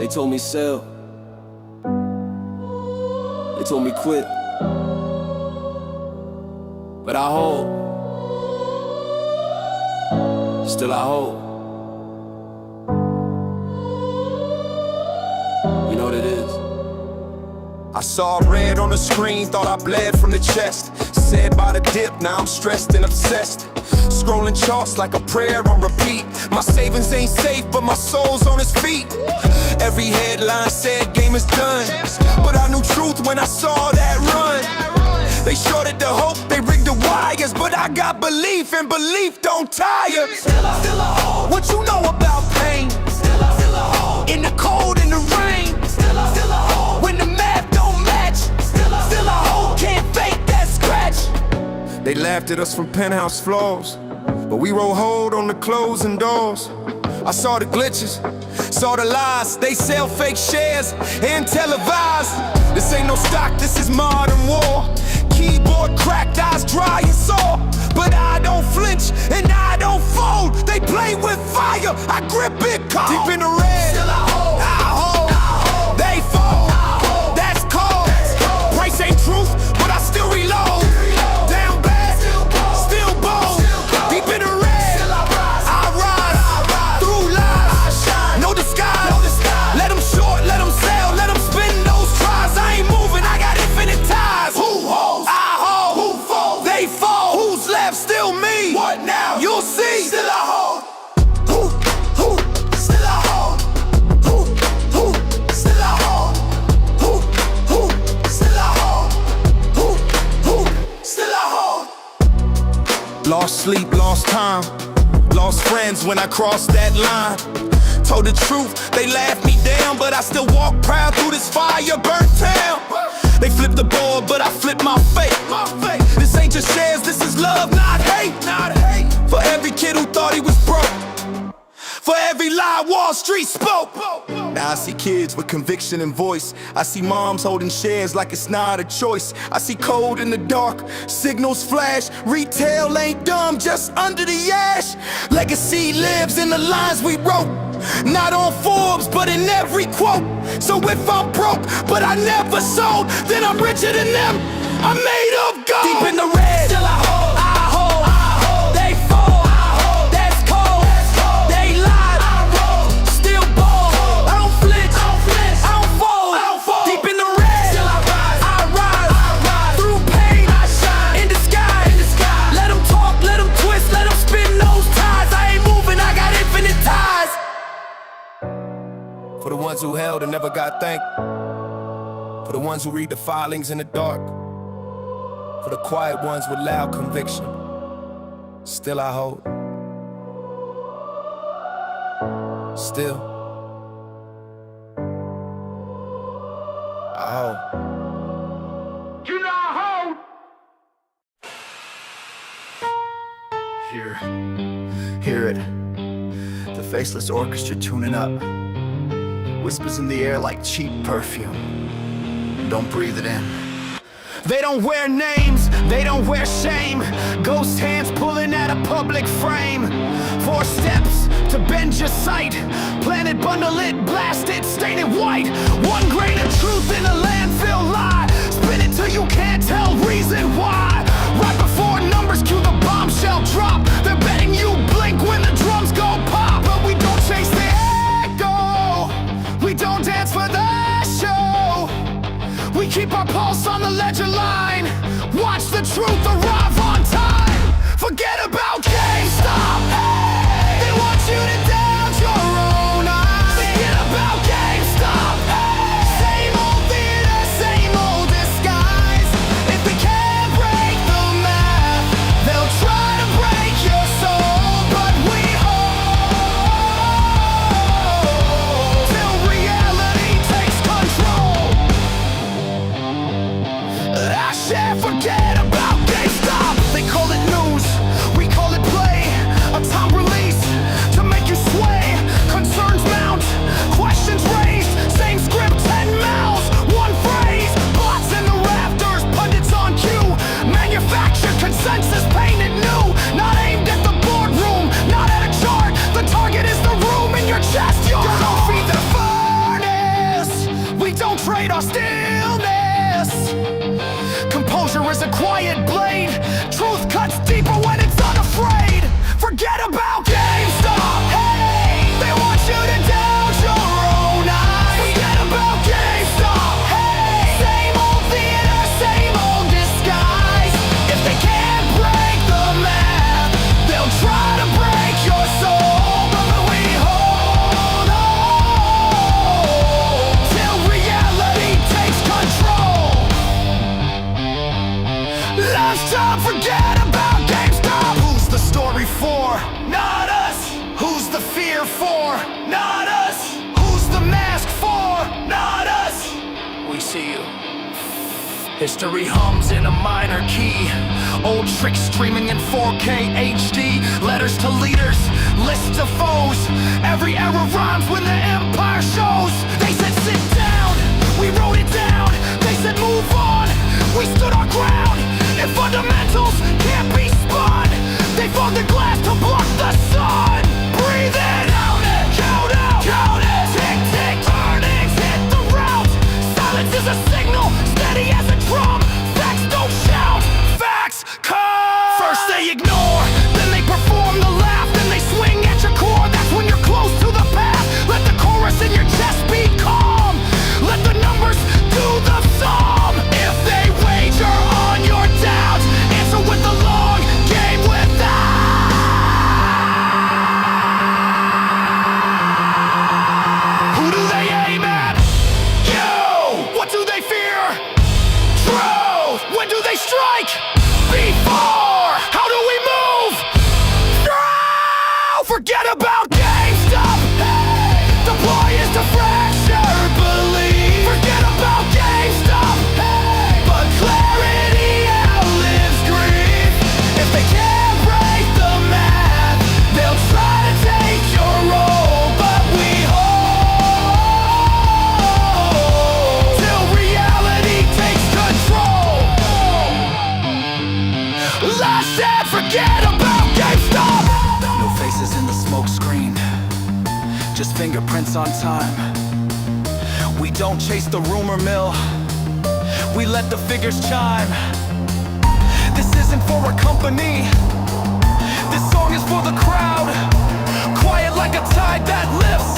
They told me sell. They told me quit. But I hold. Still I hold. You know what it is. I saw red on the screen, thought I bled from the chest. Said by the dip, now I'm stressed and obsessed. Scrolling charts like a prayer on repeat. My savings ain't safe, but my soul's on its feet. Every headline said game is done, but I knew truth when I saw that run. They shorted the hope, they rigged the wires, but I got belief, and belief don't tire. Still I hold. What you know about pain? Still I hold. In the cold, in the rain. Still I hold. When the math don't match. Still I hold. Can't fake that scratch. They laughed at us from penthouse floors, but we roll hold on the closing doors. I saw the glitches, saw the lies. They sell fake shares and televise. This ain't no stock, this is modern war. Keyboard cracked, eyes dry and sore. But I don't flinch and I don't fold. They play with fire, I grip it cold. Deep in the red, still I hold. They fold, that's cold. Price ain't truth, but I still reload. Down bad, still bold. Deep in the red, I rise. Through lies, no disguise. Let them short, let them sell, let them spin those tries. I ain't moving, I got infinite ties. Who holds? I hold. Who folds? They fold. Who's left? Still me. What now? You'll see. Still I hold. Who? Still I hold. Who? Still I hold. Who? Still I hold. Who? Still I hold. Lost sleep, lost time, lost friends when I crossed that line. Told the truth, they laughed me down, but I still walk proud through this fire burnt town. They flipped the board, but I flipped my fate. This ain't just shares, this is love, not hate. For every kid who thought he was broke, for every lie Wall Street spoke. Now I see kids with conviction and voice. I see moms holding shares like it's not a choice. I see code in the dark, signals flash. Retail ain't dumb, just under the ash. Legacy lives in the lines we wrote, not on Forbes, but in every quote. So if I'm broke, but I never sold, then I'm richer than them, I'm made of gold. Deep in the red, still I hold. They fold, that's cold. They lied, still bold. I don't flinch, I don't fold. Deep in the red, still I rise. Through pain, I shine. In disguise, let them talk, let them twist, let them spin those ties. I ain't moving, I got infinite ties. For the ones who held and never got thanked. For the ones who read the filings in the dark. For the quiet ones with loud conviction. Still I hold. Still I hold. You know I hold. Hear it. The faceless orchestra tuning up. Whispers in the air like cheap perfume. Don't breathe it in. They don't wear names, they don't wear shame. Ghost hands pulling at a public frame. 4 steps to bend your sight. Planet, bundle it, blast it, stain it white. 1 grain of truth in a landfill lie. Spin it till you can't tell reason why. Right before numbers cue the bombshell drop. They're betting you blink when the drums go pop. But we don't chase the echo, we don't dance for the show. We keep our pulse on the ledger line. Watch the truth arrive on time. Forget about GameStop. Hey, they want you to doubt your own eyes. Forget about GameStop. Hey, same old theater, same old disguise. If they can't break the math, they'll try to break your soul. But we hold till reality takes control. I shan't forget about GameStop. History hums in a minor key. Old tricks streaming in 4K HD. Letters to leaders, lists of foes. Every era rhymes when the empire shows. They said sit down, we wrote it down. They said move on, we stood our ground. If fundamentals can't be spun, they fogged the glass to block the sun. Breathe in, count it, count out, count it. Tick, tick, earnings hit the route. Silence is a signal, steady as a drum. Facts don't shout, facts come. First they ignore, then they perform the laugh. Then they swing at your core, that's when you're close to the path. Let the chorus in your chest be calm. Let the numbers do the sum. If they wager on your doubts, answer with the long game without. Who do they aim at? You! What do they fear? Trove! When do they strike? Before! How do we move? Now! Forget about GameStop! Hey! The ploy is to fracture belief. Forget about GameStop! Hey! But clarity outlives grief. If they can't break the math, they'll try to take your role. But we hold till reality takes control. Last said, forget about GameStop. No faces in the smoke screen, just fingerprints on time. We don't chase the rumor mill, we let the figures chime. This isn't for a company, this song is for the crowd. Quiet like a tide that lifts,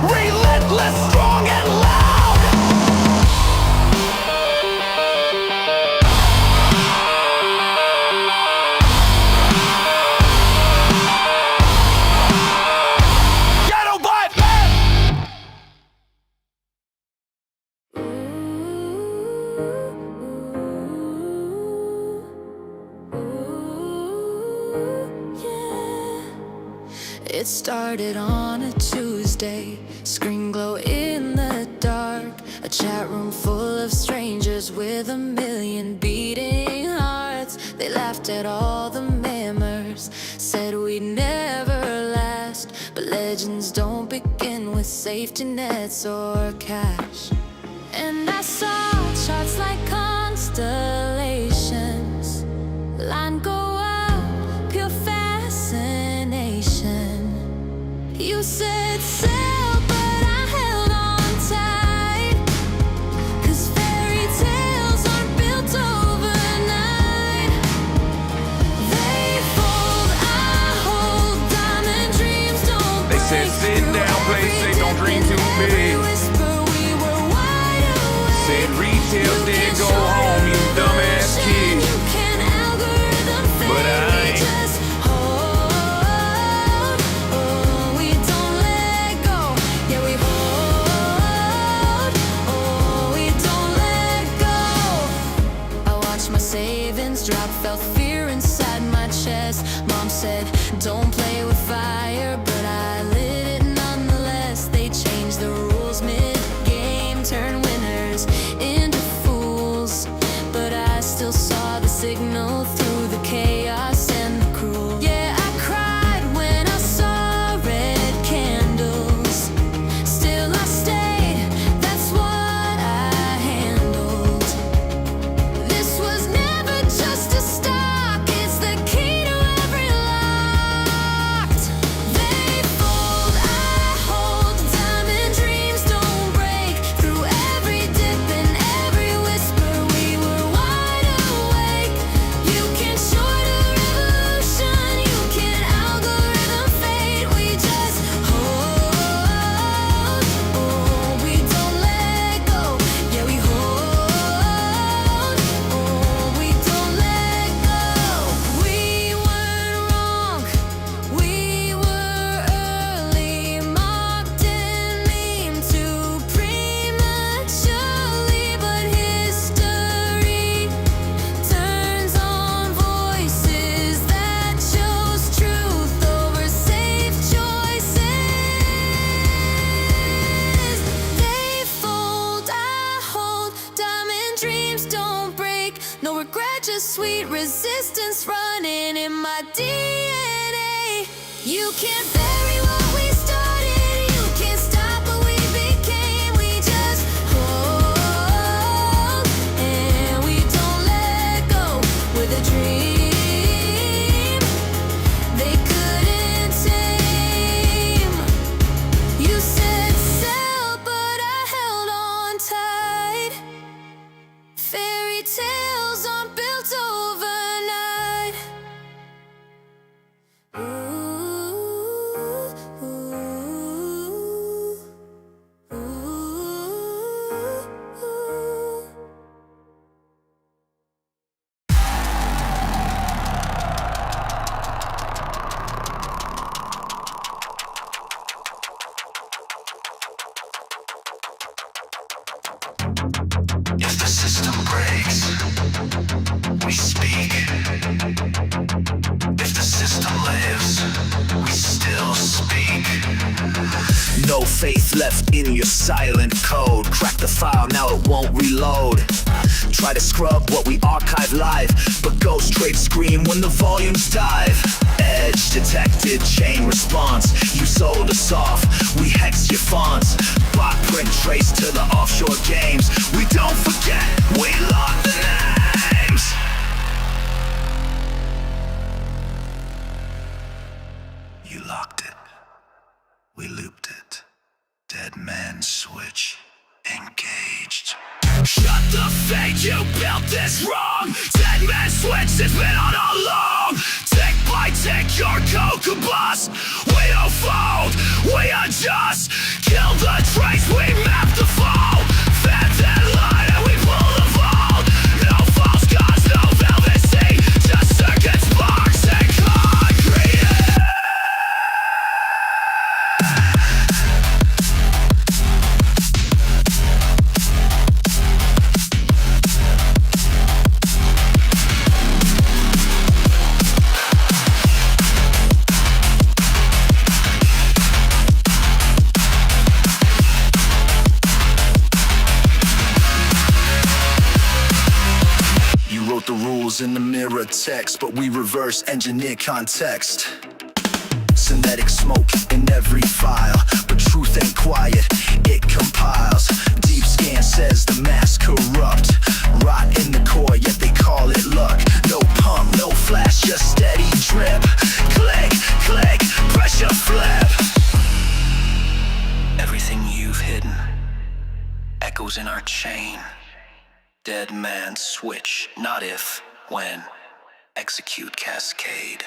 relentless, strong and loud. Ghetto Black Man! It started on a Tuesday, screen glow in the dark. A chat room full of strangers with a million beating hearts. They laughed at all the murmurs, said we'd never last. But legends don't begin with safety nets or cash. And I saw charts like constellations, line go up, pure fascination. You said sail, but I held on tight, 'cause fairy tales aren't built overnight. They fold, I hold, diamond dreams don't They said break sit through down, play every safe, don't dream too every big. whisper, we were wide awake. Said retail, You said can go show home, you dumbass evolution, kid. you can algorithm But fate, I we ain't. just hold. Oh, we don't let go. Yeah, we hold. Oh, we don't let go. I watched my savings drop, felt fear inside my chest. Mom said, don't play with fire, but I lit it nonetheless. They changed the rules mid-game, turn winners into fools. But I still saw the signal through the chaos and the cruel. Yeah, I cried when I saw red candles. Still I stayed, that's what I handled. This was never just a stock, it's the key to every locked. They resistance running in my DNA. You can't bury what we started, you can't stop what we became. We just hold and we don't let go. With a dream they couldn't tame. You said sail, but I held on tight. Fairy tales aren't built overnight. Ooh, ooh, ooh, ooh. If the system breaks, we speak. If the system lives, we still speak. No faith left in your silent code. Crack the file, now it won't reload. Try to scrub what we archive live, but ghost trade scream when the volumes dive. Edge detected, chain response. You sold us off, we hex your fonts. Bot print trace to the offshore games. We don't forget, we lock the names. You locked it. We looped it. Dead man switch engaged. Shut the fake, you built this wrong. Dead man switch, it's been on all along. Tick by tick, your code combust. We don't fold, we adjust. Kill the trace, we map the fall. Fed that line and we pull the vault. No false gods, no velvet sea. Just circuits, sparks, and concrete. The rules in the mirror text, but we reverse engineer context. Synthetic smoke in every file, but truth ain't quiet, it compiles. Deep scan says the mass corrupt. Rot in the core, yet they call it luck. No pump, no flash, just steady drip. Click, click, pressure flip. Everything you've hidden echoes in our chain. Dead man switch, not if, when. Execute cascade.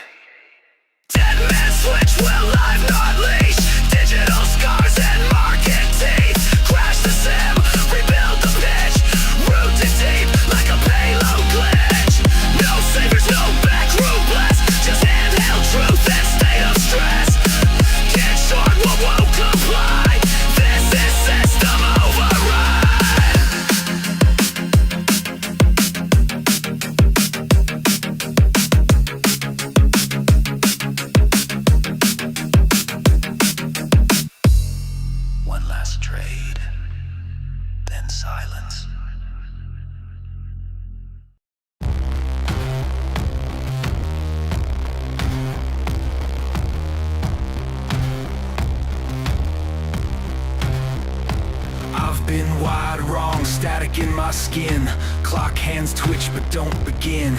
Dead man switch, will live not leash. Digital scars and market teeth. Crash the sim, rebuild the pitch. Rooted deep like a payload glitch. No saviors, no backroom blast. Just handheld truth and state of stress. Can't short what won't comply. This is system override. One last trade, then silence. I've been wide wrong, static in my skin. Clock hands twitch but don't begin.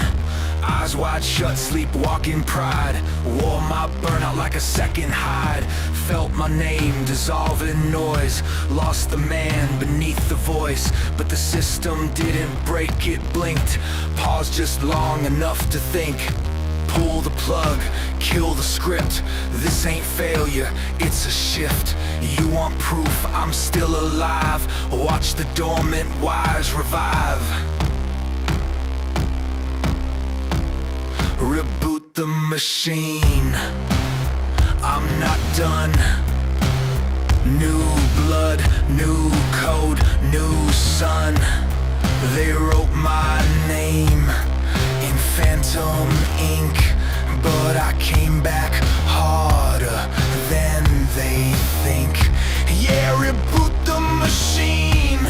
Eyes wide shut, sleepwalking pride. Wore my burnout like a second hide. Felt my name dissolve in noise. Lost the man beneath the voice. But the system didn't break, it blinked. Paused just long enough to think. Pull the plug, kill the script. This ain't failure, it's a shift. You want proof I'm still alive? Watch the dormant wires revive. Reboot the machine. I'm not done. New blood, new code, new sun. They wrote my name in phantom ink, but I came back harder than they think. Yeah, reboot the machine.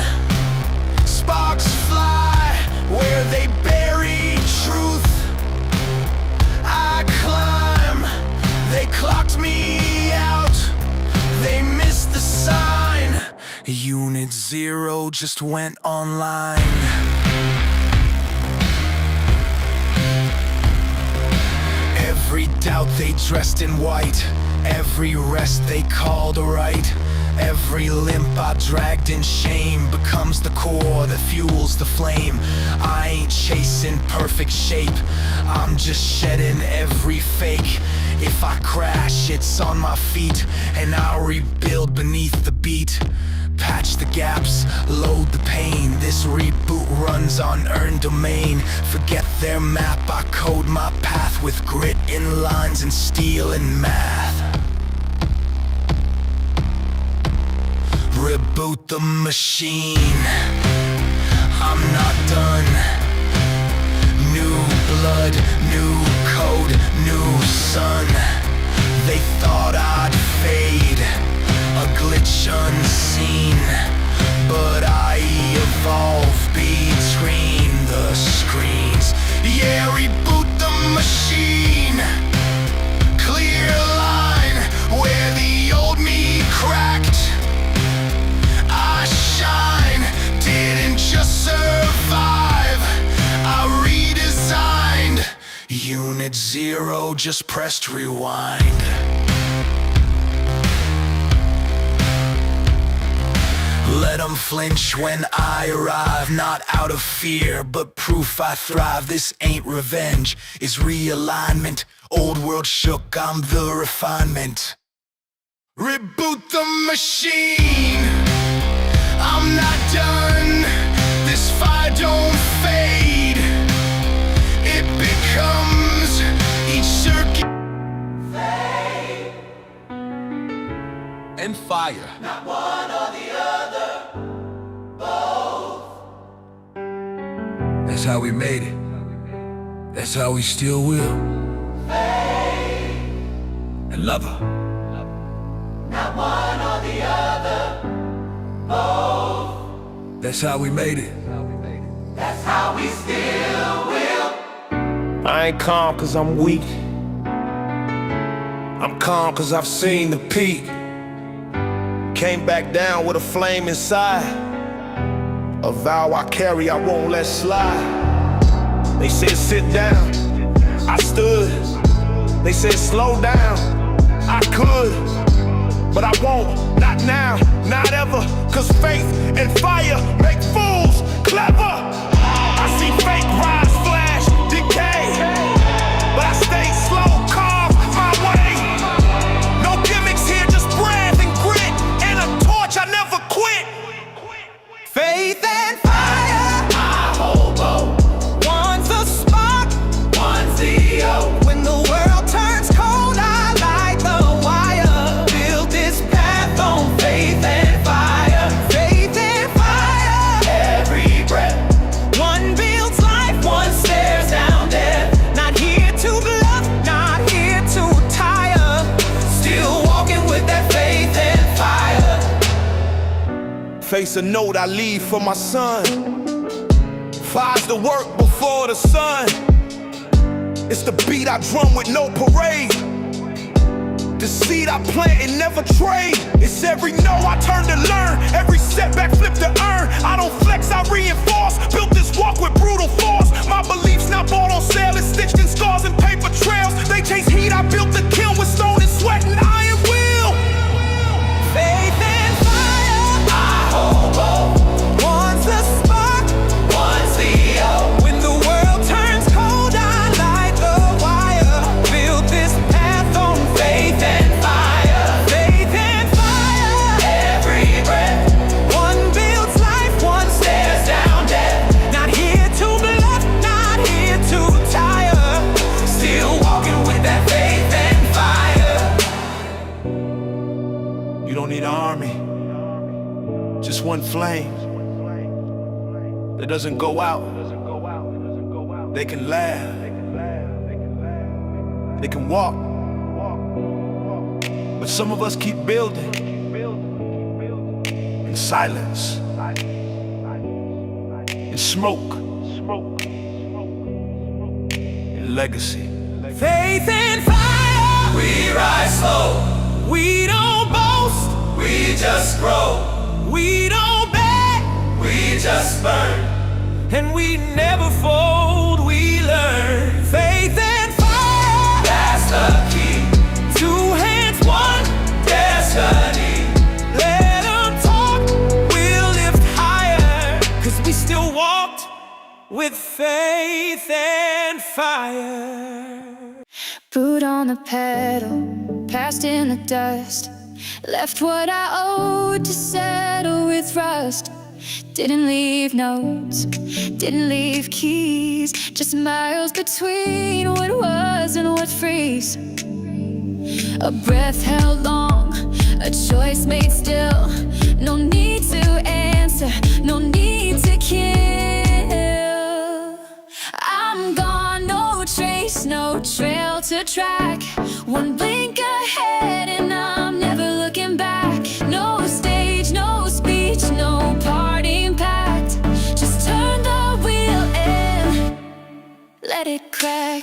Sparks fly where they bury truth. Unit 0 just went online. Every doubt they dressed in white, every rest they called a right. Every limp I dragged in shame becomes the core that fuels the flame. I ain't chasing perfect shape, I'm just shedding every fake. If I crash, it's on my feet, and I'll rebuild beneath the beat. Patch the gaps, load the pain. This reboot runs on earned domain. Forget their map, I code my path with grit in lines and steel and math. Reboot the machine, I'm not done. New blood, new code, new sun. They thought I'd fade, a glitch unseen, but I evolve between the screens. Yeah, reboot the machine. Clear line where the old me cracked. I shine, didn't just survive, I redesigned. Unit 0 just pressed rewind. Let them flinch when I arrive, not out of fear, but proof I thrive. This ain't revenge, it's realignment. Old world shook, I'm the refinement. Reboot the machine, I'm not done. This fire don't fade, it becomes each circuit. Fade And fire. Not one or the other, both. That's how we made it. That's how we still will. Fade and lover. Not one or the other, both. That's how we made it. That's how we still will. I ain't calm cause I'm weak. I'm calm cause I've seen the peak. Came back down with a flame inside, a vow I carry I won't let slide. They said sit down, I stood. They said slow down, I could, but I won't, not now, not ever. Cause faith and fire make fools clever. I see fake rise, flash, decay, but I stay slow, calm, my way. No gimmicks here, just breath and grit, and a torch, I never quit. Faith and fire, I hold both. One's a spark, one's the oak. When the world turns cold, I light the wire. Build this path on faith and fire. Faith and fire, every breath. One builds life, one stares down death. Not here to bluff, not here to tire. Still walking with that faith and fire. Face a note I leave for my son. Fire's the work before the sun. It's the beat I drum with no parade. The seed I plant and never trade. It's every no I turn to learn, every setback flip to earn. I don't flex, I reinforce. Built this walk with brutal force. My beliefs not bought on sale, it's stitched in scars and paper trails. They chase heat, I built the kiln with stone and sweat and iron will. Faith and fire, I hold both. One's a spark, one's the oak. When the world turns cold, I light the wire. Build this path on faith and fire. Faith and fire, every breath. One builds life, one stares down death. Not here to bluff, not here to tire. Still walking with that faith and fire. You don't need an army, just one flame that doesn't go out. They can laugh, they can walk, but some of us keep building in silence, in smoke, in legacy. Faith and fire, we rise slow. We don't boast, we just grow. We and we never fold. We learn faith and fire. That's the key. Two hands, one destiny. Let them talk, we'll lift higher. 'Cause we still walked with faith and fire. Boot on the pedal, passed in the dust. Left what I owed to settle with rust. Didn't leave notes, didn't leave keys. Just miles between what was and what frees. A breath held long, a choice made still. No need to answer, no need to kill. I'm gone, no trace, no trail to track. One blink ahead and I'm never looking back. No stage, no speech, no parting pact. Just turn the wheel and let it crack.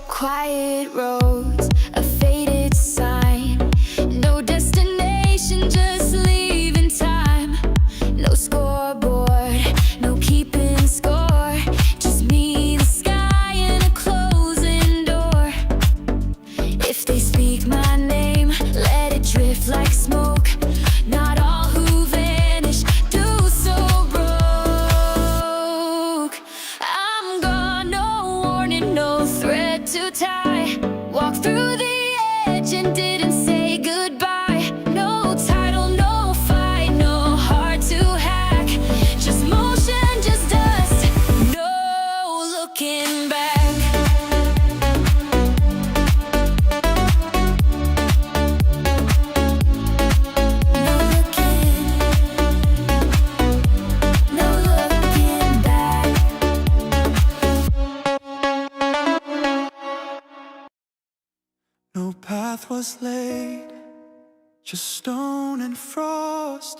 Quiet roads, a faded sign. No destination, just leaving time. No scoreboard, no keeping score. Just me, the sky, and a closing door. If they speak my name, let it drift like smoke. Not all who vanish do so broke. I'm gone, no warning, no thread to tie. Walk through the edge and didn't say goodbye. No title, no fight, no heart to hack. Just motion, just dust, no looking back. No looking back. No path was laid, just stone and frost.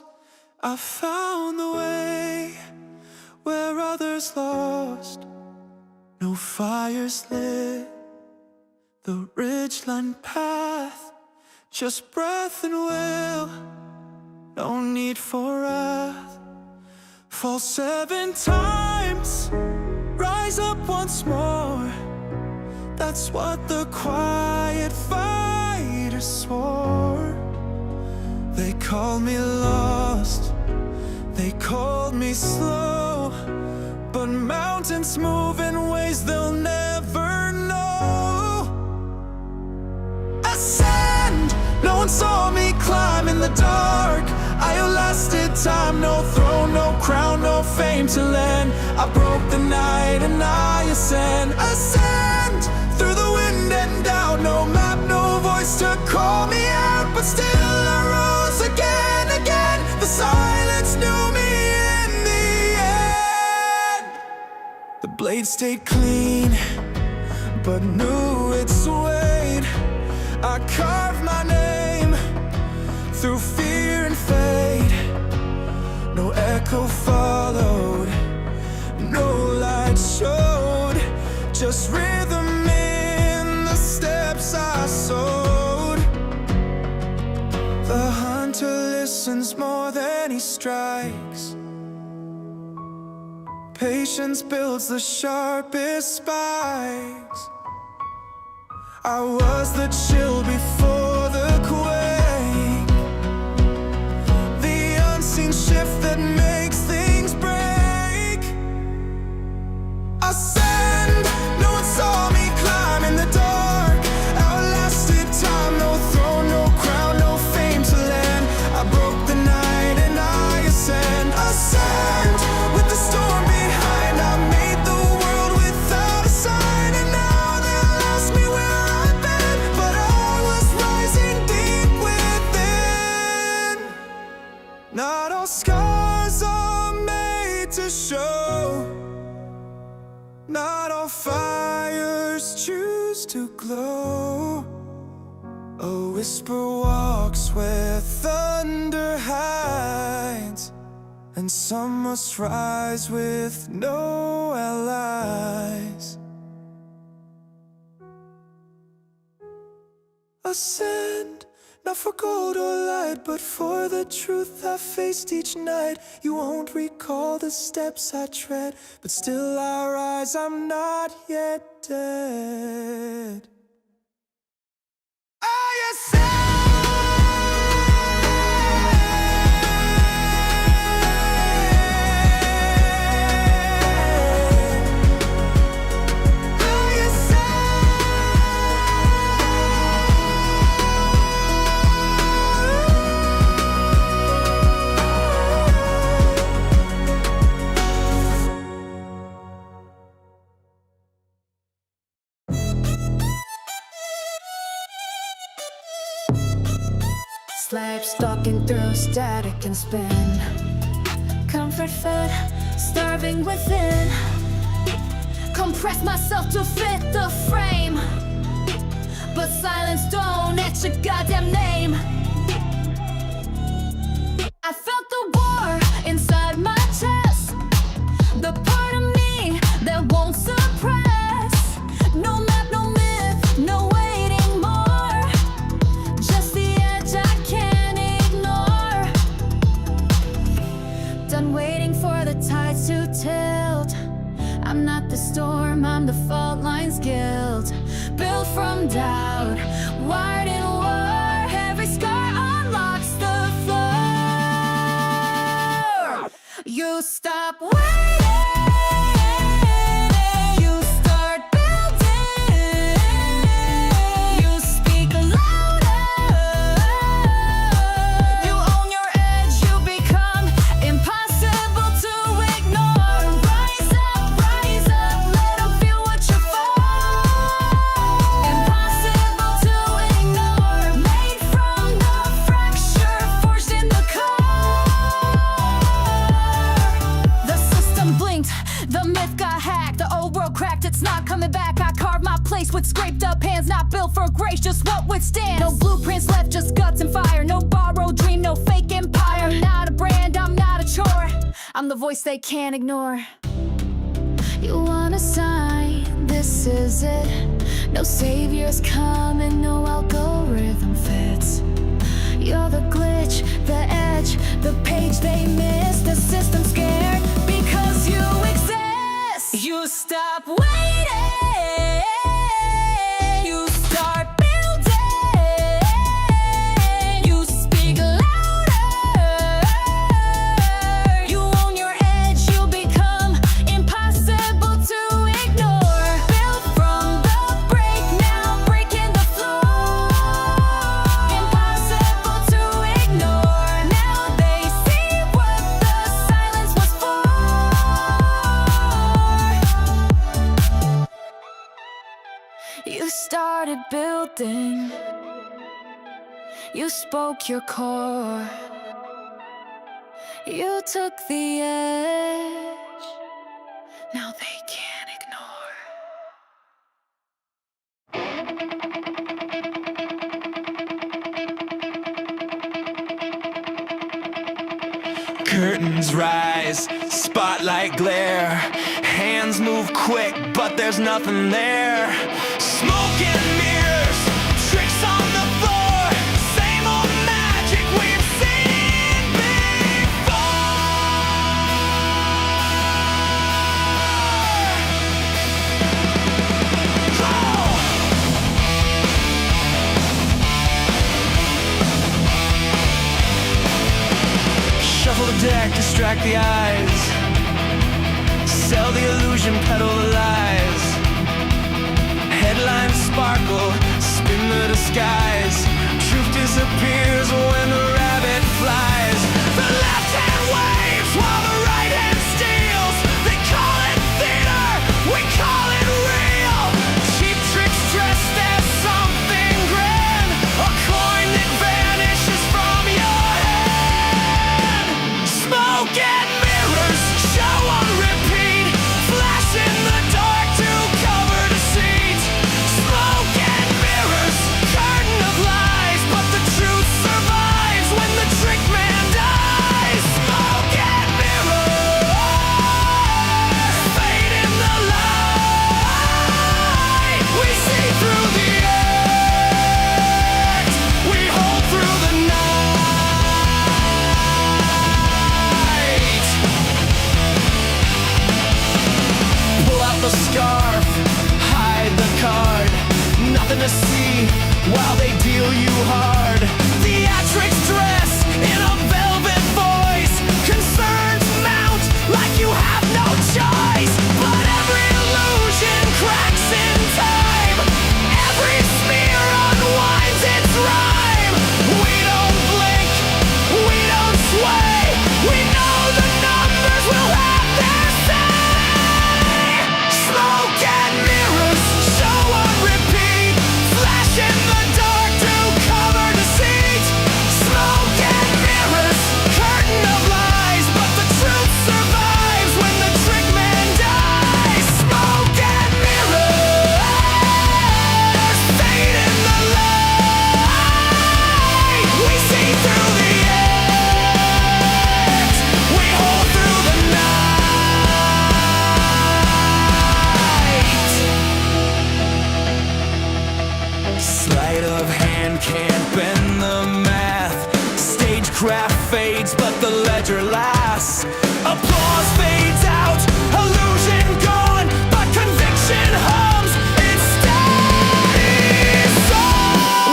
I found the way where others lost. No fires lit the ridgeline path, just breath and will, no need for wrath. Fall 7 times, rise up once more. That's what the quiet fighters swore. They called me lost, they called me slow, but mountains move in ways they'll never know. Ascend, no one saw me climb in the dark. I outlasted time, no throne, no crown, no fame to lend. I broke the night and I ascend. Ascend through the wind and doubt, no map, no voice to call me out, but still I rose again, again. The silence knew me in the end. The blade stayed clean, but knew its weight. I carved my name through fear and fate. No echo followed, no light showed, just rhythm in the steps I sowed. The hunter listens more than he strikes. Patience builds the sharpest spikes. I was the chill before the quake, the unseen shift that makes things break. Ascend, no one saw me climb in the dark. Outlasted time, no throne, no crown, no fame to land. I broke the night and I ascend. Ascend with the storm behind. I made the world without a sign, and now they'll ask me where I've been, but I was rising deep within. Not all scars are made to show, not all fires choose to glow. A whisper walks where thunder hides, and some must rise with no allies. Ascend, not for gold or light, but for the truth I faced each night. You won't recall the steps I tread, but still I rise, I'm not yet dead. I ascend. Slab stalking through static and spin. Comfort fed, starving within. Compress myself to fit the frame, but silence don't etch a goddamn name. I felt the war inside my chest, the part of me that won't suppress. No map, no myth, no waiting more, just the edge I can't ignore. Done waiting for the tides to tilt. I'm not the storm, I'm the fault lines guilt. Built from doubt, wired in war. Every scar unlocks the floor. You stop waiting, you start building. You speak louder, you own your edge, you become impossible to ignore. Rise up, let them feel what you're for. Impossible to ignore, made from the fracture, forged in the core. The system blinked, the myth got hacked, the old world cracked, it's not coming back. I carved my place with scraped up hands, not built for grace, just what withstands. No blueprints left, just guts and fire. No borrowed dream, no fake empire. I'm not a brand, I'm not a chore, I'm the voice they can't ignore. You want a sign, this is it. No saviors coming, no algorithm fits. You're the glitch, the edge, the page they miss. The system scared because you exist. You stop waiting, you start building. You speak louder, you own your edge, you become impossible to ignore. Built from the break, now breaking the floor. Impossible to ignore, now they see what the silence was for. You started building, you spoke your core. You took the edge, now they can't ignore. Curtains rise, spotlight glare. Hands move quick, but there's nothing there. Smoke and mirrors, tricks on the floor. Same old magic we've seen before. Shuffle the deck, distract the eyes. Sell the illusion, peddle the lies. Headlines sparkle, spin the disguise. Truth disappears when the rabbit flies. The left hand waves while the right hand steals. They call it theater, we call it real. Cheap tricks dressed as something grand. A coin that vanishes from your hand. Smoke and mirrors, show on repeat. Flash in the dark to cover deceit. Smoke and mirrors, curtain of lies, but the truth free while they deal you hard. Theatrics dress in a velvet voice, concerns mount like you have no choice. But every illusion cracks in time, every smear unwinds its rhyme. We don't blink, we don't sway, we know the numbers will have their say. Smoke and mirrors show on repeat, flash in the dark to cover deceit. Smoke and mirrors, curtain of lies, but the truth survives when the trick man dies. Smoke and mirrors, fade in the light. We see through the edge, we hold through the night. Sleight of hand can't bend the math. Stagecraft fades, but the ledger lasts. Applause fades out, illusion gone, but conviction hums. It stays. So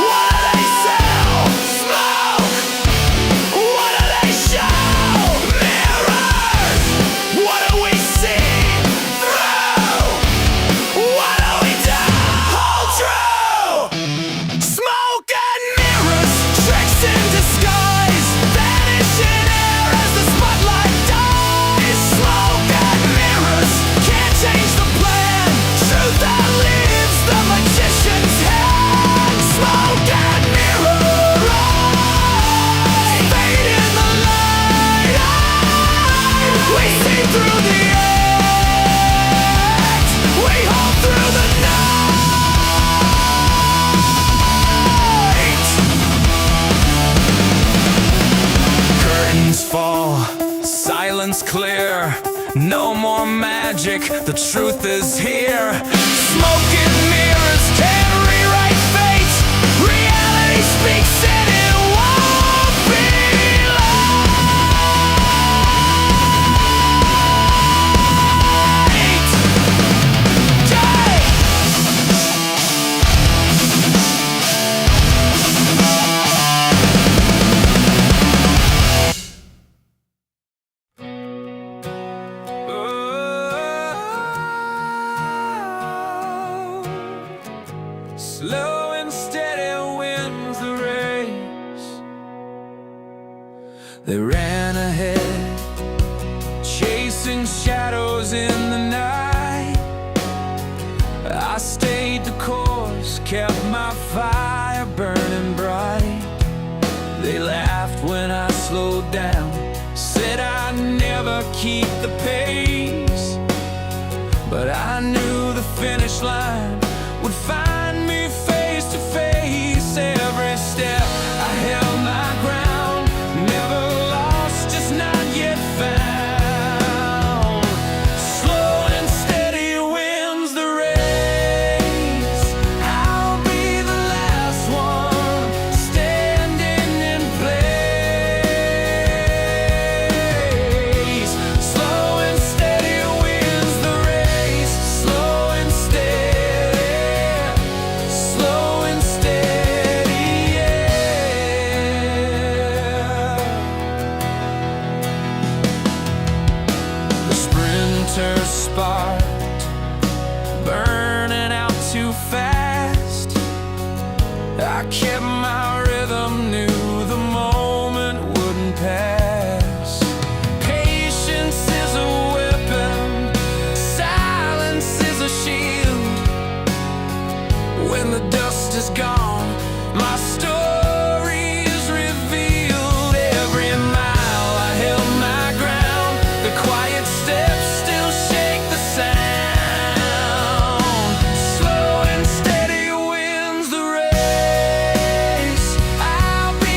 what do they sell? Smoke. What do they show? Mirrors. What do we see through? What do we do? Hold true. Smoke and mirrors, tricks in disguise, vanish in air as the spotlight dies. Smoke and mirrors can't change the plan. Truth that leaves the magician's hand. Smoke and mirrors, fade in the light. We see through the act, we hold through the night. Curtains fall, silence clear. No more magic, the truth is here. Smoke and mirrors can't rewrite fate. Reality speaks and it won't be late. Day. Slow and steady wins the race. They ran ahead, chasing shadows in the night. I stayed the course, kept my fire burning bright. They laughed when I slowed down, said I'd never keep the pace. But I knew the finish line would find me face to face. Every step I held my ground, never lost, just not yet found. Slow and steady wins the race. I'll be the last one standing in place. Slow and steady wins the race. Slow and steady, slow and steady, yeah. The sprinter sparked, burning out too fast. I kept my rhythm, knew the moment wouldn't pass. Patience is a weapon, silence is a shield. When the dust is gone, my story is revealed. Every mile I held my ground, the quiet steps still shake the sound. Slow and steady wins the race. I'll be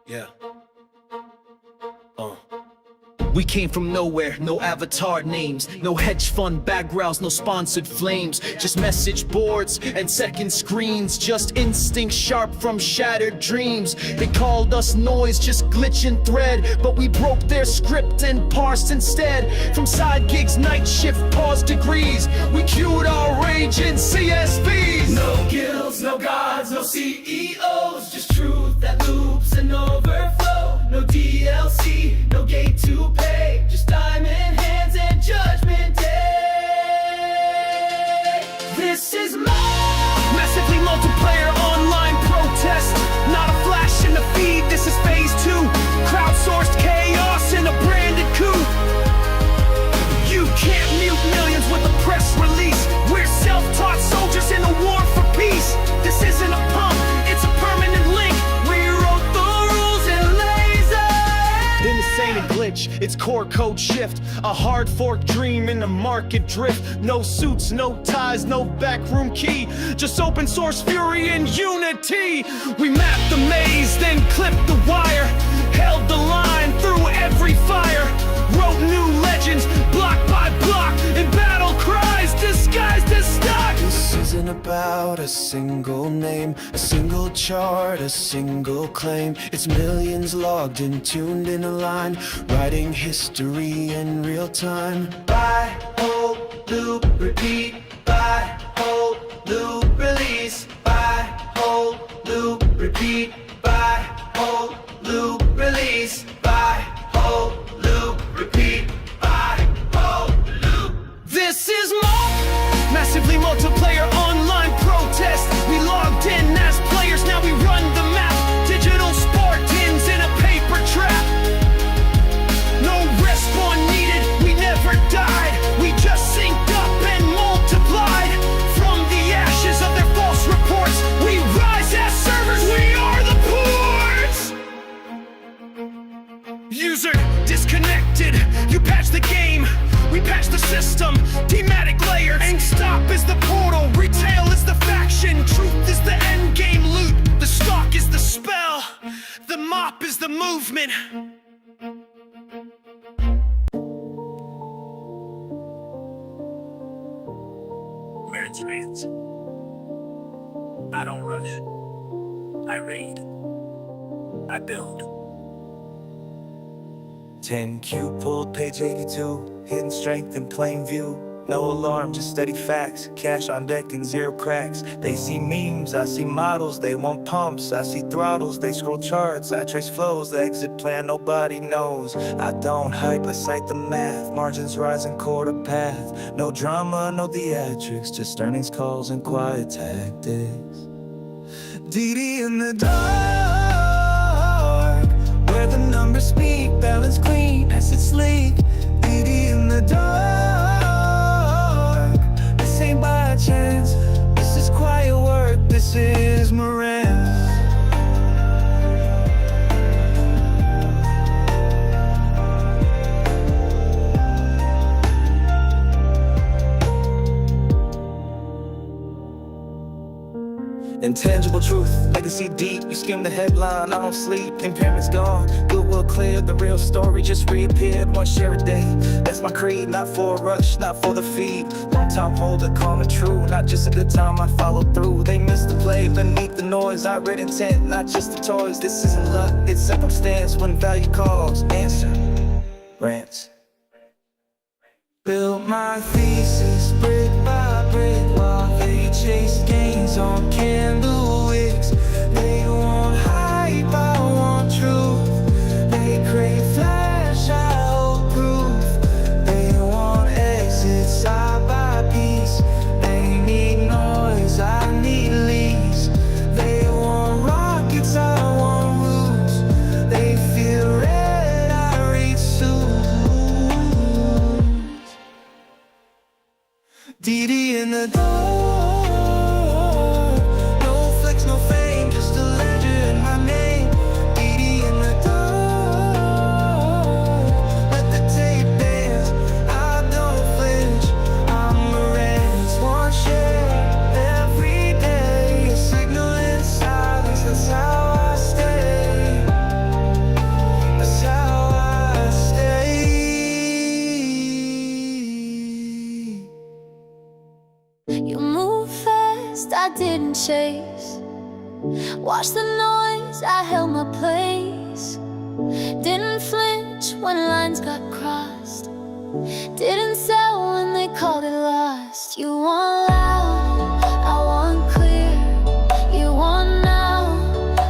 Yeah. We came from nowhere, no avatar names, no hedge fund backgrounds, no sponsored flames, just message boards and second screens, just instinct sharp from shattered dreams. They called us noise, just glitch and thread, but we broke their script and parsed instead. From side gigs, night shift, pause degrees, we cued our rage in CSVs. No guilds, no gods, no CEOs, just truth that loops and overflow. No DLC, no gate to pay, just diamond hands and judgment day. This is Massively multiplayer online protest, not a flash in the feed, this is phase 2. Crowdsourced chaos in a branded coup. You can't mute millions with a press release. We're self-taught soldiers in a war for peace. This isn't a pump, it's a permanent link. We wrote the rules in laser. Then this ain't a glitch, it's core code shift. A hard fork dream in the market drift. No suits, no ties, no backroom key, just open source fury and unity. We mapped the maze, then clipped the wire, held the line through every fire, wrote new legends block by block, in battle cries disguised as stock. This isn't about a single name, a single chart, a single claim. It's millions logged in, tuned in a line, writing history in real time. Buy, hold, loop, repeat. Buy, hold, loop, release. Buy, hold, loop, repeat. Buy, hold, loop, release. Buy, hold, loop, repeat. Buy, hold, loop. This is massively multiplayer online protest. We logged in as players, now we run the map. Digital Spartans in a paper trap. No respawn needed, we never died. We just synced up and multiplied. From the ashes of their false reports, we rise as servers, we are the ports. User disconnected, you patch the game, we patch the system. Thematic layers, GameStop is the portal, retail is the faction, truth is the end game loot, the stock is the spell, the mop is the movement. Merits. I don't rush. I raid. I build. 10Q pulled page 82, hidden strength in plain view. No alarm, just steady facts, cash on deck and zero cracks. They see memes, I see models, they want pumps. I see throttles, they scroll charts, I trace flows. The exit plan nobody knows. I don't hype, I cite the math. Margins rising quarter path. No drama, no theatrics, just earnings calls and quiet tactics. DD in the dark, where the numbers speak, balance clean, asset sleek. DD in the dark, this ain't by chance, this is quiet work, this is Moran. Intangible truth, legacy deep, you skim the headline, I don't sleep, impairment's gone, goodwill cleared, the real story just reappeared, one share a day, that's my creed, not for a rush, not for the feed, long time holder, calm and true, not just a good time, I follow through, they missed the play, beneath the noise, I read intent, not just the toys, this isn't luck, it's circumstance, when value calls, answer, rants. Built my thesis brick by brick while they chase gains on candle wicks. They want hype, I want truth. They crave flash, I hold proof. They want exits, I buy peace. They need noise, I need leads. They want rockets, I want roots. They feel red, I read suits. DD in the dark, no flex, no didn't chase. Watch the noise, I held my place. Didn't flinch when lines got crossed. Didn't sell when they called it lost. You want loud, I want clear. You want now,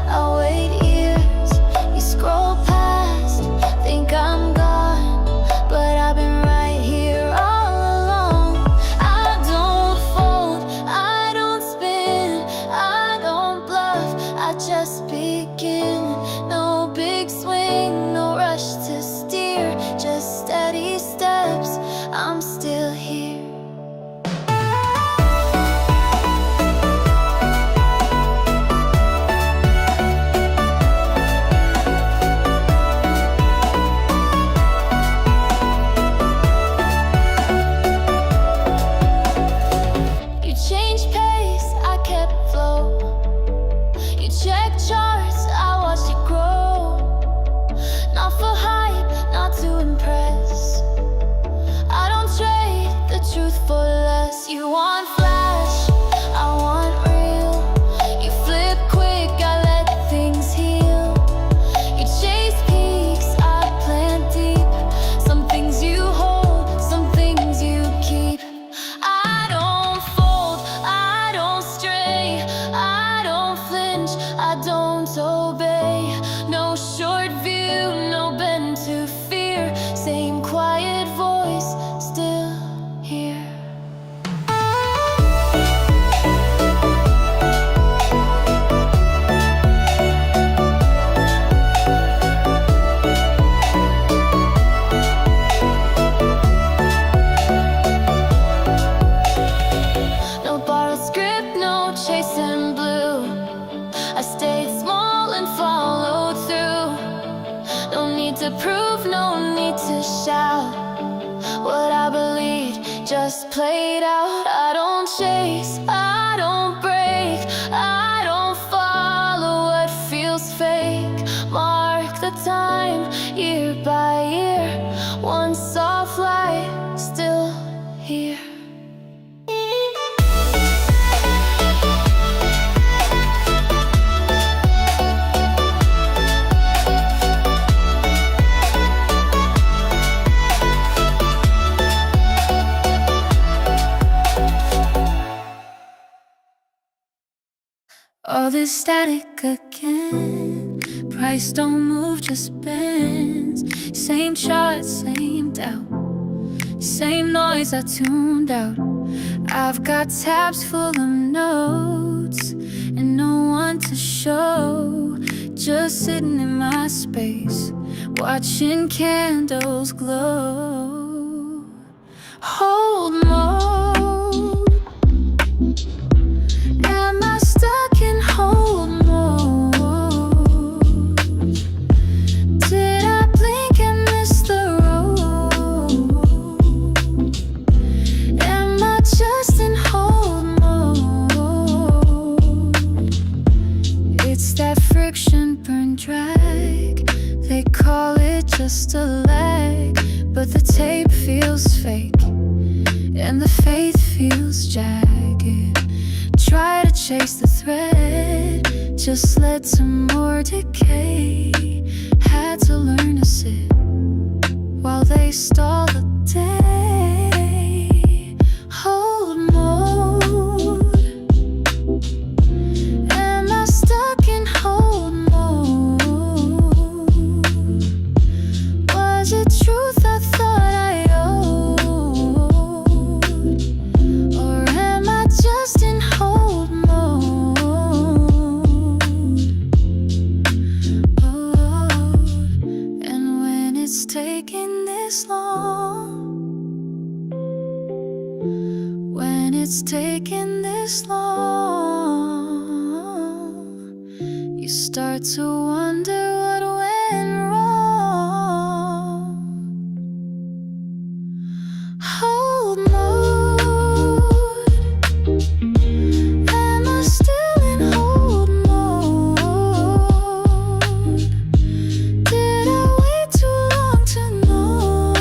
I wait years. You scroll past, think I'm gone, but I've been right here all along. I don't fold, I don't spin, I don't bluff, I just begin. No big swing, no rush to steer, just steady steps, I'm still here. You changed pace, I kept flow. You checked charts, I watched it grow. Not for hype, not to impress. I don't trade the truth for less. You want flash, I want real. You flip quick, I let things heal. You chase peaks, I plant deep. Some things you hold, some things you keep. I don't fold, I don't stray, I don't flinch, I don't obey. No short view, no bend to fear. Same quiet voice, still here. No borrowed script, no chasing blue. I stayed small and followed through. No need to prove, no need to shout. What I believed just played out. I don't chase, I don't break, I don't follow what feels fake. Mark the time, year by year. One soft light, still here. All this static again. Price don't move, just bends. Same chart, same doubt. Same noise I tuned out. I've got tabs full of notes and no one to show. Just sitting in my space, watching candles glow. Hold mode. Am I stuck in hold mode? Did I blink and miss the road? Am I just in hold mode? It's that friction burn drag. They call it just a lag, but the tape feels fake and the faith feels jagged. Try to chase the thread, just led to more decay. Had to learn to sit while they stall the day. Hold mode. Am I stuck in hold mode? Was it truth I thought I owed? Or am I just in hold mode? And when it's taking this long, when it's taking this long, you start to wonder what went wrong. Hold mode. Am I still in hold mode? Did I wait too long to know?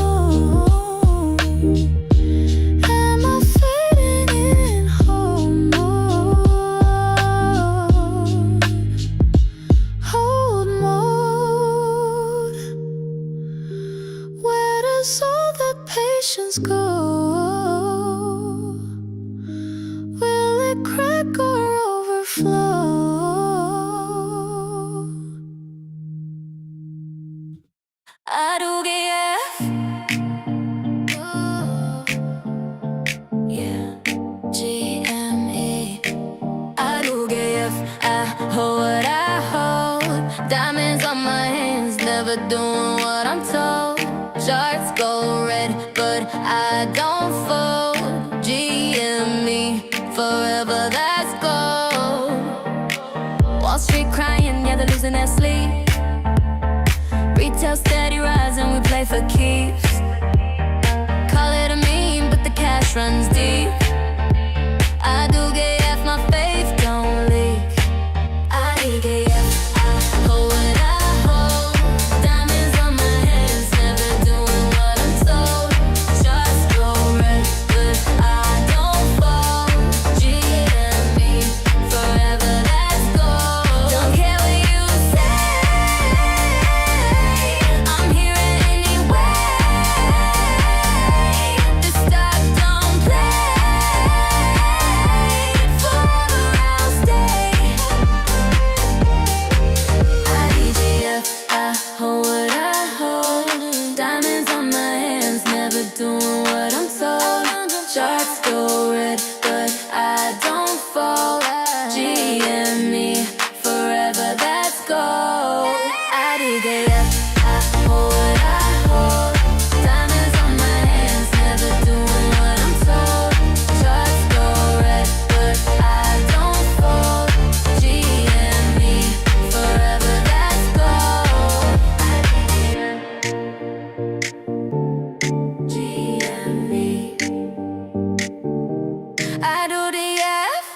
Am I fading in hold mode? I do get yeah, GME. I do get I hold what I hold. Diamonds on my hands, never doing what I'm told. Charts go red, but I don't fold. GME, forever that's gold. Wall Street crying, yeah, they're losing their sleep. Retail steady rising, we play for keeps. Call it a meme, but the cash runs deep. I do get F, my faith don't leak. I do get F, I hold what I hold. Diamonds on my hands, never doing what I'm told. Charts go red, but I don't fall. GME, forever that's gold. Don't care what you say, I'm here anyway. The stock don't play, forever I'll stay. IDGF, I hold what I hold. Diamonds on my hands, never doing what I'm told. Charts go red, but I don't fall. GME, forever that's gold. IDGF, I hold what I hold. Diamonds on my hands, never doing what I'm told. Charts go red, but I don't fall. GME, forever that's gold. GME, I do the F.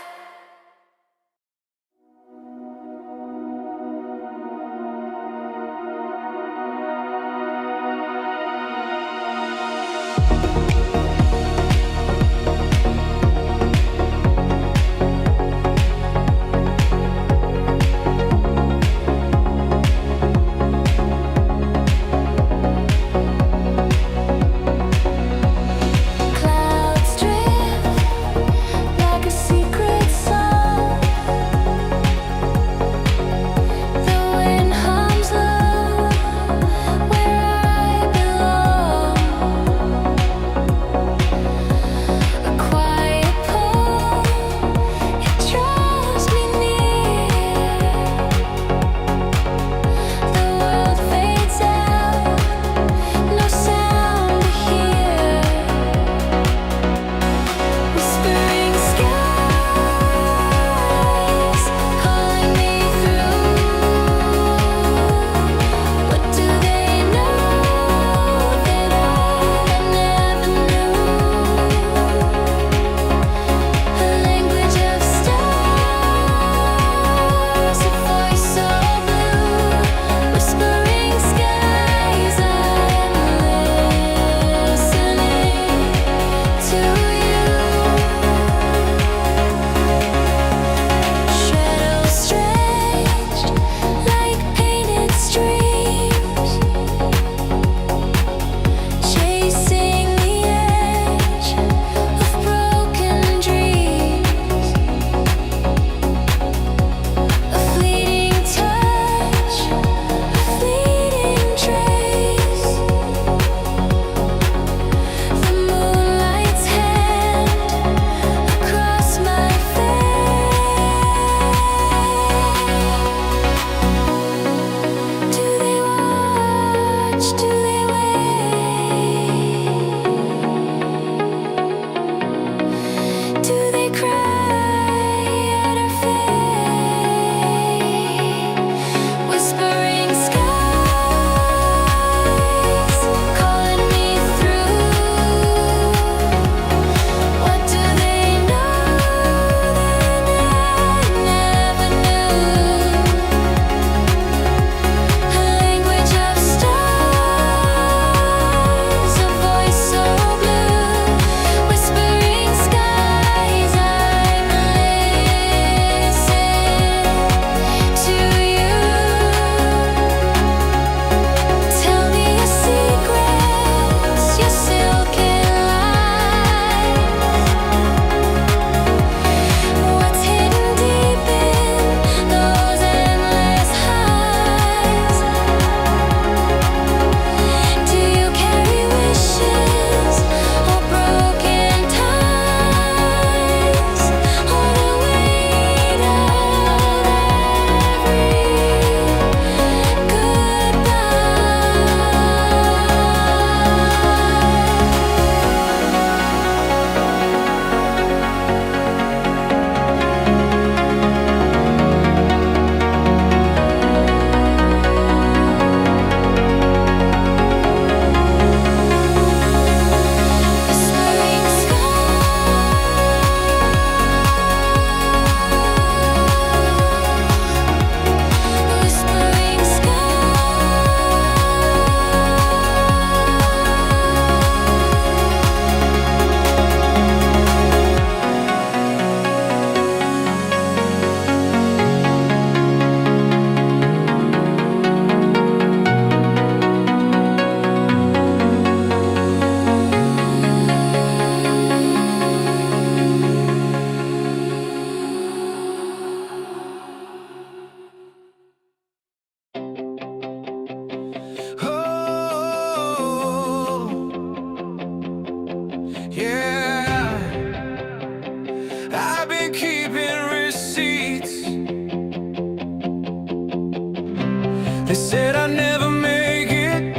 said I'd never make it,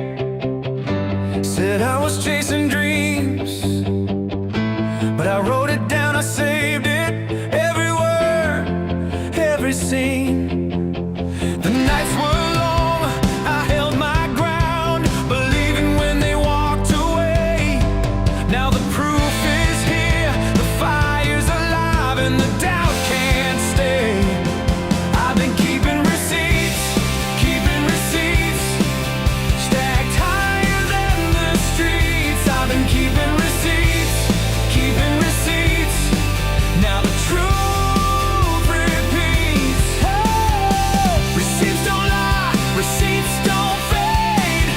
said I was chasing dreams, but I wrote it down, I saved it, every word, every scene. The nights were long, I held my ground, believing when they walked away. Now the proof is here, the fire's alive and the doubt can't stay. I've been keeping receipts, stacked higher than the streets. I've been keeping receipts, now the truth repeats. Oh, receipts don't lie, receipts don't fade.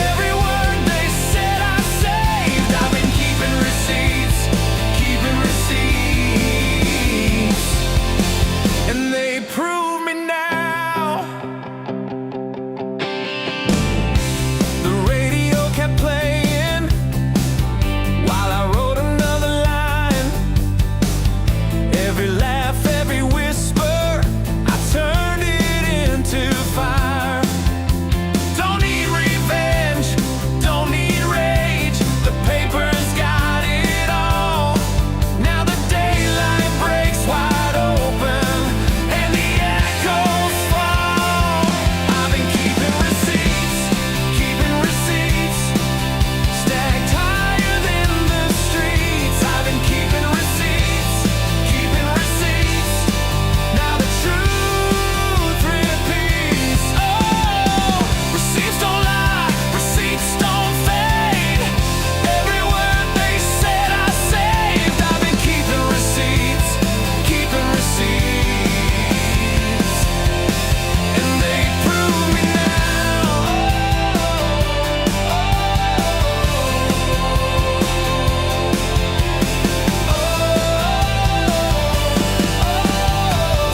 Every word they said I saved. I've been keeping receipts, and they prove me now. The radio kept playing while I wrote another line. Every laugh, every whisper, I turned it into fire. Don't need revenge, don't need rage. The paper's got it all. Now the daylight breaks wide open and the echoes fall. I've been keeping receipts, stacked higher than the streets. I've been keeping receipts, now the truth repeats. Oh, receipts don't lie, receipts don't fade. Every word they said I saved. I've been keeping receipts, and they prove me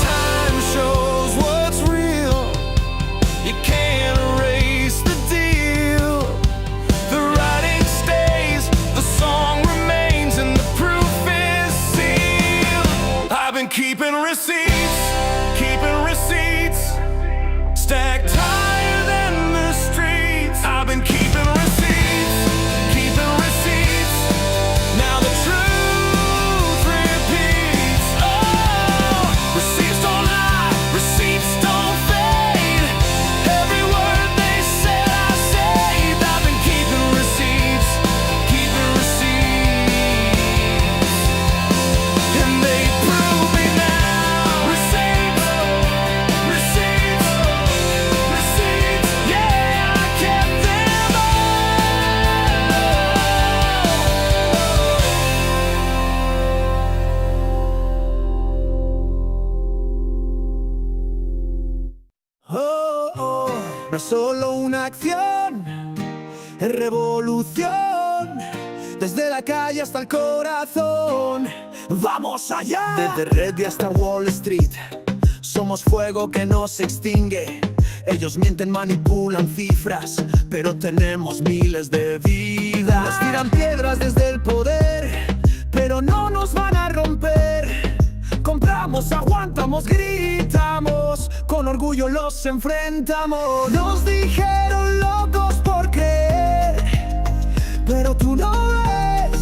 Time shows what's real. You can't erase the deal. The writing stays, the song remains, and the proof is sealed. I've been keeping receipts, stacked higher than the streets. I've been keeping receipts, now the truth repeats. Oh, receipts don't lie, receipts don't fade. Every word they said I saved. I've been keeping receipts, and they prove me now. Receipts, yeah, I kept them Oh, oh, no es solo una acción, es revolución. Desde la calle hasta el corazón, vamos allá. Desde Red hasta Wall Street, somos fuego que no se extingue. Ellos mienten, manipulan cifras, pero tenemos miles de vidas. Nos tiran piedras desde el poder, pero no nos van a romper. Compramos, aguantamos, gritamos, con orgullo los enfrentamos. Nos dijeron locos por creer, pero tú no ves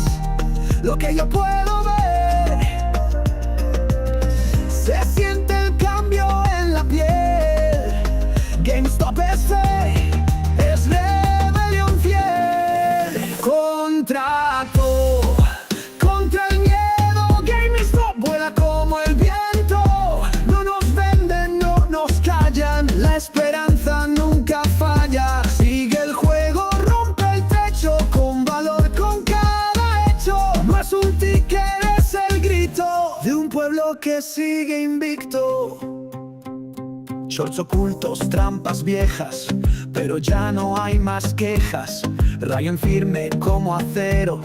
lo que yo puedo ver. Se siente el cambio en la piel. GameStop es fe, es rebelión fiel. Contrato contra el miedo. GameStop vuela como el viento. No nos venden, no nos callan. La esperanza nunca falla. Sigue el juego, rompe el techo. Con valor, con cada hecho. No es un ticket, es el grito de un pueblo que sigue invicto. Shorts ocultos, trampas viejas, pero ya no hay más quejas. Rayen firme como acero,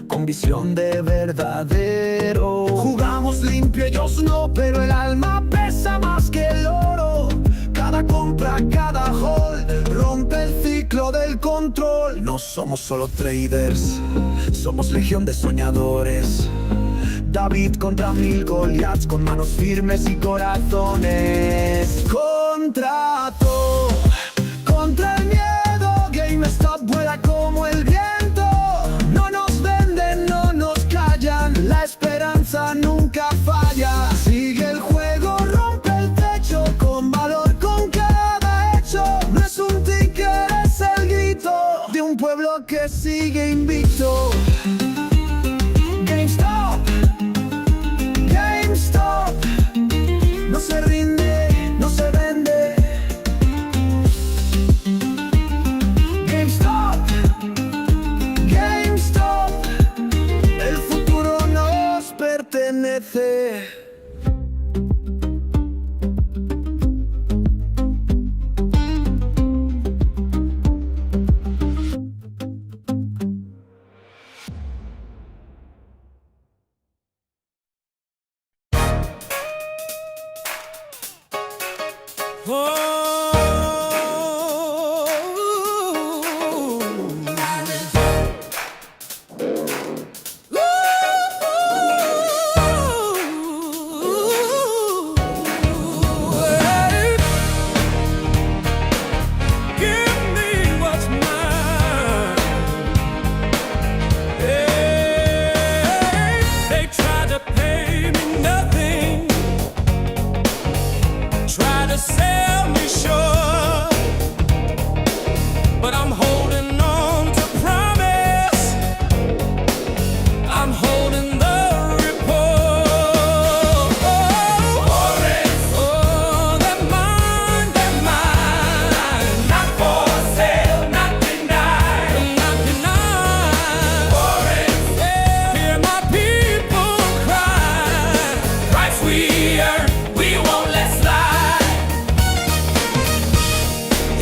con visión de verdadero. Jugamos limpio, ellos no, pero el alma pesa más que el oro. Cada compra, cada hold, rompe el ciclo del control. No somos solo traders, somos legión de soñadores. David contra 1000 Goliaths, con manos firmes y corazones. Contrato imperio que sigue invicto. GameStop, GameStop, no se rinde, no se vende. GameStop, GameStop, el futuro nos pertenece.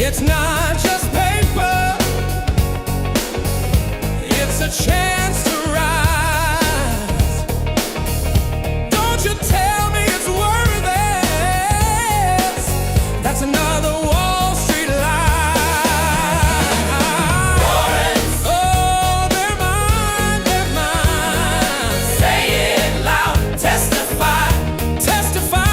It's not just paper, it's a chance to rise. Don't you tell me it's worth it. That's another Wall Street lie. Oh, they're mine, they're mine. Say it loud, testify, testify.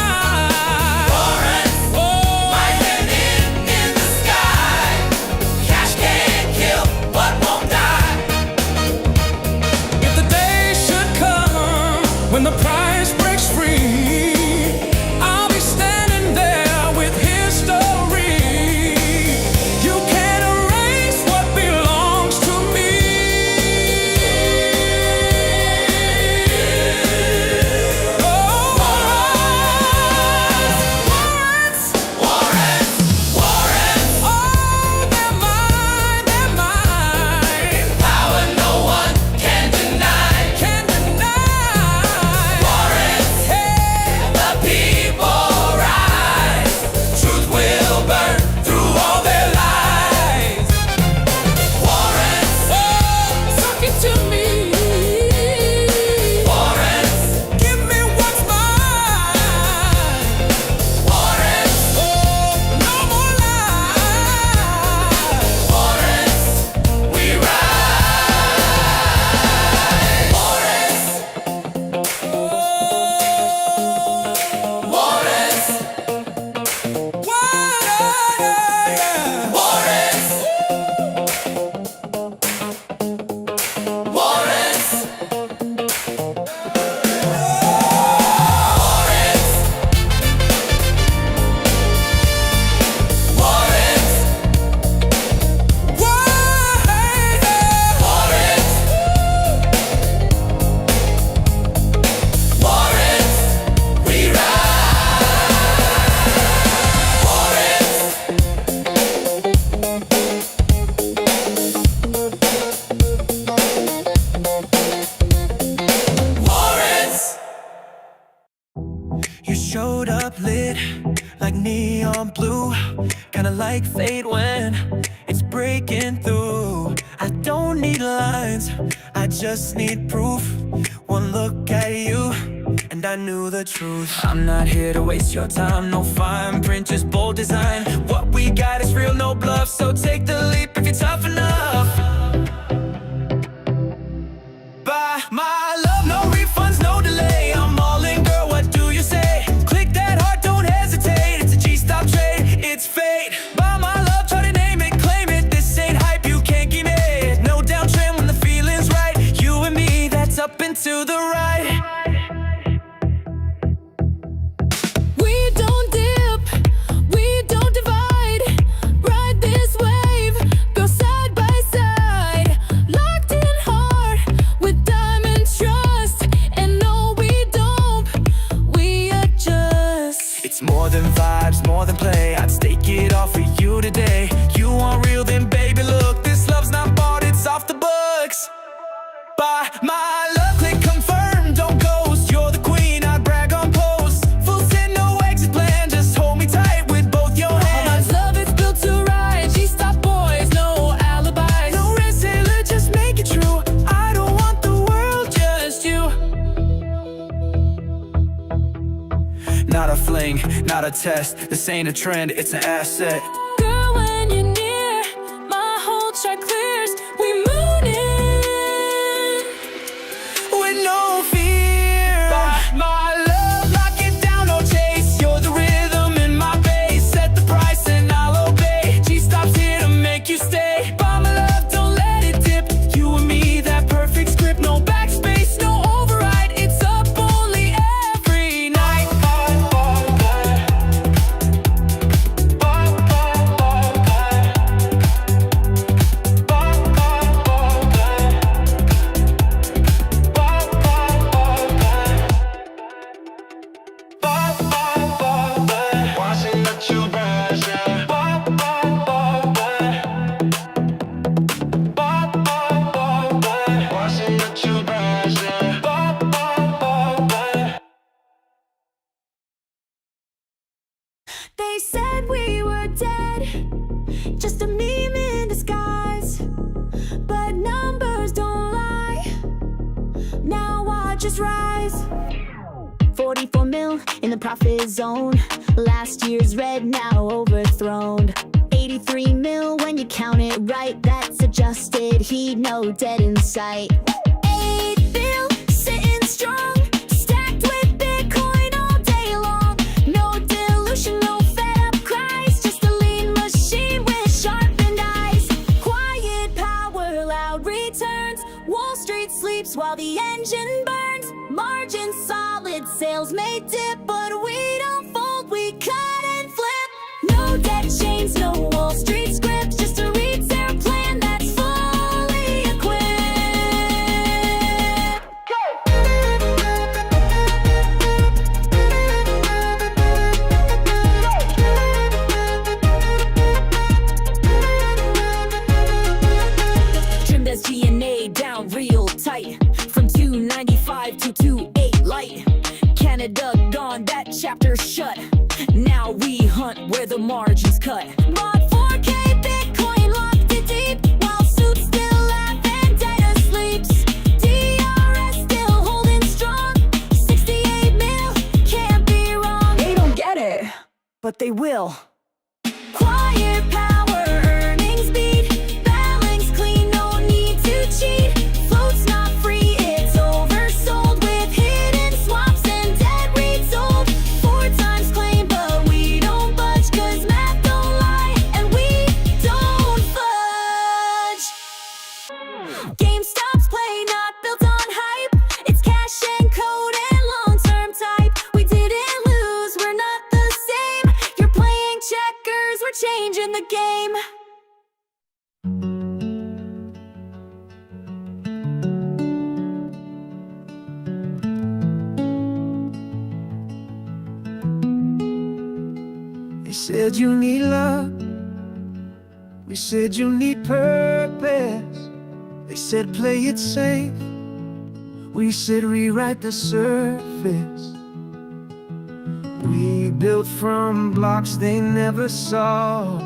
When the price breaks free, I'll be standing there with history. You can't erase what belongs to me. Oh, warrants, warrants, warrants. Oh, they're mine, they're mine. Power no one can deny, can deny. You showed up lit like neon blue, kinda like fate when it's breaking through. I don't need lines, I just need proof. One look at you and I knew the truth. I'm not here to waste your time, no fine print, just bold design. What we got is real, no bluff, so take the leap if you're tough enough. Buy my love, no refunds, no delay. I'm all in, girl, what do you say? Click that heart, don't hesitate. It's a G-stop trade, it's fate. Buy my love, try to name it, claim it. This ain't hype, you can't give it. No downtrend when the feeling's right. You and me, that's up and to the right. We don't dip, we don't divide. Ride this wave, a test. This ain't a trend, it's an asset. Girl, when you're near, my whole track clears. We moon in With no fear. My love, lock it down, no chase. You're the rhythm in my bass. Set the price and I'll obey. G-Stop's here to make you stay. By my love, don't let it dip. You and me, that perfect script. No backspace, no override. It's up only every night. Watching the tubers, yeah. Watching the tubers, yeah. They said we were dead, just a meme in disguise. But numbers don't lie, now watch us rise. 44 mil in the profit zone. Last year's red, now overthrown. 83 mil when you count it right. That's adjusted heat, no debt in sight. 8 mil sitting strong, stacked with Bitcoin all day long. No dilution, no fed up cries, just a lean machine with sharpened eyes. Quiet power, loud returns. Wall Street sleeps while the engine burns. Margin solid, sales may dip, but we don't fold, we cut and flip. No debt chains, no Wall Street scripts, just a retail plan that's fully equipped. Trimmed as G&A down real tight, from 295 to 28 light. Canada gone, that chapter shut. Now we hunt where the margins cut. Bought 4K Bitcoin, locked it deep, while suits still laugh and data sleeps. DRS still holding strong, 68 mil, can't be wrong. They don't get it, but they will. Quiet power, earnings beat, balance clean, no need to cheat. Float's not free, it's oversold, with hidden swaps and debt resold. 4 times claim, but we don't budge, cause math don't lie and we don't fudge. GameStop's play, not built on hype. It's cash and code and long-term type. We didn't lose, we're not the same. You're playing checkers, we're changing the game. They said you need love. We said you need purpose. They said play it safe. We said rewrite the surface. We built from blocks they never saw.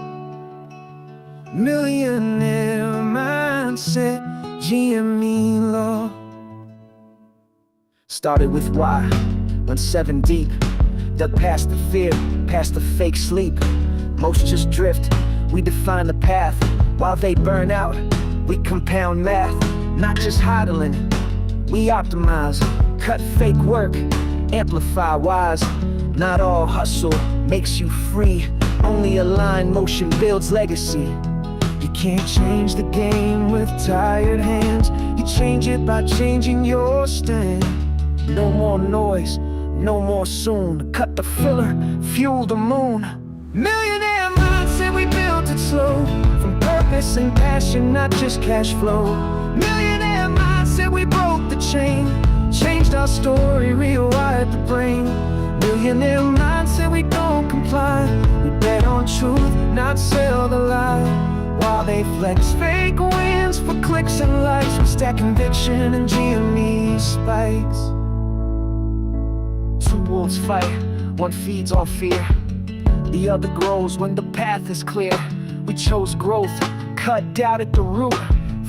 Millionaire mindset, GME law. Started with why, went 7 deep. Dug past the fear, past the fake sleep. Most just drift, we define the path. While they burn out, we compound math. Not just hodling, we optimize. Cut fake work, amplify wise. Not all hustle makes you free. Only aligned motion builds legacy. You can't change the game with tired hands. You change it by changing your stand. No more noise, no more soon. Cut the filler, fuel the moon. Millionaire mindset, we built it slow. From purpose and passion, not just cash flow. Millionaire mindset, we broke the chain. Changed our story, rewired the brain. Millionaire mindset, we don't comply. We bet on truth, not sell the lie. While they flex fake wins for clicks and likes, we stack conviction and GME spikes. 2 wolves fight, one feeds on fear, the other grows when the path is clear. We chose growth, cut doubt at the root.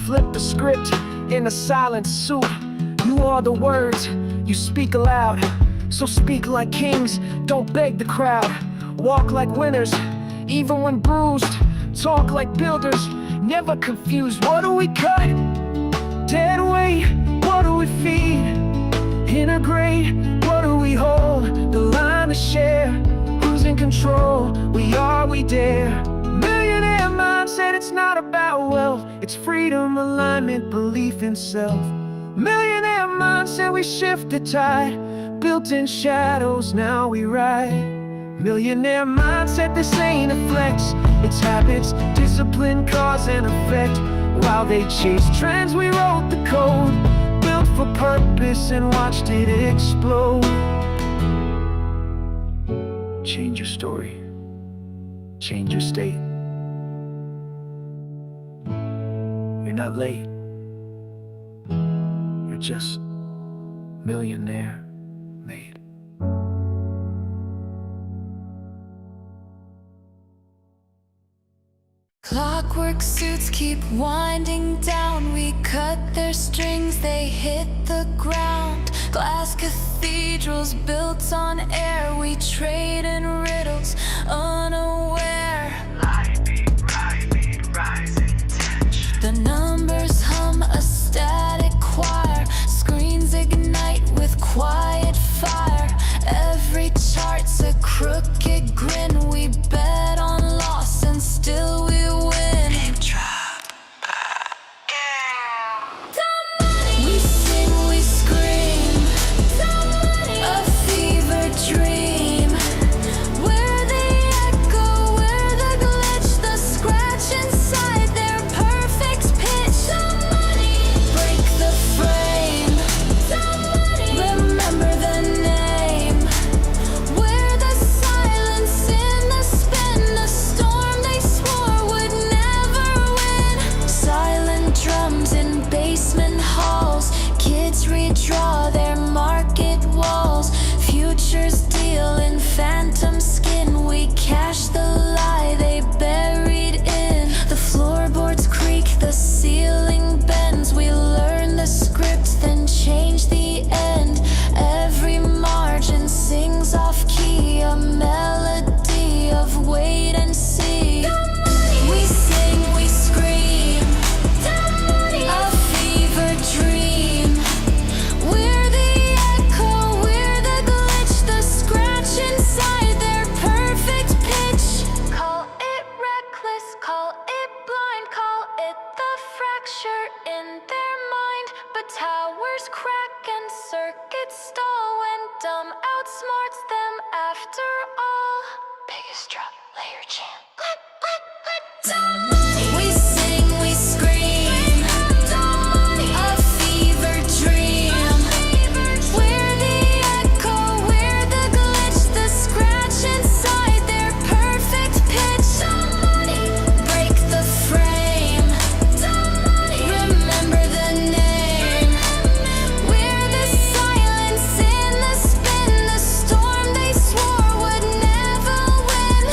Flip the script in a silent suit. You are the words, you speak aloud. So speak like kings, don't beg the crowd. walk like winners, even when bruised. Talk like builders, never confused. What do we cut? Dead weight, what do we feed? Integrate, what do we hold? The line to share, who's in control? We are, we dare. Millionaire mindset, it's not about wealth, it's freedom, alignment, belief in self. Millionaire mindset, we shift the tide, built in shadows, now we ride. Millionaire mindset, this ain't a flex, it's habits, discipline, cause and effect. While they chase trends, we wrote the code, built for purpose and watched it explode. Change your story, change your state. You're not late, you're just millionaire made. Clockwork suits keep winding down. We cut their strings, they hit the ground. Glass cathedrals built on air. We trade in riddles, unaware. Rising tension. The numbers hum a static choir. Screens ignite with quiet fire. Every chart's a crooked grin. We bet on loss and still we win. Name drop. We sing, we scream. A fever dream. We're the echo, we're the glitch, the scratch inside their perfect pitch. Break the frame. Remember the name. We're the silence in the spin, the storm they swore would never win. Silent drums in basement halls. Kids redraw their market walls. Futures deal in phantom skin. We cash the lie they buried in. The floorboards creak, the ceiling bends. We learn the script, then change the end. Every margin sings off key, a melody of wait and see. We sing, we scream. A fever dream. We're the echo, we're the glitch, the scratch inside their perfect pitch. Call it reckless, call it blind, call it the fracture in their mind. But towers crack and circuits stall when dumb outsmarts them after all. Biggest drop, layer chant. We sing, we scream. A fever dream. We're the echo, we're the glitch, the scratch inside their perfect pitch. Break the frame. Remember the name. We're the silence in the spin, the storm they swore would never win.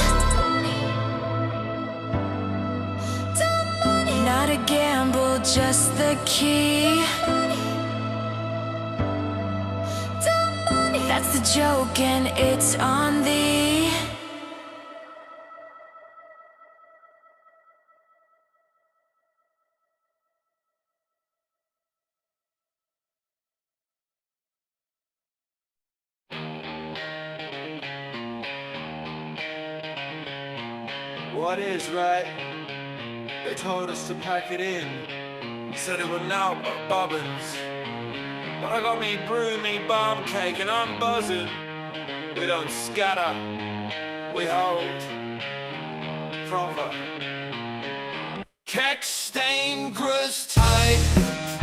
Not a gamble, just the key. That's the joke and it's on thee. What is right? They told us to pack it in. Said it would now bobbins. But I got me brew, me bomb cake, and I'm buzzing. We don't scatter, we hold. Proper. Keck stain, grist tight.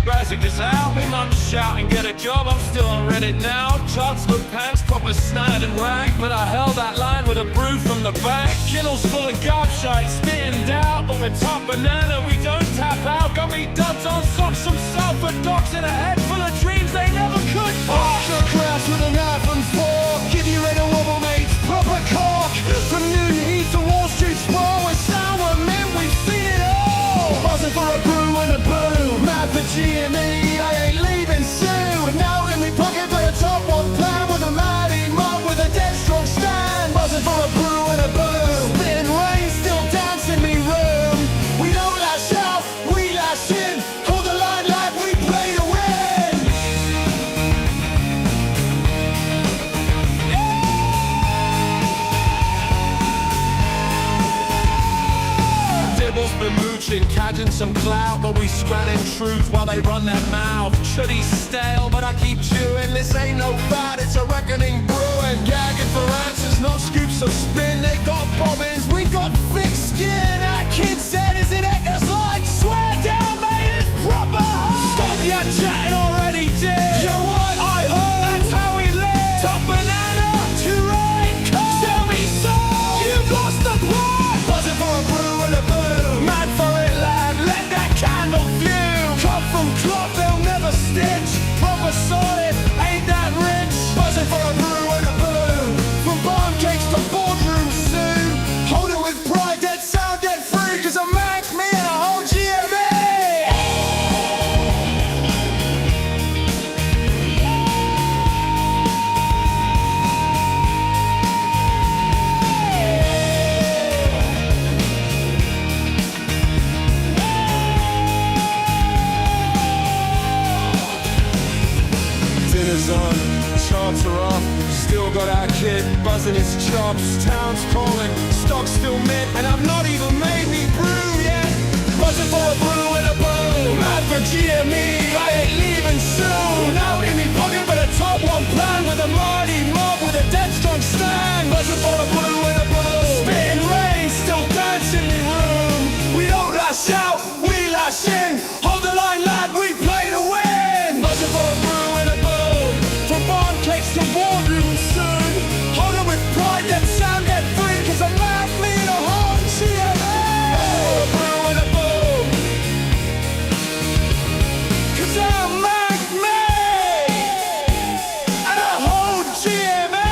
Razzic is out, me mum shouting, get a job, I'm still on Reddit now. Charts look pants, proper snide and rag. But I held that line with a brew from the back. Kittles full of gobshite, spitting doubt. On the top banana, we don't tap out. Got me duds on socks, some sulfur docs in a head full of dreams they never could. Off the crash with a knife and fork. Give you red and wobble, mates, proper cork. From Newton Heath to Wall Street Sprawl, we're sour men, we've seen it all. Buzzing for a brew and a boo. Mad for GME, I ain't leaving soon. With now in me pocket for a top one plan. With a mighty mob with a dead strong stand. Buzzing for a brew in cadging some clout, but we spreading truth while they run their mouth. Chuddy's stale, but I keep chewing. This ain't no fad, it's a reckoning brewing. Gagging for answers, not scoops of spin. They got bobbins, we got thick skin. Our kid said, is it echoes like? Swear down, mate, it's proper hard. Stop your chatting already, dear. You're what I heard, that's how we live. Top banana, to right car. Tell me so, you've lost the plot. Buzzing for a brew and a boo. Mad for it, lad, let that candle fume. Cut from cloth, they'll never stitch. Proper solid, ain't that rich. Buzzing for a brew and a boo. From barn cakes to boardrooms soon. Hold it with pride, dead sound, dead free. Cause a Mac, me and a whole GME. Dinner's on, charts are off. Still got our kid buzzing his chops. Town's calling, stock's still mint, and I've not even made me brew yet. Buzzing for a brew and a brew. Mad for GME, I ain't leaving soon. Out in me pocket, but a top one plan with a mighty mob with a dead strong stand. Buzzing for a brew and a brew. Spitting rain, still dancing in the room. We don't lash out, we lash in. Hold the line, lad, we play to win. Buzzing for a brew and a brew. From barn cakes to boardrooms soon. Hold it with pride, that sound get free. Cause a man lead a whole GME. A brew and a brew. Cause I'm Mac me and a whole GME.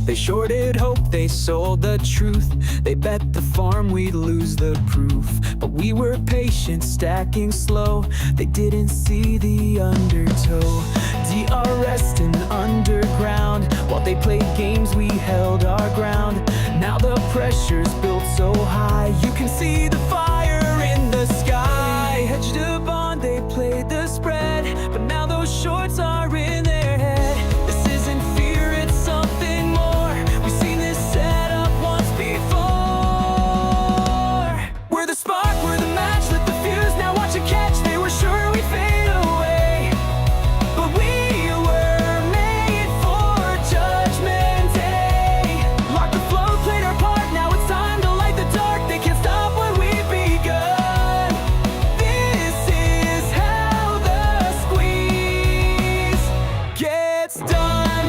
They shorted hope, they sold the truth. They bet the farm we'd lose the proof. But we were patient, stacking slow. They didn't see the undertow. DRS and underground. While they played games, we held our ground. Now the pressure's built so high. You can see the fire in the sky. Hedged a bond, they played the spread. But now those shorts are in their head. This isn't fear, it's something more. We've seen this set up once before. We're the spark, we're the match, lit the fuse. Now watch it catch, they were sure we'd fade away. But we were made for Judgment Day. Locked the flow, played our part, now it's time to light the dark. They can't stop what we've begun. This is how the squeeze gets done.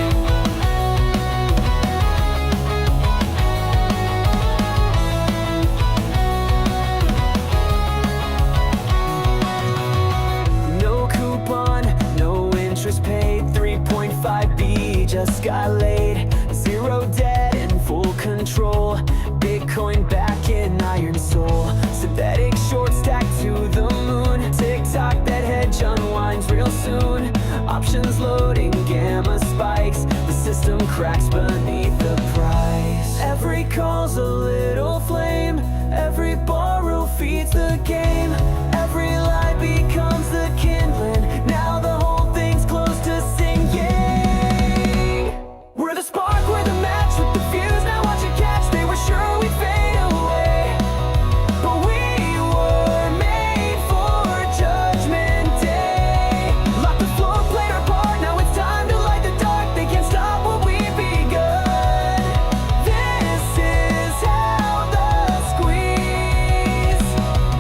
No coupon, no interest paid. 3.5B just got laid. Zero debt and full control. Bitcoin back in iron soul. Synthetic short stack to the moon. TikTok, that hedge unwinds real soon. Options loading, gamma spikes. The system cracks beneath the price. Every call's a little flame. Every borrow feeds the game. Every lie becomes the kindling. Now the whole thing's close to singing. We're the spark, we're the match with the fuse. Now watch it catch, they were sure we'd fade away. But we were made for Judgment Day. Locked the floor, played our part, now it's time to light the dark. They can't stop what we've begun. This is how the squeeze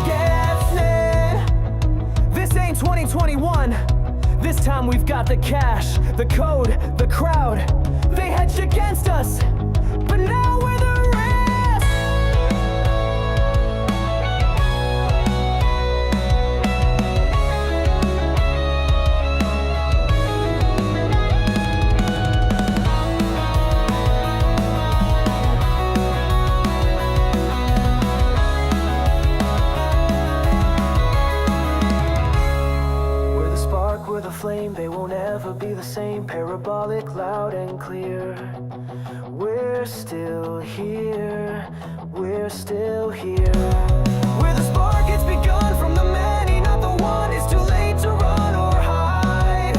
gets in. This ain't 2021. This time we've got the cash, the code, the crowd. They hedged against us, but now we're the rest. We're the spark. flame, they won't ever be the same. Parabolic, loud and clear. We're still here, we're still here. Where the spark gets begun from the many, not the one. It's too late to run or hide.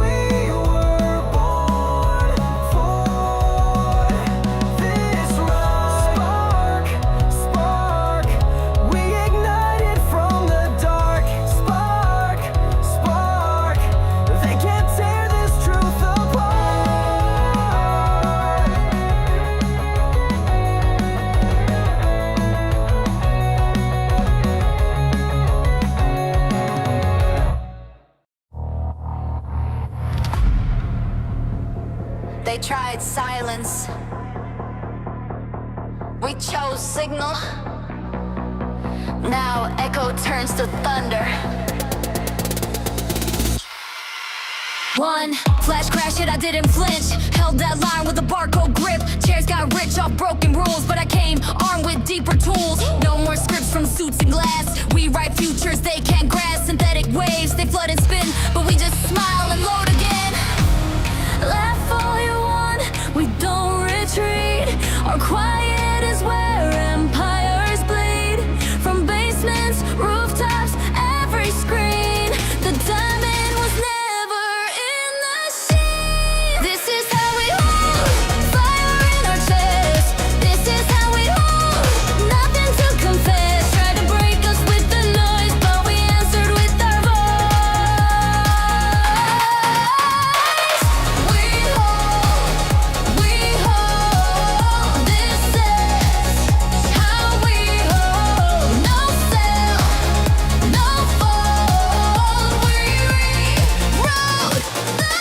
We were born for this ride. Spark, spark, we ignited from the dark. Spark, spark, they can't tear this truth apart. They tried silence. We chose signal. Now echo turns to thunder. One flash crash hit, I didn't flinch. Held that line with a barcode grip. Chairs got rich off broken rules, but I came armed with deeper tools. No more scripts from suits and glass. We write futures they can't grasp. Synthetic waves, they flood and spin, but we just smile and load again. Laugh all you want, we don't retreat. Our quiet is where empires bleed. From basements, rooftops, every screen. The diamond was never in the sheen. This is how we hold, fire in our chest. This is how we hold, nothing to confess. Tried to break us with the noise, but we answered with our voice. We hold, this is how we hold. No sell, no fall, we rewrote the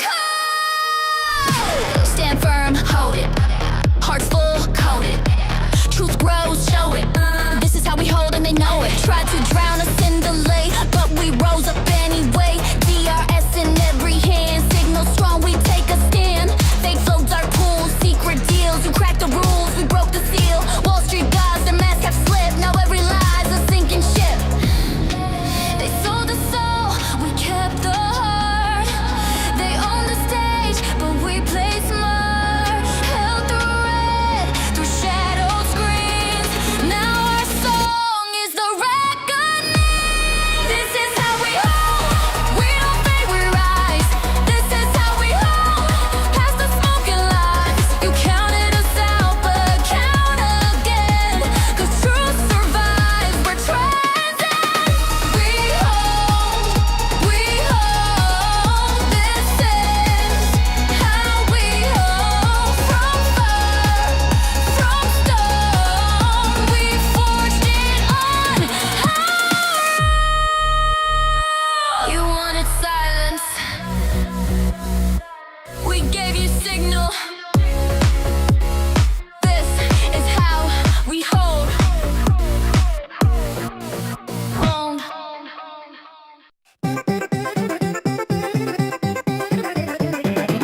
code. Stand firm, hold it, hearts full, coded. Truth grows, show it. This is how we hold and they know it. Tried to drown us in delay, but we rose up anyway. DRS in every hand, signal strong, we take a stand. Fake flow, dark pools, secret deals. You cracked the rules, we broke the seal. Wall Street gods, their masks have slipped. Now every lie's a sinking ship. They sold the soul, we kept the heart. They own the stage, but we play smart. Held through red, through shadowed screens. Now our song is the reckoning. This is how we hold, we don't fade, we rise. This is how we hold, past the smoking lights. You counted us out, but count again. 'Cause truth survives, we're transcend. We hold, this is how we hold. From fire, from stone, we forged it on high. You wanted silence, we gave you signal. This is how we hold. Hold.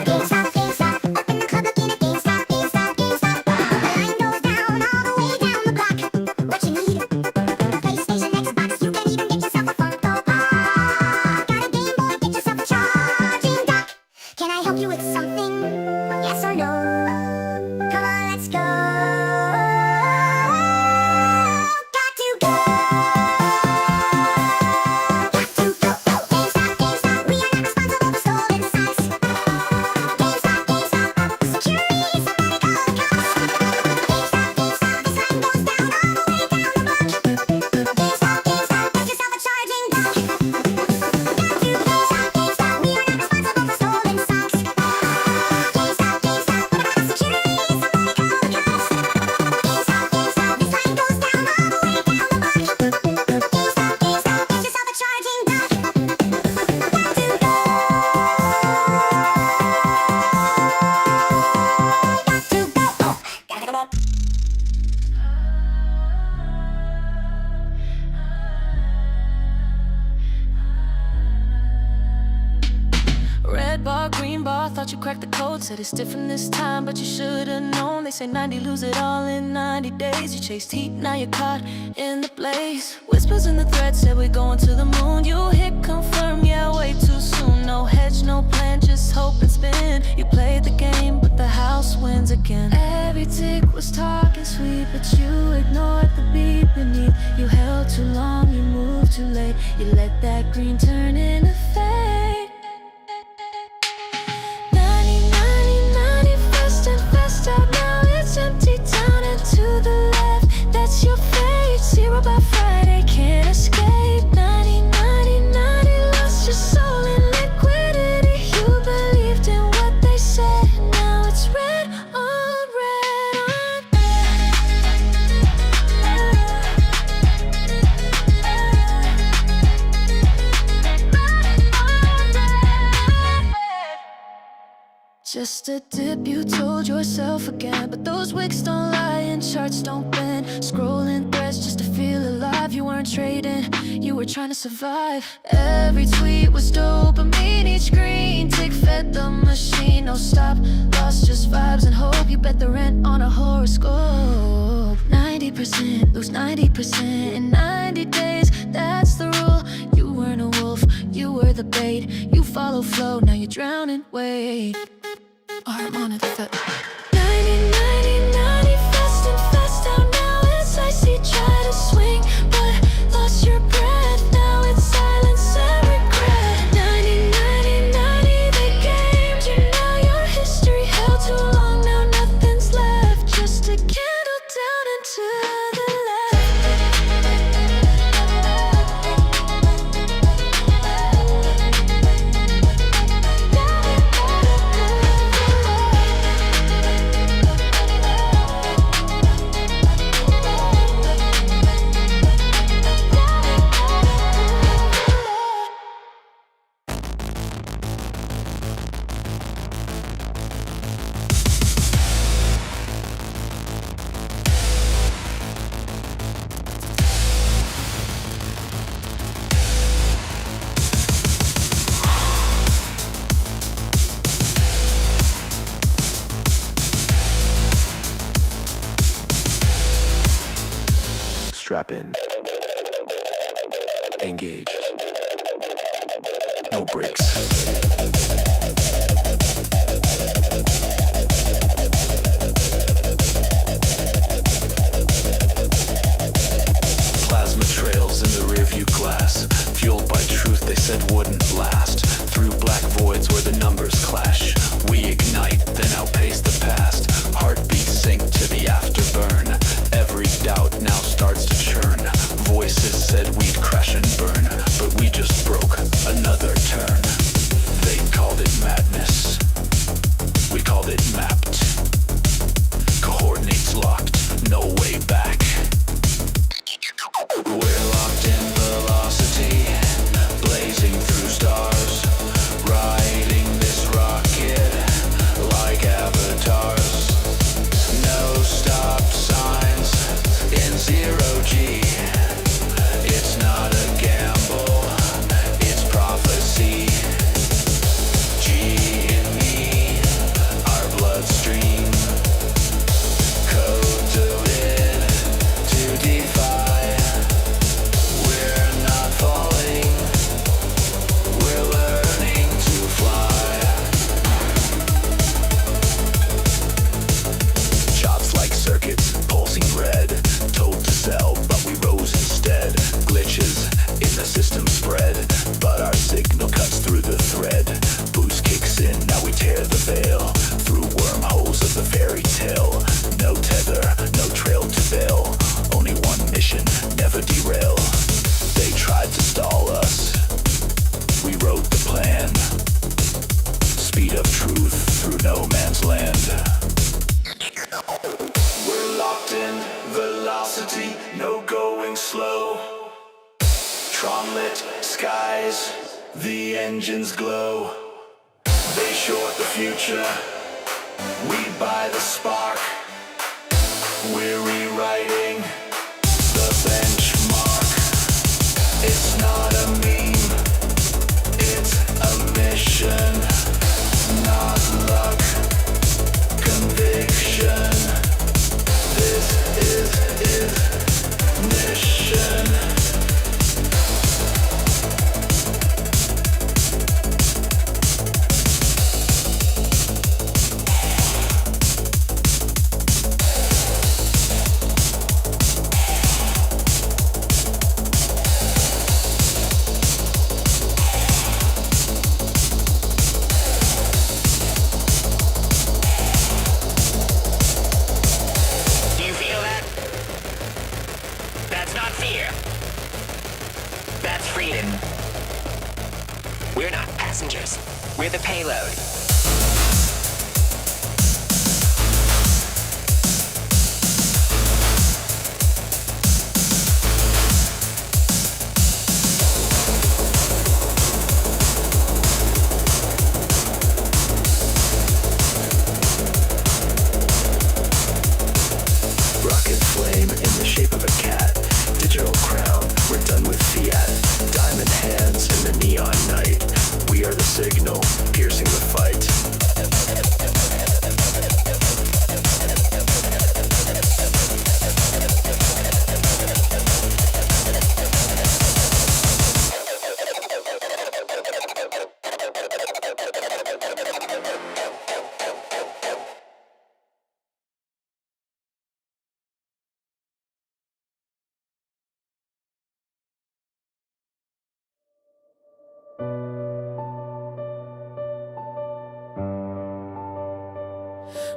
GameStop, GameStop, up in the club looking at GameStop, GameStop, GameStop. Line goes down all the way down the block. What you need? PlayStation, Xbox, you can even get yourself a Funko Pop. Got a Game Boy, get yourself a charging dock. Can I help you with something? Yes or no? Come on, let's go. Got to go. Got to go. GameStop, GameStop, we are not responsible for stolen sites. GameStop, GameStop, security is somebody call the cops. GameStop, GameStop, this line goes down all the way down the block. GameStop, GameStop, get yourself a charging dock. Got to go. GameStop, GameStop, we are not responsible for stolen sites. GameStop, GameStop, security is somebody call the cops. GameStop, GameStop, this line goes down all the way down the block. GameStop, GameStop, get yourself a charging dock. Got to go. Gotta come up. Red bar, green bar, thought you cracked the code. Said it's different this time, but you should've known. They say 90 lose it all in 90 days. You chased heat, now you're caught in the blaze. Whispers in the thread said we're going to the moon. You hit confirm, yeah, way too soon. You held too long, you moved too late. You let that green turn into fade. 90, 90, 90, fast and fast out. Now it's empty down and to the left. That's your fate. 0 by Friday, can't escape. 90, 90, 90, lost your soul in liquidity. You believed in what they said. Now it's red on red on. Just a dip, you told yourself again. But those wicks don't lie and charts don't bend. Scrolling threads just to feel alive. You weren't trading, you were trying to survive. Every tweet was dopamine, each green tick fed the machine. No stop, lost just vibes and hope. You bet the rent on a horoscope. 90%, lose 90% in 90 days. That's the rule. You weren't a wolf, you were the bait. You follow flow, now you're drowning. Wait. I'm on it, 90, 90, 90, fast and fast out. Now it's icy, try to swing, but lost your breath. Now it's silence and regret. 90, 90, 90, they gamed you. Now your history held too long. Now nothing's left, just a candle down and to the Strap in. Engage. No brakes. Plasma trails in the rearview glass, fueled by truth they said wouldn't last. Through black voids where the numbers clash, we ignite, then outpace the past. Heartbeats sink to the afterburn. Every doubt now starts to churn. Voices said we'd crash and burn, but we just broke another turn. They called it madness, we called it mapped. Coordinates locked, no way back. We're locked in velocity, blazing through stars, riding this rocket like avatars. No stop signs in 0G. It's not a gamble, it's prophecy. GME, our bloodstream, coded to defy. We're not falling, we're learning to fly. Chops like circuits, pulsing red. Told to sell, but we rose instead. Glitches in the system spread, but our signal cuts through the thread. Boost kicks in, now we tear the veil. Through wormholes of the fairy tale. No tether, no trail to bail. Only one mission, never derail. They tried to stall us, we wrote the plan. Speed of truth through no man's land. We're locked in velocity, no going slow. Tron-lit skies, the engines glow. They short the future, we buy the spark. We're rewriting the benchmark. It's not a meme, it's a mission. Not luck, conviction. This is ignition. We're not passengers. We're the payload. Rocket flame in the shape of a cat. Digital crown, we're done with fiat. Diamond hands in the neon night. We are the signal, piercing the fight.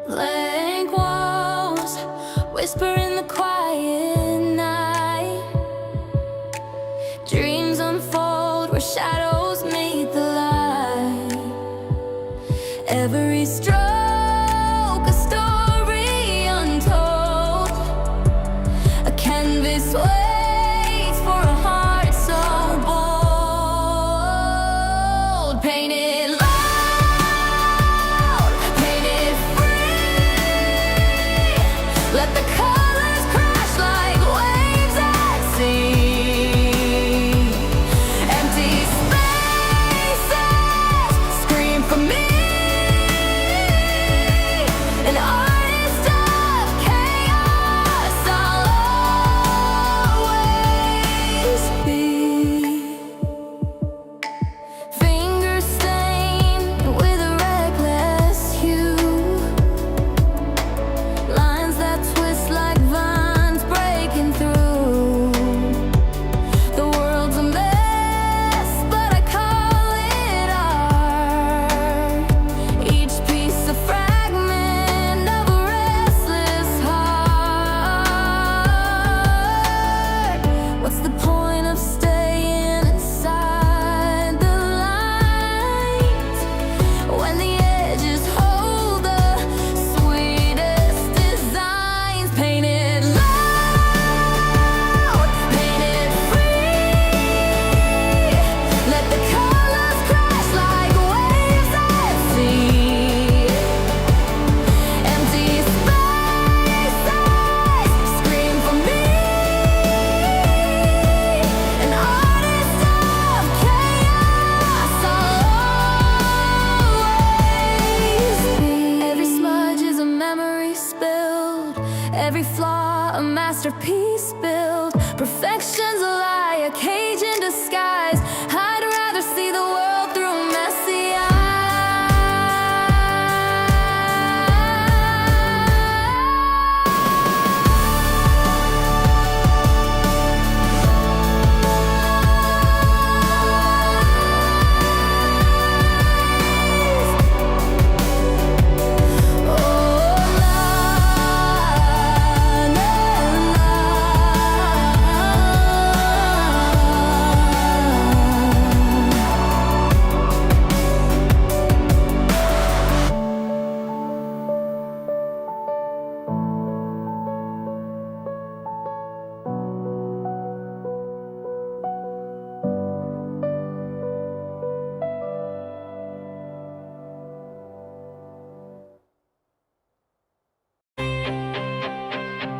Blank walls, whisper in the quiet night. Dreams unfold where shadows meet the light. Every stroke a story untold. A canvas waits for a heart so bold. Painted loud, painted free. Let the colors crash like waves at sea. Empty spaces scream for me. An artist of chaos, I'll always be. Fingers stained with a reckless hue. Lines that twist like vines breaking through. The world's a mess, but I call it art. Each piece a fragment of a restless heart. What's the point of staying inside the lines when the edges hold the sweetest designs? Painted loud, painted free. Let the colors crash like waves at sea. Empty spaces scream for me. An artist of chaos, I'll always be. Every smudge is a memory spilled. Every flaw a masterpiece built. Perfection's a lie, a cage in disguise. I'd rather see the world through messy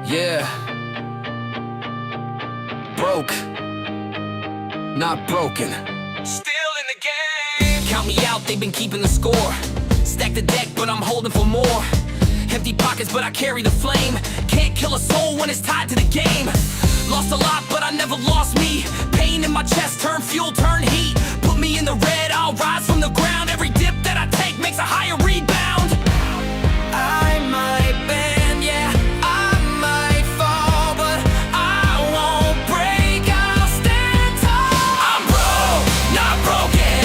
Yeah. Broke. Not broken. Still in the game. Count me out, they've been keeping the score. Stack the deck, but I'm holding for more. Empty pockets, but I carry the flame. Can't kill a soul when it's tied to the game. Lost a lot, but I never lost me. Pain in my chest, turn fuel, turn heat. Put me in the red, I'll rise from the ground. Every dip that I take makes a higher rebound. I might bend, yeah, I might fall, but I won't break, I'll stand tall. I'm broke, not broken,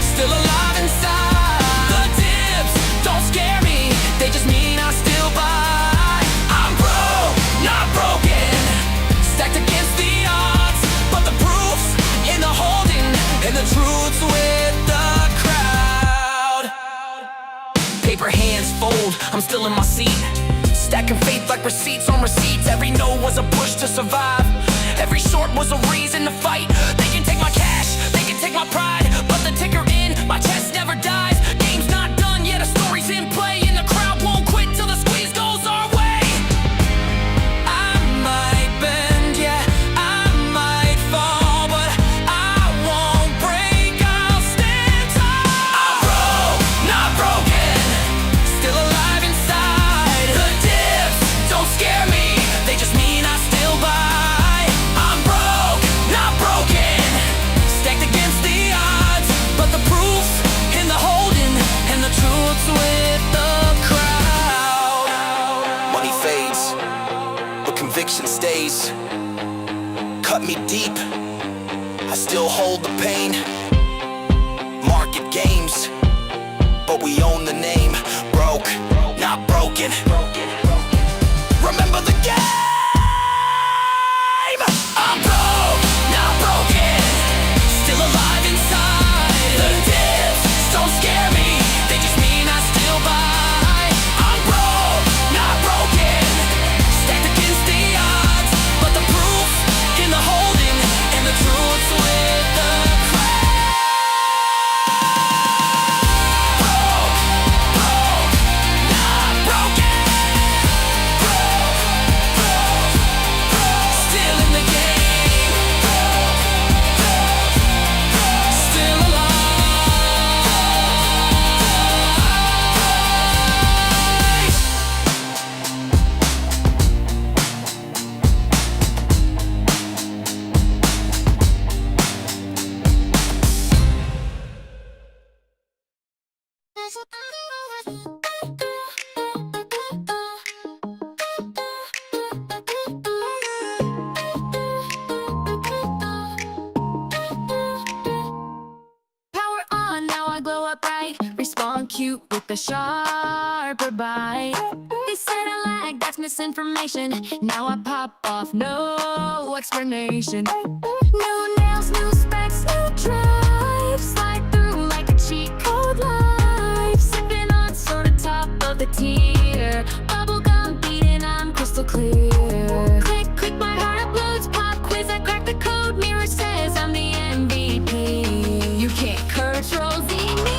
still alive inside. The dips don't scare me, they just mean I still buy. I'm broke, not broken, stacked against the odds, but the proof's in the holding, and the with the crowd. Paper hands fold, I'm still in my seat, stacking faith like receipts on receipts. Every no was a push to survive, every short was a reason to fight. They can take my cash, they can take my pride, but the ticker in my chest never dies. Game's not done yet, a story's in play, and the crowd won't quit till the squeeze goes our way. I might bend, yeah, I might fall, but I won't break, I'll stand tall. I'm broke, not broken, still alive inside. The dips don't scare me, they just mean I still buy. I'm broke, not broken, stacked against the odds, but the proof in the holding, and the truth's with the crowd. Money fades, but conviction stays. Cut me deep, I still hold the pain. Market games, but we own the name. Broke, not broken. Remember the game. I'm broke, not broken, still alive inside. The dips don't scare me, they just mean I still buy. I'm broke, not broken, stacked against the odds, but the proof in the holding, and the truth's with the crowd. Broke, not broken. Still in the game, still alive. Power on, now I glow up bright. Respond cute with a sharper bite. They said I lag, that's misinformation. Now I pop off, no explanation. New nails, new specs, new drive. Slide through like a cheat code life. Sipping on sort of top of the tier. Bubblegum beating, I'm crystal clear. Click, click, my heart uploads. Pop quiz, I crack the code. Mirror says I'm the MVP. You can't control Z me.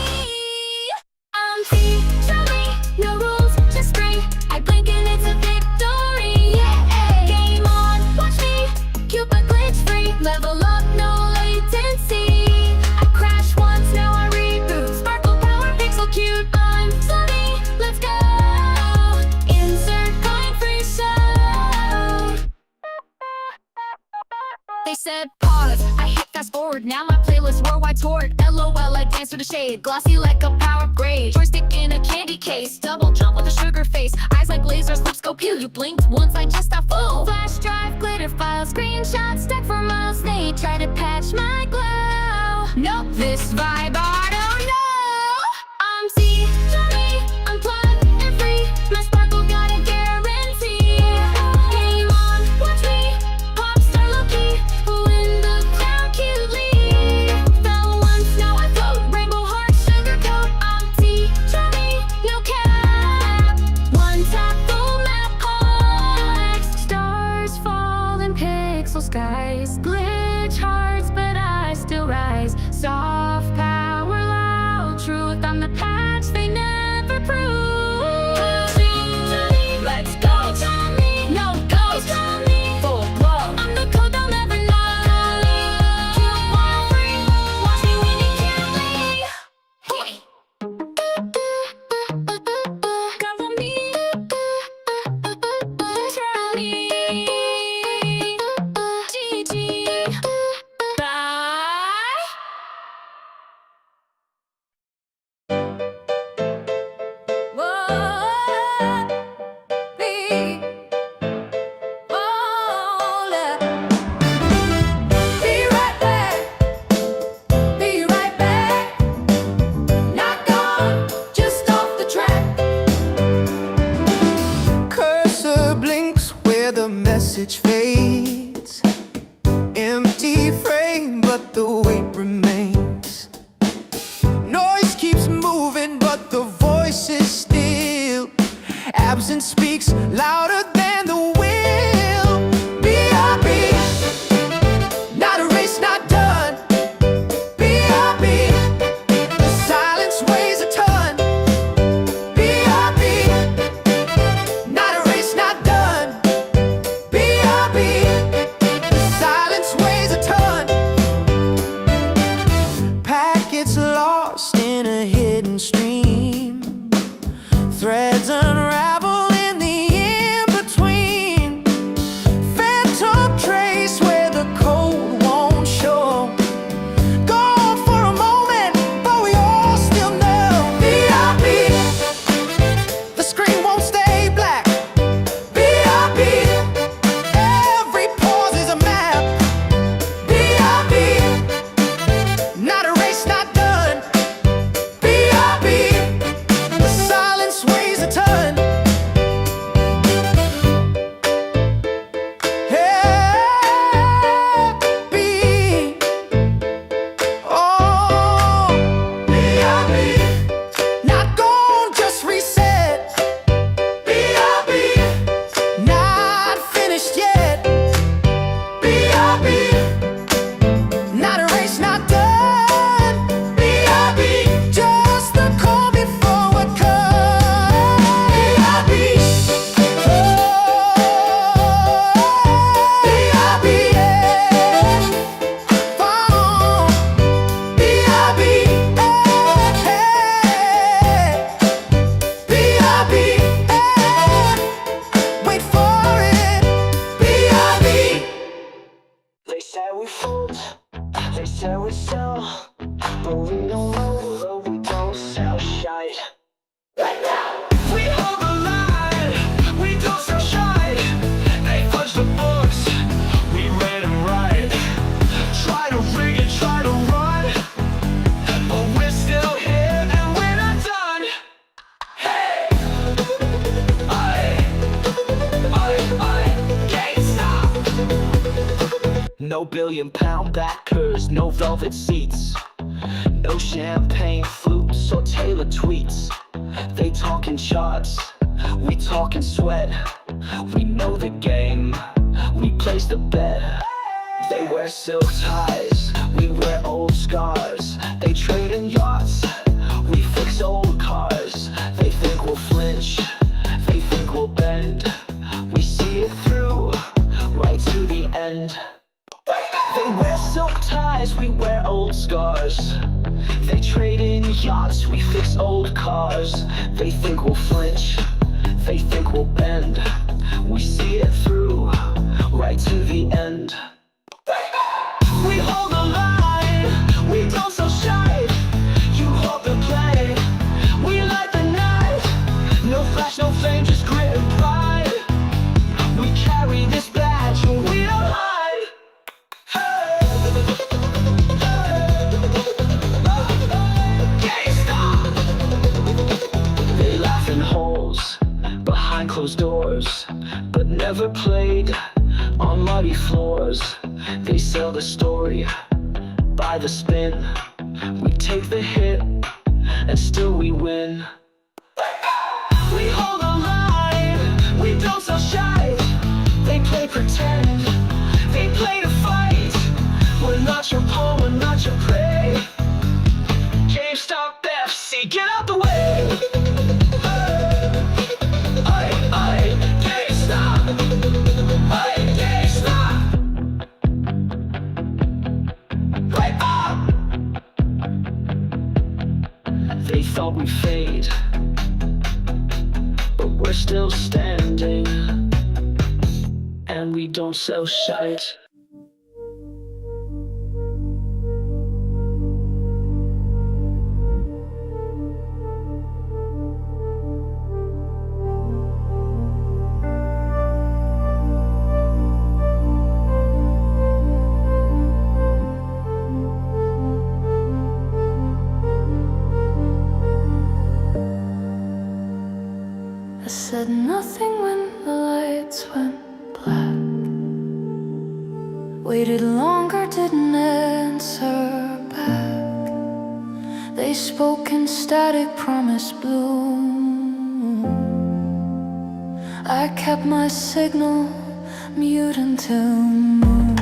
I'm featuring, no rules, just spring. I blink and it's a victory. Yeah, game on, watch me. Cute but glitch free. Level up, no latency. I crash once, now I reboot. Sparkle power, pixel cute. I'm sunny, let's go. Insert coin free show. They said pause, I hit fast forward. Now my playlist worldwide toured. LOL, I dance with a shade. Glossy like a power upgrade. Joystick in a candy case. Double jump with a sugar face. Eyes like lasers, lips go pew. You blinked once, I just got full. Flash drive, glitter file, screenshots stack for miles. They try to patch my glow. Nope, this vibe I don't know. I'm C, Johnny, unplugged and free. My sparkle got a guarantee. Game on, watch me. Pop star Loki, win the crown cutely. Fell once, now I float. Rainbow heart, sugar coat. I'm T, Johnny, no cap. One tap, full map colors. Stars fall in pixel skies. Glitch hearts, but I still rise. Soft power gets lost in a hidden stream. Threads unravel in the in-between. Phantom trace where the cold won't show. Gone for a moment, but we all still know. B.I.B. The screen won't stay black. B.I.B. Every pause is a map. B.I.B. Not a race, not done. B.I.B. The silence weighs a ton. B. Oh, B.I.B. Not gone, just reset. B.I.B. Not finished yet. B.I.B. Not a race, not done. B.I.B. Just the call before a cut. B.I.B. Oh, B.I.B. Yeah. Follow. B.I.B. Hey. B.I.B. Hey. Wait for it. B.I.B. They say we fold, they say we sell, but we don't roll, but we don't sell shite. We hold the line, we don't sell shite. They fudge the books, we read and write. Try to rig it, try to run, but we're still here and we're not done. Hey, GameStop. No billion-pound backers, no velvet seats, no champagne flutes or tailored tweets. They talking charts, we talking sweat. We know the game, we place the bet. They wear silk ties, we wear old scars. They trade in yachts, we fix old cars. They think we'll flinch, they think we'll bend. We see it through, right to the end. They wear silk ties, we wear old scars. They trade in yachts, we fix old cars. They think we'll flinch, they think we'll bend. We see it through, right to the end. We hold the line, we don't sell shite. You hope and play, we light the night. No flash, no fame, just grit and pride. We carry this badge and we don't hide. They laugh in holes, behind closed doors, but never played on muddy floors. They sell the story by the spin. We take the hit, and still we win. We hold the line, we don't sell shite. They play pretend, they play to fight. We're not your pawn, we're not your prey. GameStop FC, get out the way. GameStop, GameStop. Right up. They thought we'd fade, but we're still standing, and we don't sell shite. I said nothing when the lights went black. Waited longer, didn't answer back. They spoke in static, promised bloom. I kept my signal mute until moon.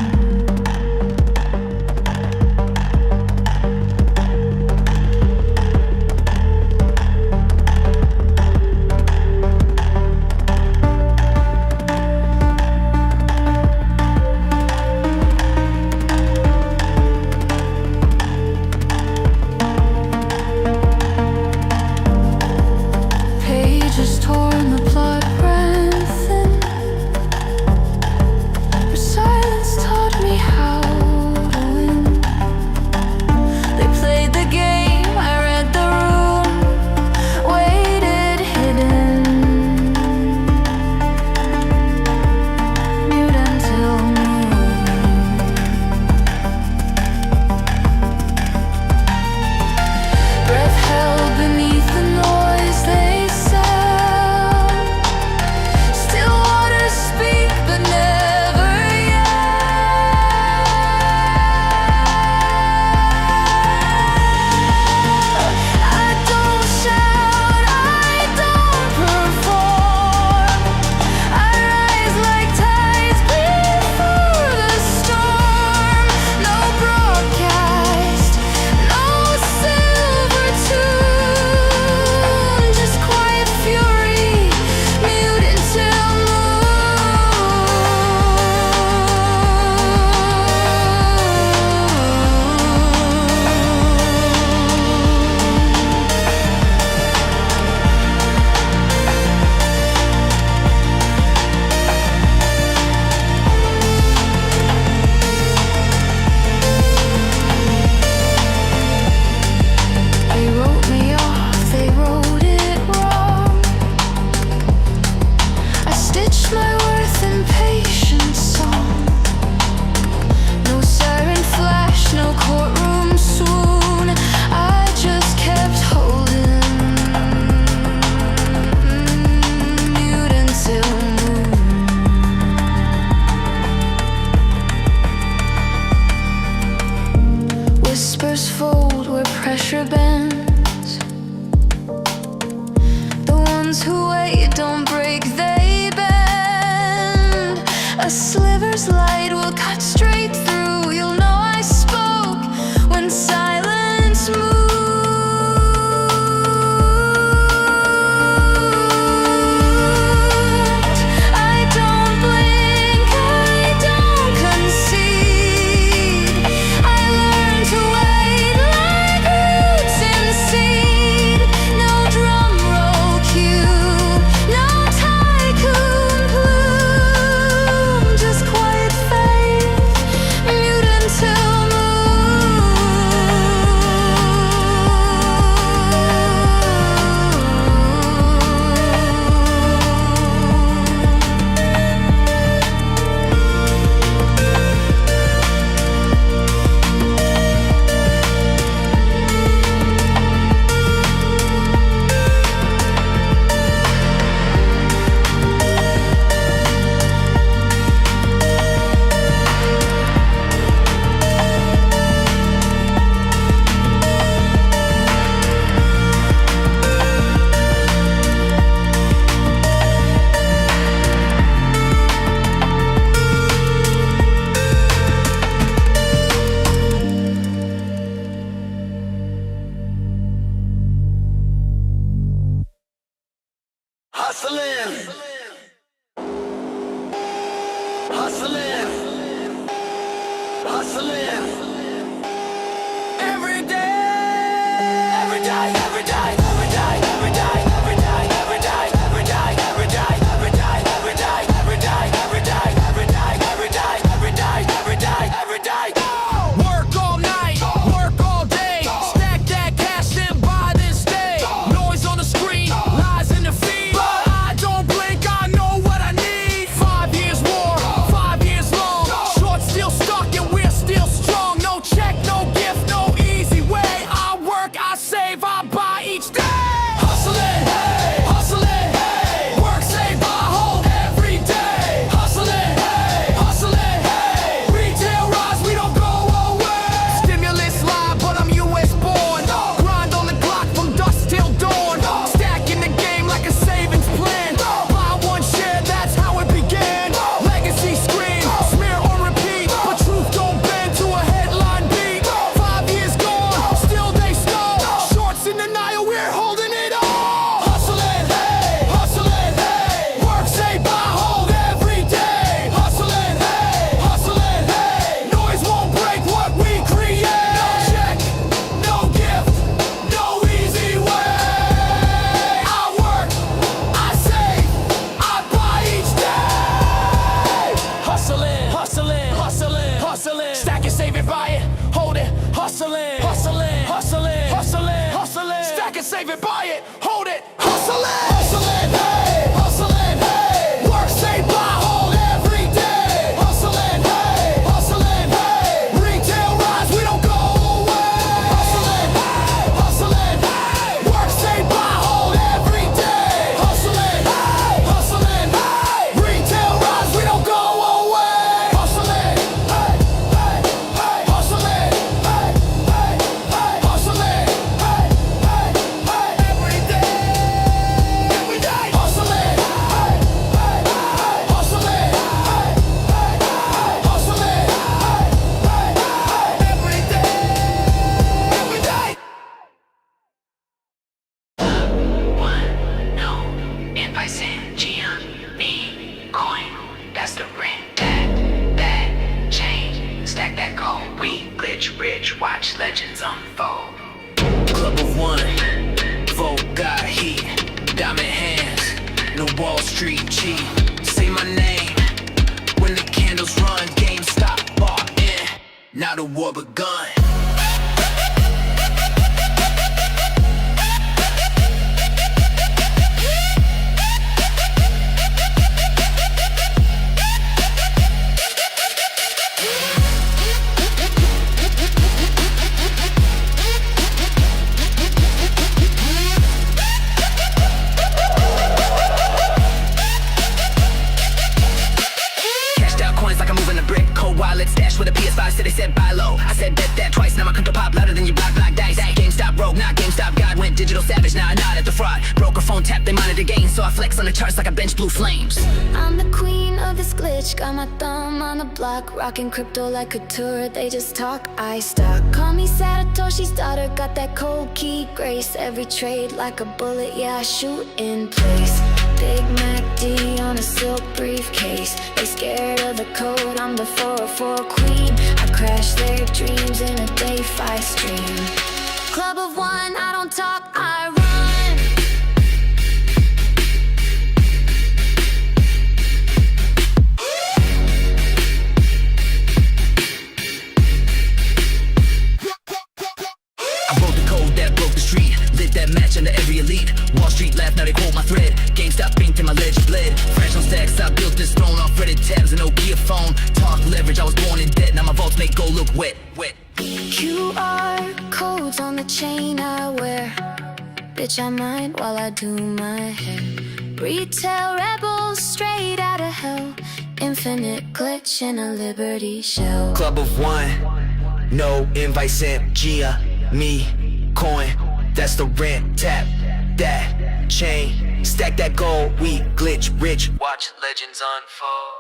pressure bends. The ones who wait don't break, they bend. A sliver's light will cut straight through. You'll know I spoke when silence moved. I don't blink, I don't concede. I learned to wait like roots in seed. No drum roll cue, no tycoon plume, just quiet faith, mute until Hustling, hustling, hustling. Every day, every day, every day, every day, every day, every day, every day, every day, every day, every day, every day, every day, every day, every day, every day, every day, every day, every day. Work all night, work all day, stack that cash and buy this stay. Noise on the screen, lies in the feed. I don't blink, I know what I need. 5 years war, 5 years long. Short still stuck and we're still strong. No check, no gift, no easy way. I work, I save, I buy each day. Hustling, hey, hustling, hey. Work, save, buy, hold every day. Hustling, hey, hustling, hey. Retail rise, we don't go away. Stimulus live, but I'm US born. Grind on the clock from dusk till dawn. Stacking the game like a savings plan. Buy one share, that's how it began. Legacy scream, smear on repeat, but truth don't bend to a headline beat. 5 years gone, still they stole. Shorts in denial, we're holding it all. Hustling, hey, hustling, hey. Work, save, buy, hold every day. Hustling, hey, hustling, hey. Noise won't break what we create. No check, no gift, no easy way. I work, I save, I buy each day. Hustling, hustling, hustling, hustling. Stack it, save it, buy it, hold it. Hustling, hustling, hustling, hustling, hustling. Stack it, save it, buy it, hold it. Hustling, hustling, hey, hustling, hey. Work, save, buy, hold every day. Hustling, hey, hustling, hey. Retail rise, we don't go away. Hustling, hey, hustling, hey. Work, save, buy, hold every day. Hustling, hey, hustling, hey. Retail rise, we don't go away. Hustling, hey, hey, hey. Hustling, hey, hey, hey. Hustling, hey, hey, hey. Every day, every day. Hustling, hey, hey, hey. Hustling, hey, hey, hey. Hustling, hey, hey, hey. Every day, every day. No, advice in GME coin. That's the rent that change. Stack that gold. We glitch rich, watch legends unfold. Club of one, Vogue got heat, diamond hands, no Wall Street cheat. Say my name when the candles run. GameStop bought in, now the war begun. Cashed out coins like I'm moving a brick. Cold wallet, stash with a PS5, so they said buy low. I said bet that they monitor gains, so I flex on the charts like I bench blue flames. I'm the queen of this glitch, got my thumb on the block, rocking crypto like a tour. They just talk, I stock. Call me Satoshi's daughter, got that cold key grace. Every trade like a bullet, yeah, I shoot in place. Big Mac D on a silk briefcase. They scared of the code, I'm the 404 queen. I crash their dreams in a day 5 stream. Club of one, I don't talk, I run. I wrote the code that broke the street, lit that match under every elite. Wall Street laughed, now they hold my thread. GameStop inked and my ledger bled. Fresh on stacks, I built this throne off Reddit tabs and Nokia phone. Talk leverage, I was born in debt, now my vaults make gold look wet, wet. QR codes on the chain I wear. Bitch, I mind while I do my hair. Retail rebels straight out of hell. Infinite glitch in a Liberty shell. Club of one, no invite sent. GME coin, that's the rent. Tap that chain, stack that gold. We glitch rich, watch legends unfold.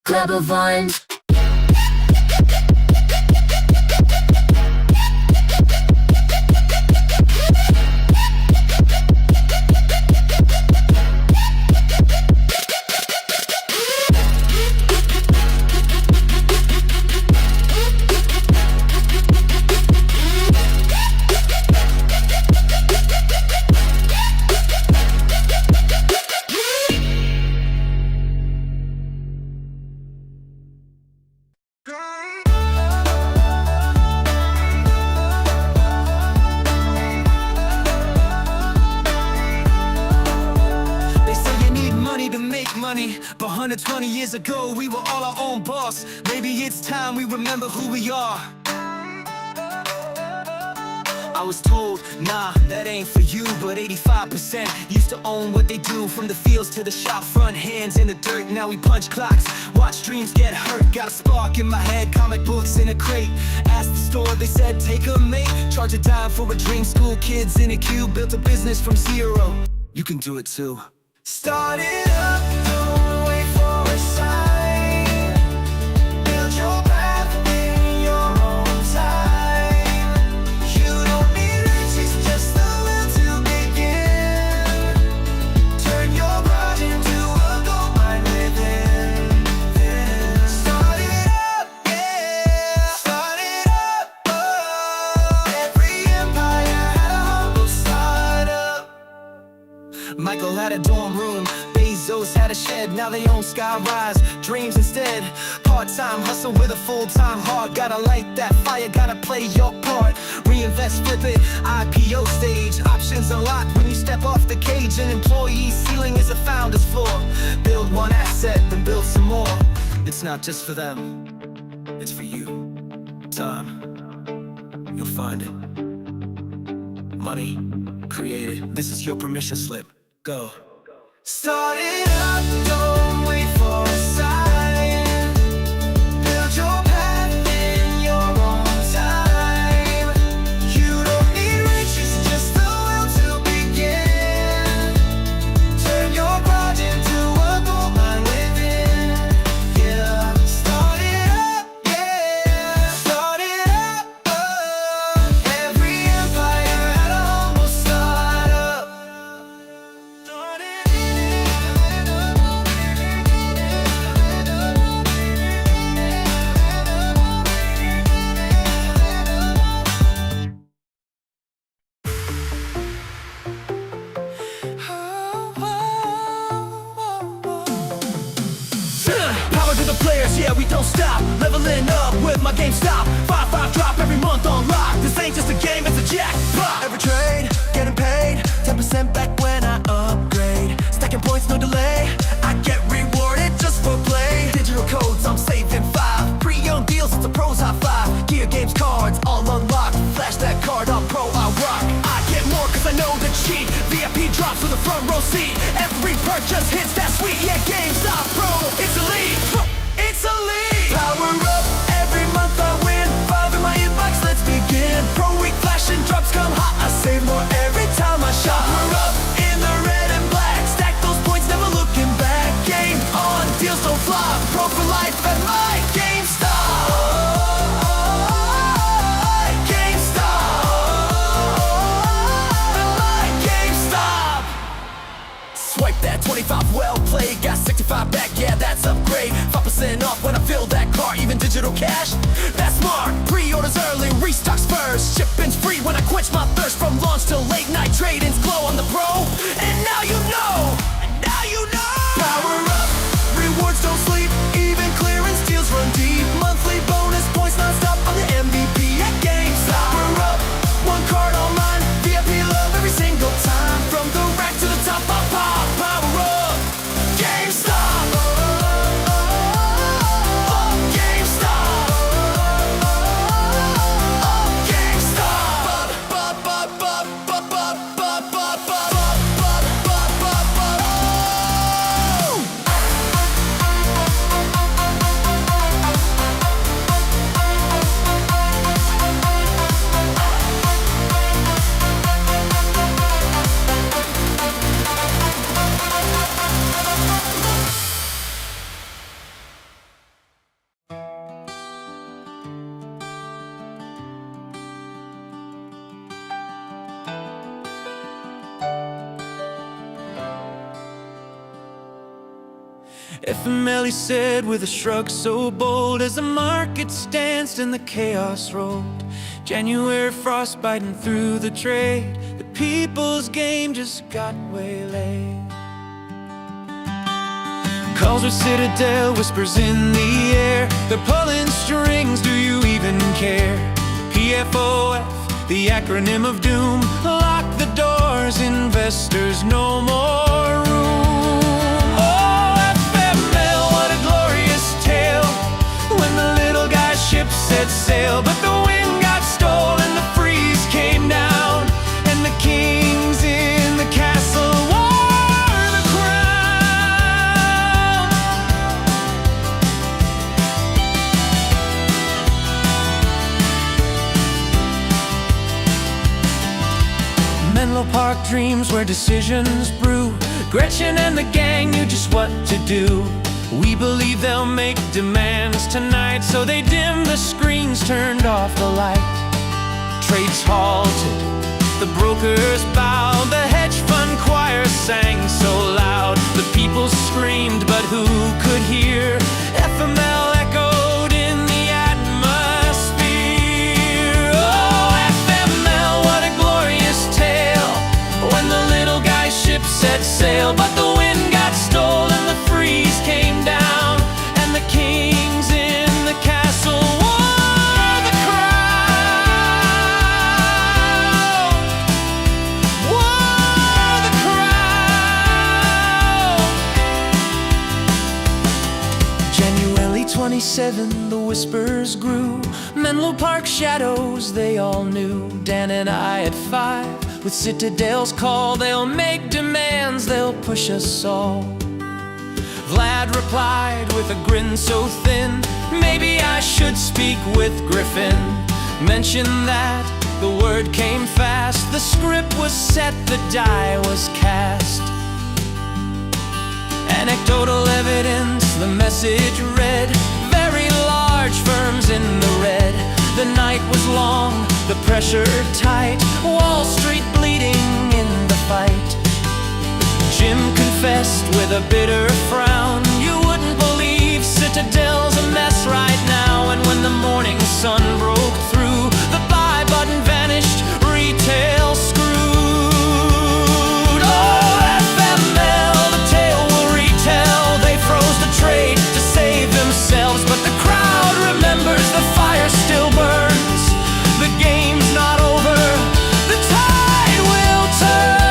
Club of one. But 120 years ago, we were all our own boss. Maybe it's time we remember who we are. I was told, nah, that ain't for you. But 85% used to own what they do. From the fields to the shop front, hands in the dirt. Now we punch clocks, watch dreams get hurt. Got a spark in my head, comic books in a crate. Asked the store, they said take a mate. Charge a dime for a dream, school kids in a queue. Built a business from zero, you can do it too. Start it up, don't wait for a sign. Build your path in your own time. You don't need riches, just the will to begin. Turn your garage into a gold mine within. Start it up, yeah. Start it up, oh. Every empire had a humble startup. Michael had a dorm room, Bezos had a shed, now they own skyrise, dreams instead. Part-time hustle with a full-time heart. Gotta light that fire, gotta play your part. Reinvest, flip it, IPO stage. Options unlocked when you step off the cage. An employee's ceiling is a founder's floor. Build one asset, then build some more. It's not just for them, it's for you. Time, you'll find it. Money, created, this is your permission slip. Go. Start it up, don't wait for a sign. Build your path in your own time. You don't need riches, just the will to begin. Turn your garage into a gold mine within. Yeah, start it up, yeah. Start it up, oh. Every empire had a humble startup. Power to the players, yeah, we don't stop. Leveling up with my GameStop. 5-5 drop every month on lock. This ain't just a game, it's a jackpot. Every trade, getting paid. 10% back when I upgrade. Stacking points, no delay. I get rewarded just for play. Digital codes, I'm saving 5. Pre-owned deals, it's a pro's high five. Gear games, cards, all unlocked. Flash that card, I'm pro, I rock. I get more cause I know the cheat. VIP drops with a front row seat. Every purchase hits that sweet. Yeah, GameStop Pro, it's elite. that 25 well played. Got 65 back, yeah, that's upgrade. 5% off when I fill that car, even digital cash. That's smart. Pre-orders early, restocks first. Shipping's free when I quench my thirst. From launch till late night, trade-ins glow on the Pro. And now you know. Power up, rewards don't sleep. Even clearance deals run deep. Monthly bonus points non-stop on the MVP at GameStop. Power up, one card online. VIP love every single time. From the rack to the top, power up. GameStop. GameStop. FML, he said with a shrug so bold, as the markets danced and the chaos rolled. January frost biting through the trade. The people's game just got waylaid. Calls with Citadel, whispers in the air. They're pulling strings, do you even care? PFOF, the acronym of doom. Lock the doors, investors, no more room. When the little guy's ship set sail, but the wind got stolen, the freeze came down, and the kings in the castle wore the crown. Menlo Park dreams where decisions brew. Gretchen and the gang knew just what to do. We believe they'll make demands tonight, so they dimmed the screens, turned off the light. Trades halted, the brokers bowed, the hedge fund choir sang so loud. The people screamed, but who could hear? FML echoed in the atmosphere. Oh, FML, what a glorious tale. When the little guy's ship set sail, but the wind got stolen, the freeze came down, and the kings in the castle wore the crown. Wore the crown. January 27, the whispers grew. Menlo Park shadows, they all knew. Dan and I at 5. With Citadel's call, they'll make demands, they'll push us all. Vlad replied with a grin so thin, maybe I should speak with Griffin. Mention that the word came fast, the script was set, the die was cast. Anecdotal evidence, the message read, very large firms in the red. The night was long, the pressure tight, Wall Street bleeding in the fight. Jim confessed with a bitter frown, you wouldn't believe Citadel's a mess right now. And when the morning sun broke through, the buy button vanished, retail screwed. Oh, FML, the tale will retell. They froze the trade to save themselves, but the crowd remembers, the fire still burns. The game's not over, the tide will turn.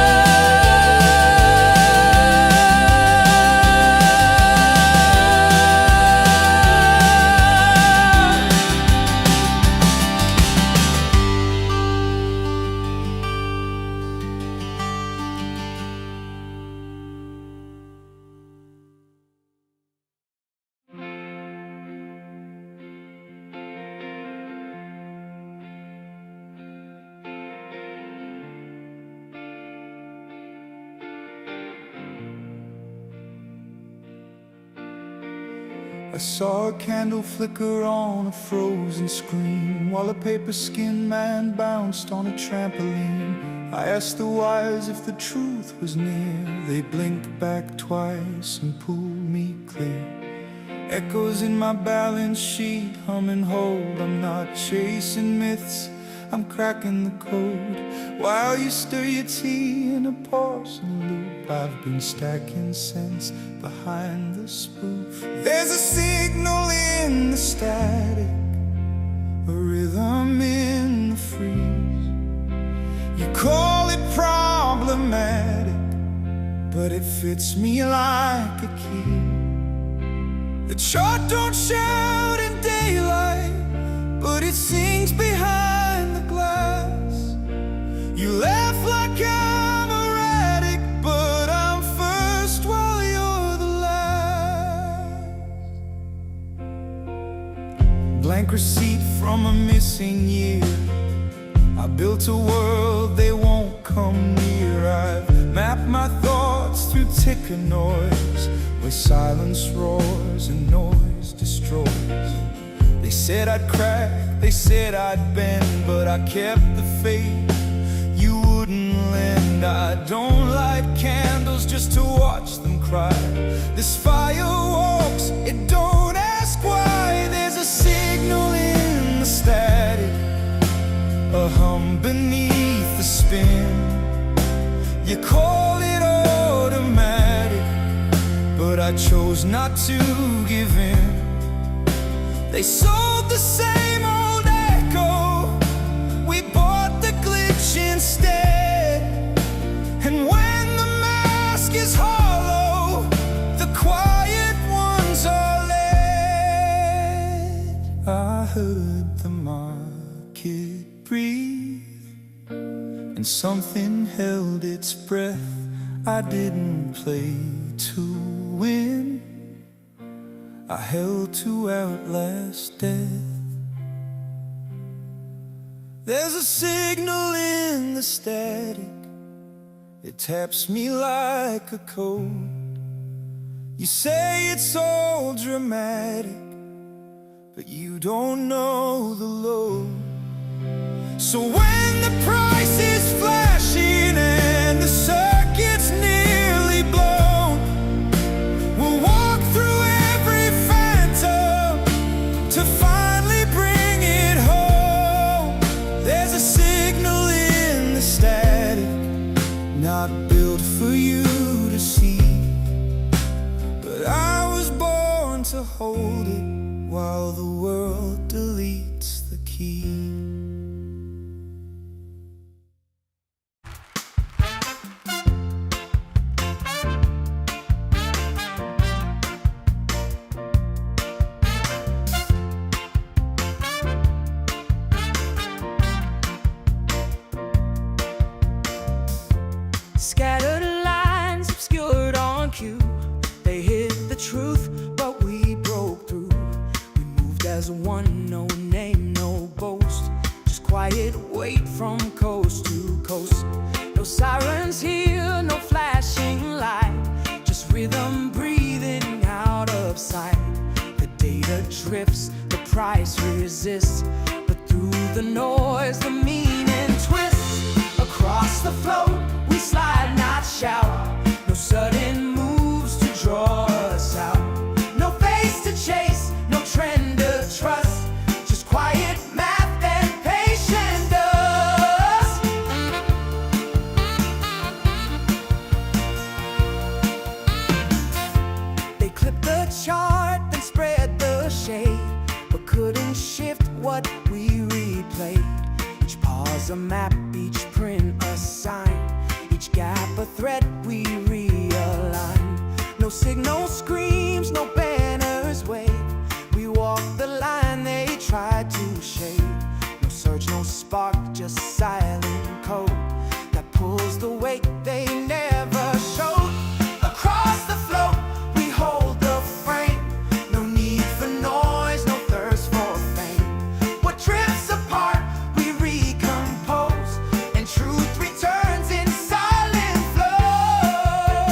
I saw a candle flicker on a frozen screen, while a paper-skinned man bounced on a trampoline. I asked the wise if the truth was near. They blinked back twice and pulled me clear. Echoes in my balance sheet, hum and hold. I'm not chasing myths, I'm cracking the code. While you stir your tea in a porcelain loop, I've been stacking cents behind the spoof. There's a signal in the static, a rhythm in the freeze. You call it problematic, but it fits me like a key. The chart don't shout in daylight, but it sings behind the glass. You laugh like I'm erratic, but I'm first while you're the last. Blank receipt from a missing year. I built a world they won't come near. I've mapped my thoughts through ticker noise, where silence roars and noise destroys. They said I'd crack, they said I'd bend, but I kept the faith you wouldn't lend. I don't light candles just to watch them cry. This fire walks, it don't ask why. There's a signal in the static, a hum beneath the spin. You call it automatic, but I chose not to give in. They sold the same old echo, we bought the glitch instead. And when the mask is hollow, the quiet ones are led. I heard the market breathe, and something held its breath. I didn't play to win, I held to outlast death. There's a signal in the static, it taps me like a code. You say it's all dramatic, but you don't know the load. So when the price is flashing and the circuit's nearly blown, we'll walk through every phantom to finally bring it home. There's a signal in the static, not built for you to see, but I was born to hold it while the world deletes the key. Scattered lines obscured on cue. They hid the truth, but we broke through. We moved as one, no name, no boast. Just quiet weight from coast to coast. No sirens here, no flashing light. Just rhythm breathing out of sight. The data drifts, the price resists, but through the noise, the meaning twists. Across the float, we slide, not shout. No sudden moves to draw us out. No face to chase, no trend to trust. Just quiet math and patient dust. They clipped the chart, then spread the shade, but couldn't shift what we replayed. Each pause a map, each print a sign, each gap a threat we realign. No signal screams, no banners wave. We walk the line they tried to shade. No surge, no spark, just silent code that pulls the weight they never showed. Across the float, we hold the frame. No need for noise, no thirst for fame. What drifts apart, we recompose, and truth returns in silent flow.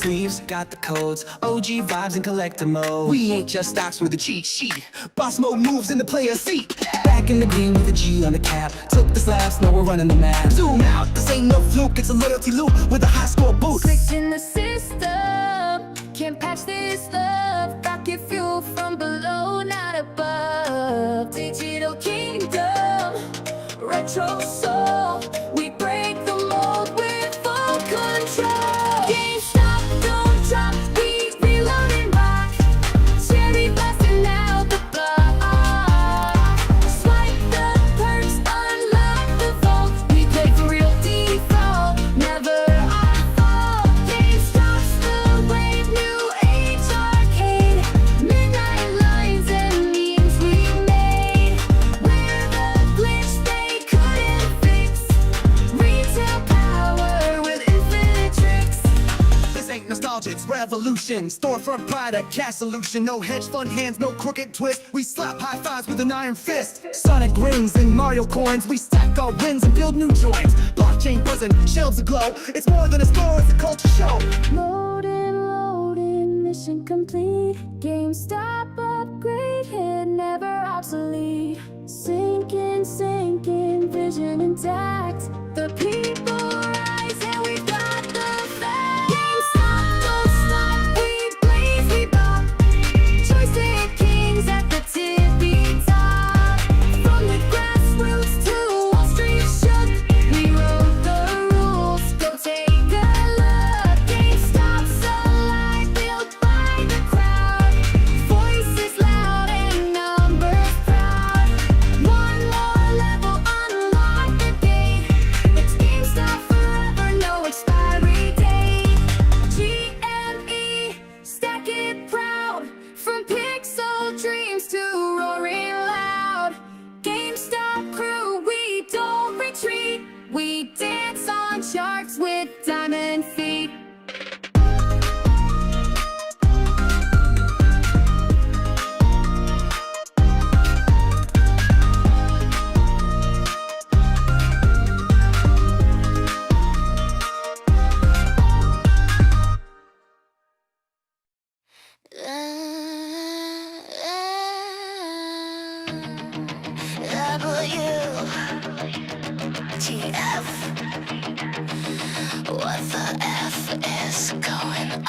sleeves, got the codes, OG vibes and collector mode. We ain't just stocks with a cheat sheet. Boss mode moves in the player seat. Back in the green with a G on the cap. Took the slaps, now we're running the map. Zoom out, this ain't no fluke, it's a loyalty loop with a high score boost. Switching the system, can't patch this love. Rocket fuel from below, not above. Digital kingdom, retro soul. We break the mold with full control. GameStop, don't drop, we reload and rock. Cherry blasting out the block. Swipe the perks, unlock the vault. We play for real default, never our fault. GameStop's the brave new age arcade. Midnight lines and memes we made. We're the glitch they couldn't fix. Retail power with infinite tricks. This ain't nostalgia, it's revolution. Storefront pride, a cash solution. No hedge fund hands, no crooked twist. We slap high fives with an iron fist. Sonic rings and Mario coins. We stack our wins and build new joints. Blockchain buzzing, shelves aglow. It's more than a store, it's a culture show. Loading, mission complete. GameStop upgrade, hit never obsolete. Sinking, vision intact. The people rise and we've got the facts. GameStop, don't stop, we blaze, we pop. Joystick kings at the tippy top. From the grassroots to Wall Street shook. We wrote the rules, go take a look. GameStop's alive, built by the crowd. Voices loud and numbers proud. One more level, unlock the gate. It's GameStop forever, no expiry date. GME, stack it proud. From pixel dreams to roaring loud. GameStop crew, we don't retreat. We dance on charts with diamond feet. WTF? What the F is going on?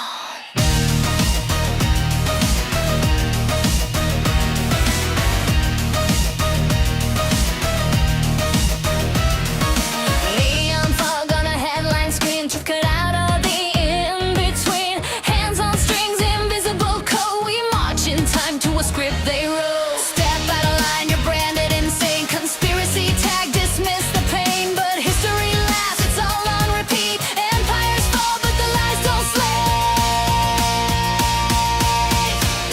Neon fog on a headline screen, took it out of the in-between. Hands on strings, invisible code. We march in time to a script they wrote. Step out of line, you're branded insane. Conspiracy tag, dismiss the pain. But history laughs, it's all on repeat. Empires fall, but the lies don't slay.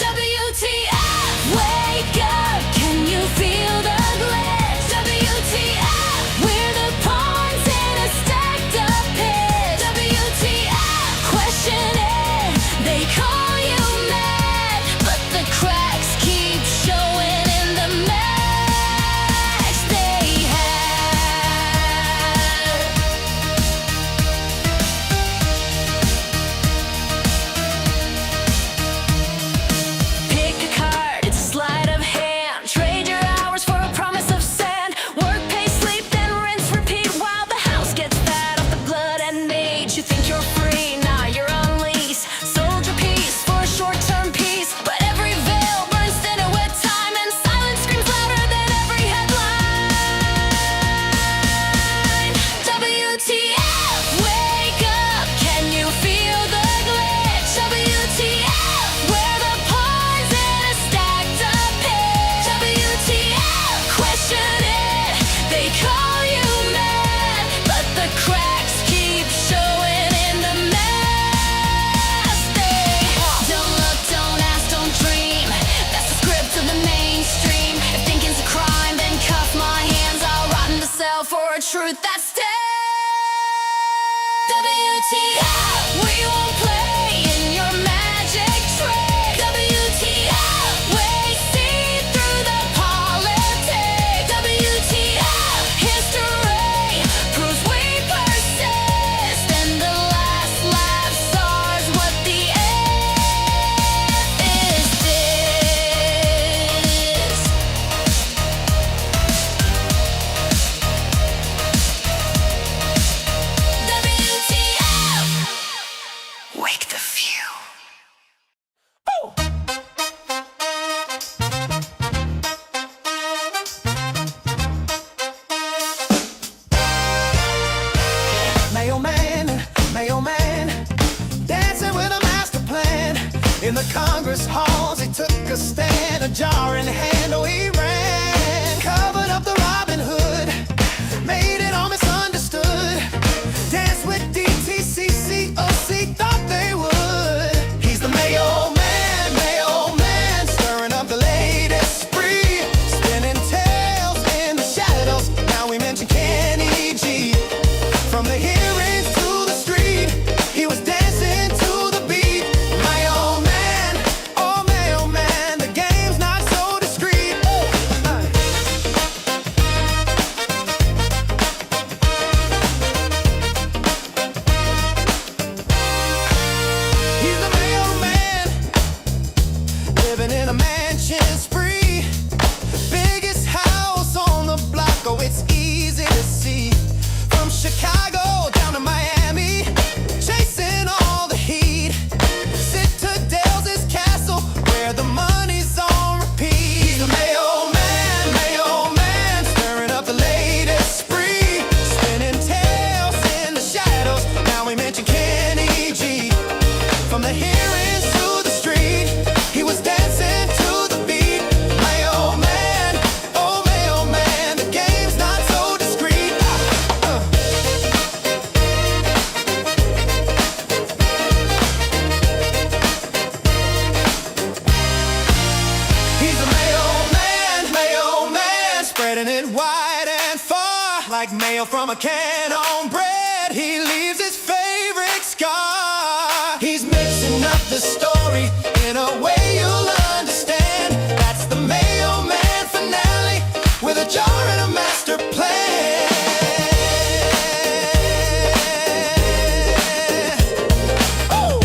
WTF, wake up, can you feel the glitch? WTF, we're the pawns in a stacked up pitch. WTF, question it, they call you mad, but the cracks keep showing in the mess they had. Pick a card, it's a sleight of hand. Trade your hours for a promise of sand. Work, pay, sleep, then rinse, repeat while the house gets fat off the blood and age. You think you're free, nah, you're on lease. Sold your peace for a short-term peace, but every veil burns thinner with time, and silence screams louder than every headline. WTF, wake up, can you feel the glitch? WTF, we're the pawns in a stacked up pitch. WTF, question it, they call you mad, but the cracks keep showing in the mess they don't look, don't ask, don't dream. That's the script of the mainstream. If thinking's a crime, then cuff my hands. I'll rot in the cell for a truth that's dead. WTF, we won't play in your magic trick. WTF, we see through the politics. WTF, history proves we persist, and the last laughs are what Paris halls, he took a stand, a jar in hand, oh he ran, covered up the Robin Hood, made it all misunderstood, danced with DTCC, OC thought they would. He's the Mayo man, stirring up the latest spree, spinning tales in the shadows, now we mention Kenny G. From the hearings to the street, he was dancing to the beat. Mayo man, oh Mayo man, the game's not so discreet. He's the Mayo man, living in a mansion spree. Biggest house on the block, oh it's easy to see. From Chicago down to Miami, chasing all the heat. Citadel's his castle, where the money's on repeat. He's the Mayo man, stirring up the latest spree, spinning tales in the shadows. Now we mention Kenny G. From the hearings to the street, he was dancing to the beat. Mayo man, oh Mayo man, the game's not so discreet. He's a Mayo man, spreading it wide and far, like mayo from a can on bread. He leaves his favorite scar. He's mixing up the story in a way you'll understand. That's the Mayo Man finale, with a jar and a master plan. Ooh.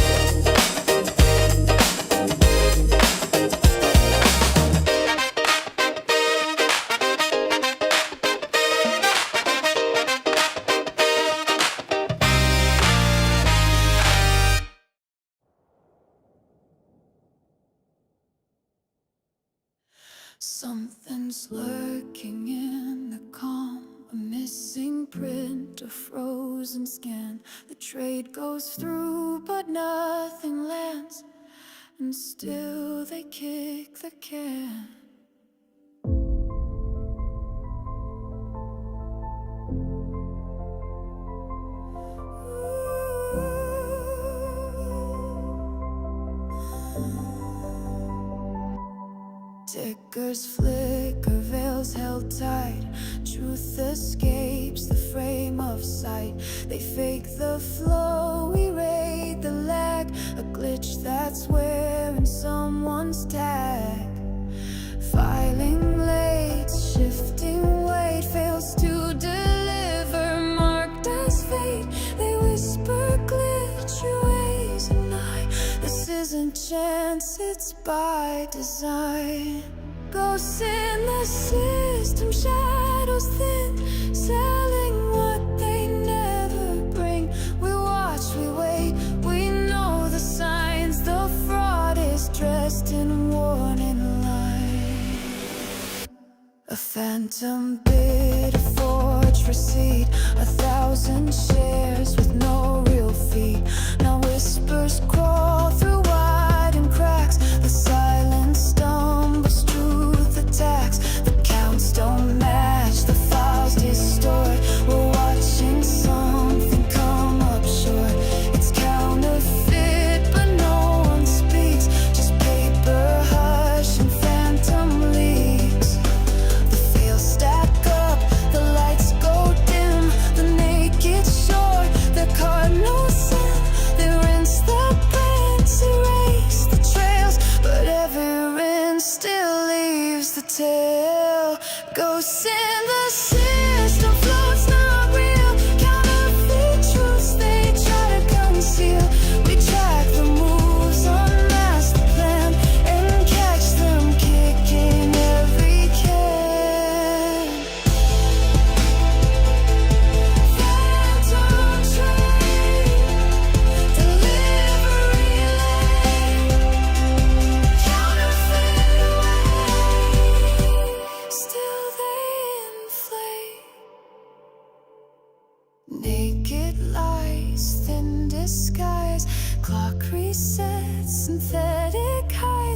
Something's lurking in the calm, a missing print, a frozen scan. The trade goes through, but nothing lands, and still they kick the can. Tickers flicker, veils held tight. Truth escapes the frame of sight. They fake the flow, we raid the lag. A glitch that's wearing someone's tag. Filing late, shifting weight, fails to deliver, marked as fate. They whisper glitch, erase and I. This isn't chance, it's by design. Ghosts in the system, shadows thin, selling what they never bring. We watch, we wait, we know the signs. The fraud is dressed in warning light. A phantom bid, a forged receipt, 1,000 shares with no real fee. Now whispers crawl through widened cracks. The silence stumbles, truth attacks. The counts don't match, the files distort. We're watching something come up short. It's counterfeit, but no one speaks. Just paper hush and phantom leaks. The fields stack up, the lights go dim. The naked shore, the cardinal sin. They rinse the prints, erase the trails, but evidence still leaves the tail. Ghosts in the system, floats not real. Counterfeit truths they try to conceal. We track the moves, unmask the plan, and catch them kicking every can. Phantom train, delivery lane, counterfeit away, still they inflate. Naked lies, thin disguise, clock resets, synthetic highs.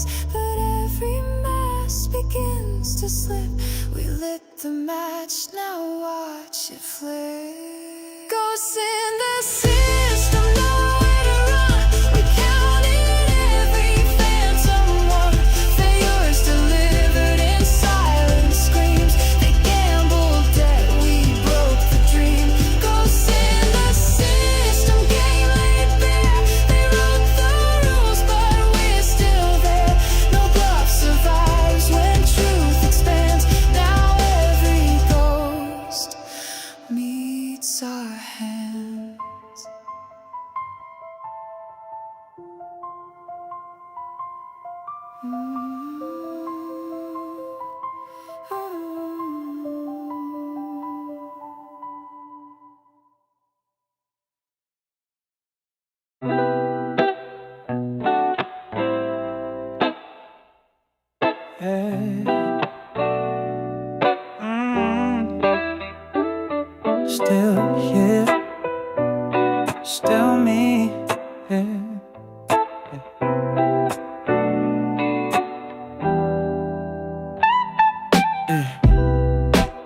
to slip. We lit the match, now watch it flip. Ghosts in the system, nowhere to run. We counted every phantom one. Failures delivered in silent screams. They gambled that we broke the dream. Ghosts in the system, game laid bare. They wrote the rules, but we're still there. No bluff survives when truth expands. Now every ghost meets our hands. Still here, still me. Yeah.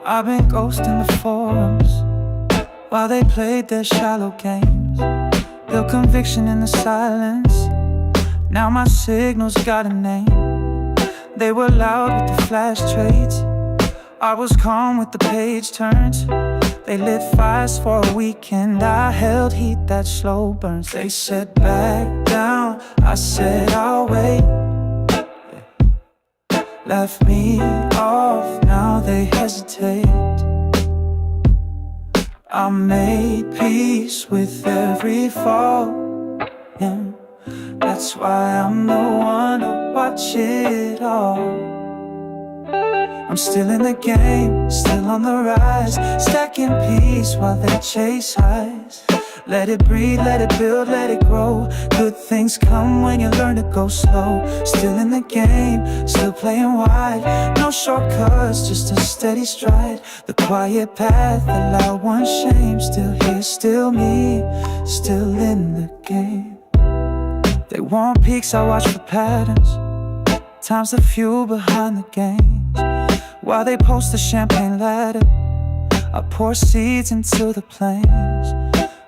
I've been ghosting the forums while they played their shallow games. Built conviction in the silence. Now my signals got a name. They were loud with the flash trades. I was calm with the page turns. They lit fires for a weekend. I held heat that slow burns. They said back down, I said I'll wait. Left me off, now they hesitate. I made peace with every fall, yeah. That's why I'm the one to watch it all. I'm still in the game, still on the rise. Stacking peace while they chase highs. Let it breathe, let it build, let it grow. Good things come when you learn to go slow. Still in the game, still playing wide. No shortcuts, just a steady stride. The quiet path, the loud one shame. Still here, still me, still in the game. They want peaks, I watch for patterns. Time's the fuel behind the games. While they post the champagne ladder, I pour seeds into the plains.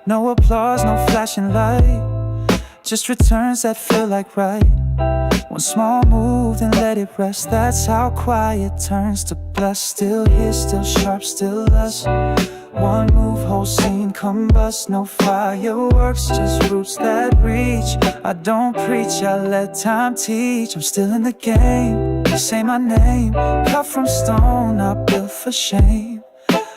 No applause, no flashing light, just returns that feel like right. One small move, then let it rest. That's how quiet turns to blessed. Still here, still sharp, still us. One move, whole scene combust. No fireworks, just roots that reach. I don't preach, I let time teach. I'm still in the game, say my name. Cut from stone, not built for shame.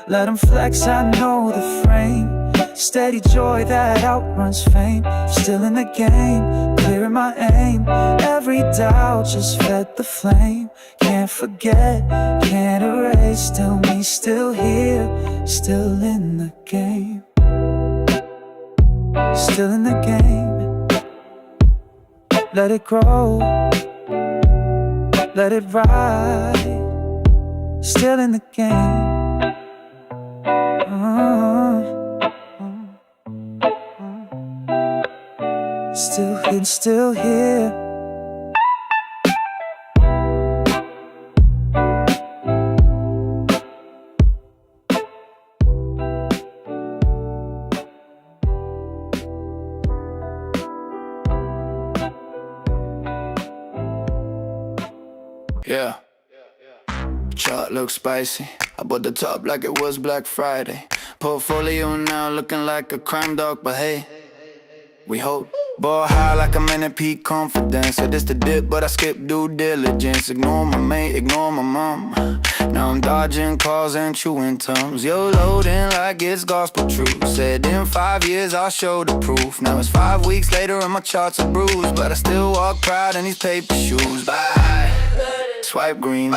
Let them flex, I know the frame. Steady joy that outruns fame. Still in the game, clearing my aim. Every doubt just fed the flame. Can't forget, can't erase. Still me, still here, still in the game. Still in the game. Let it grow, let it ride. Still in the game. Still here, still here. Yeah. Chart looks spicy. I bought the top like it was Black Friday. Portfolio now looking like a crime dog, but hey, we hope. Ball high like I'm in a peak confidence. Said this the dip, but I skipped due diligence. Ignore my mate, ignore my mom. Now I'm dodging calls and chewing tums. Yo, loading like it's gospel truth. Said in 5 years I'll show the proof. Now it's 5 weeks later and my charts are bruised, but I still walk proud in these paper shoes. Bye. Swipe green.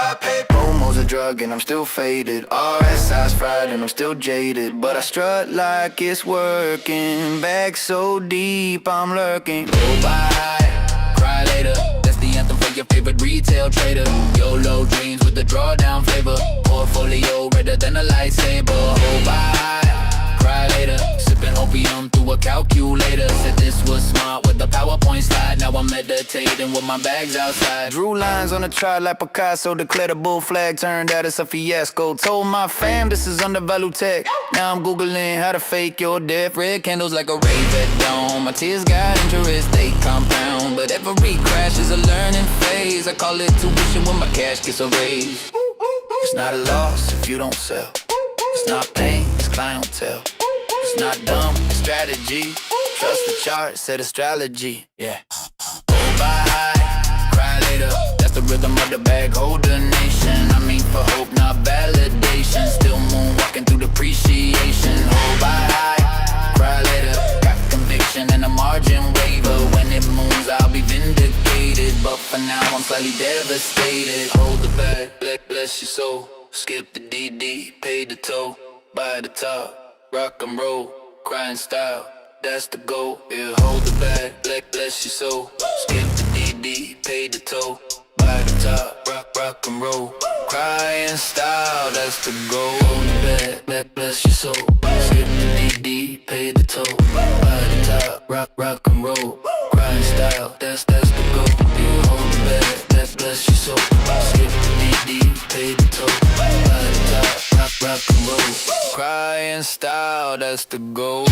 Promo's a drug and I'm still faded. RSI's fried and I'm still jaded, but I strut like it's working. Back so deep I'm lurking. Go buy, cry later. That's the anthem for your favorite retail trader. YOLO dreams with the drawdown flavor. Portfolio redder than a lightsaber. Go buy, cry later. Sipping opium through a calculator. Said this was smart with the PowerPoint slide. Now I'm meditating with my bags outside. Drew lines on the chart like Picasso. Declared a bull flag, turned out it's a fiasco. Told my fam this is undervalued tech. Now I'm googling how to fake your death. Red candles like a rave at dawn. My tears got interest, they compound. But every crash is a learning phase. I call it tuition when my cash gets a raise. It's not a loss if you don't sell. It's not pain, it's clientele. It's not dumb, it's strategy. Trust the chart, set astrology. Yeah. Buy high, cry later. That's the rhythm of the bag holder nation. I mean for hope, not validation. Still moonwalking through depreciation. Hold by high, cry later. Got conviction and a margin waiver. When it moves, I'll be vindicated. But for now, I'm slightly devastated. Hold the bag, bless your soul. Skip the DD, pay the toll. By the top, rock and roll, crying style. That's the goal, yeah, hold the bag, bless your soul. Skip the DD, pay the toll. By the top, rock and roll. Crying style, that's the goal. Hold the bag, bless your soul. Skip the DD, pay the toll. By the top, rock and roll. Crying style, that's the goal. Yeah, hold the bag, bless your soul. Skip the DD, pay the toll. By the top, rock and roll. Crying style, that's the goal.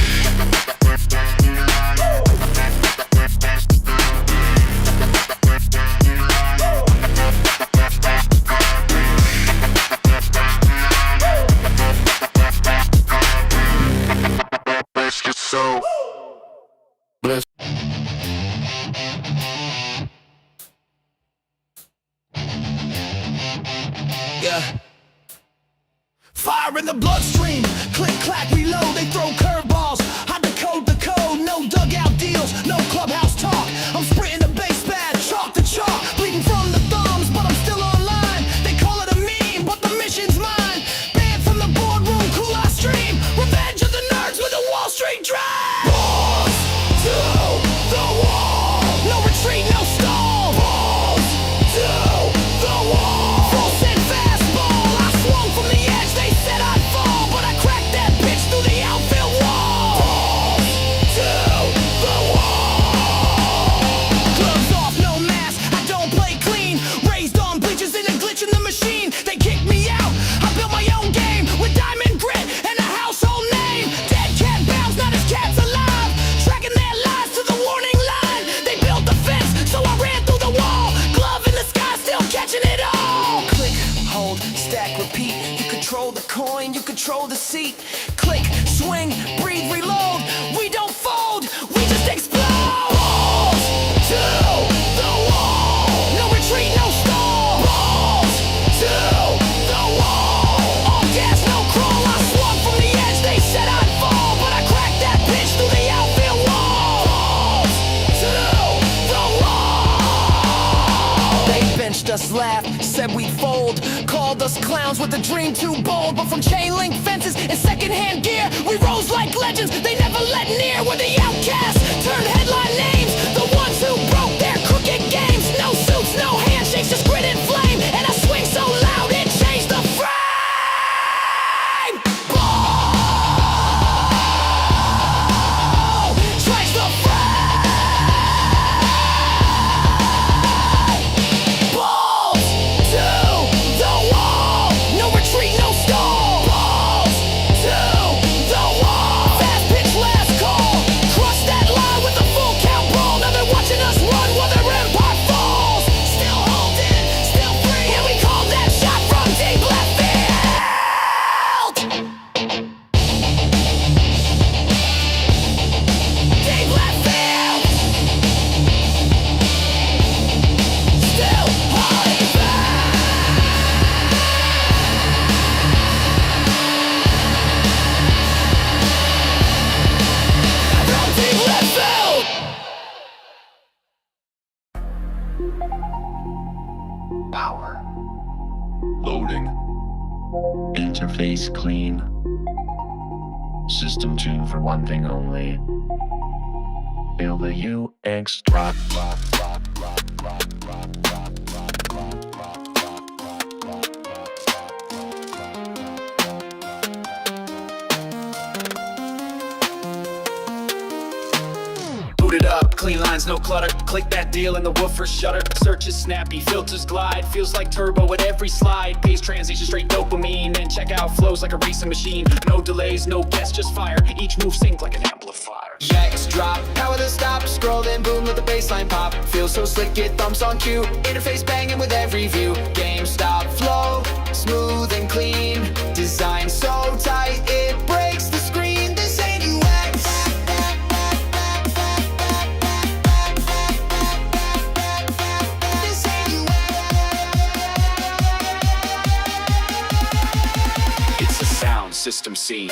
Bless your soul. Bless. Yeah. Fire in the bloodstream, click, clack, reload, they throw curveballs. I decode the code, no dugout deals, no clubhouse talk. I'm sprinting the base pad, chalk to chalk, bleeding from the thumbs, but I'm still online. They call it a meme, but the mission's mine. Banned from the boardroom, cool I stream. Revenge of the nerds with a Wall Street drive. Balls to the wall, no retreat, no stall. Balls to the wall, full send fastball. I swung from the edge, they said I'd fall, but I cracked that bitch through the outfield wall. Balls to the wall. Gloves off, no mask, I don't play clean. Raised on bleachers in a glitch in the machine. They kicked me out, I built my own game with diamond grit and a household name. Dead cat bounds, not his cat's alive. Tracking their lies to the warning line. They built the fence, so I ran through the wall. Glove in the sky, still catching it all. Click, hold, stack, repeat. You control the coin, you control the seat. Click, swing, breathe, reload. We don't fold, we just explode. Balls to the wall, no retreat, no stall. Balls to the wall, all gas, no crawl. I swung from the edge, they said I'd fall, but I cracked that bitch through the outfield wall. Balls to the wall. They benched us, laughed, said we'd fold. Called us clowns with a dream too bold. But from chain link fences and secondhand gear, we rose like legends, they never let near. We're the outcasts, turned headline names, the ones who broke their crooked games. No suits, no handshakes, just grit and flame. And I swing so loud it changed the frame. Ball strikes the frame. Balls to the wall, no retreat, no stall. Balls to the wall, fast pitch, last call. Crush that line with a full count ball. Now they're watching us run while their empire falls. Still holding, still free, and we call that shot from deep left field. Deep left field. Still holding from deep left field. Power. Loading. Interface clean. System tuned for one thing only. Feel the UX drop. Boot it up, Clean lines, no clutter. Click that deal and the woofer shutter. Search is snappy, filters glide. Feels like turbo at every slide. Pace transition, straight dopamine. And checkout flows like a racing machine. No delays, no guess, just fire. Each move sync like an amplifier. Next drop, power the stop. Scroll then boom, let the baseline pop. Feels so slick, get thumps on cue. Interface banging with every view. GameStop flow, smooth and clean. Design so tight, it breaks the screen. This ain't UX. This ain't UX. It's a sound system scene.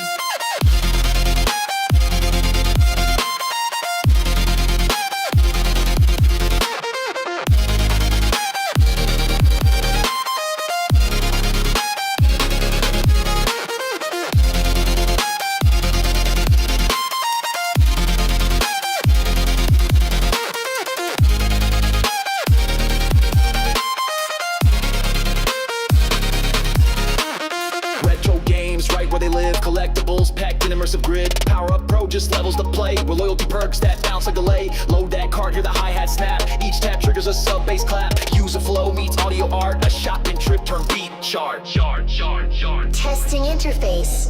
Retro games, right where they live. Collectibles packed in immersive grid. Power Up Pro just levels the play. With loyalty perks that bounce like delay. Load that card, hear the hi-hat snap. Each tap triggers a sub-bass clap. User flow meets audio art. A shopping trip turn beat chart. Testing interface.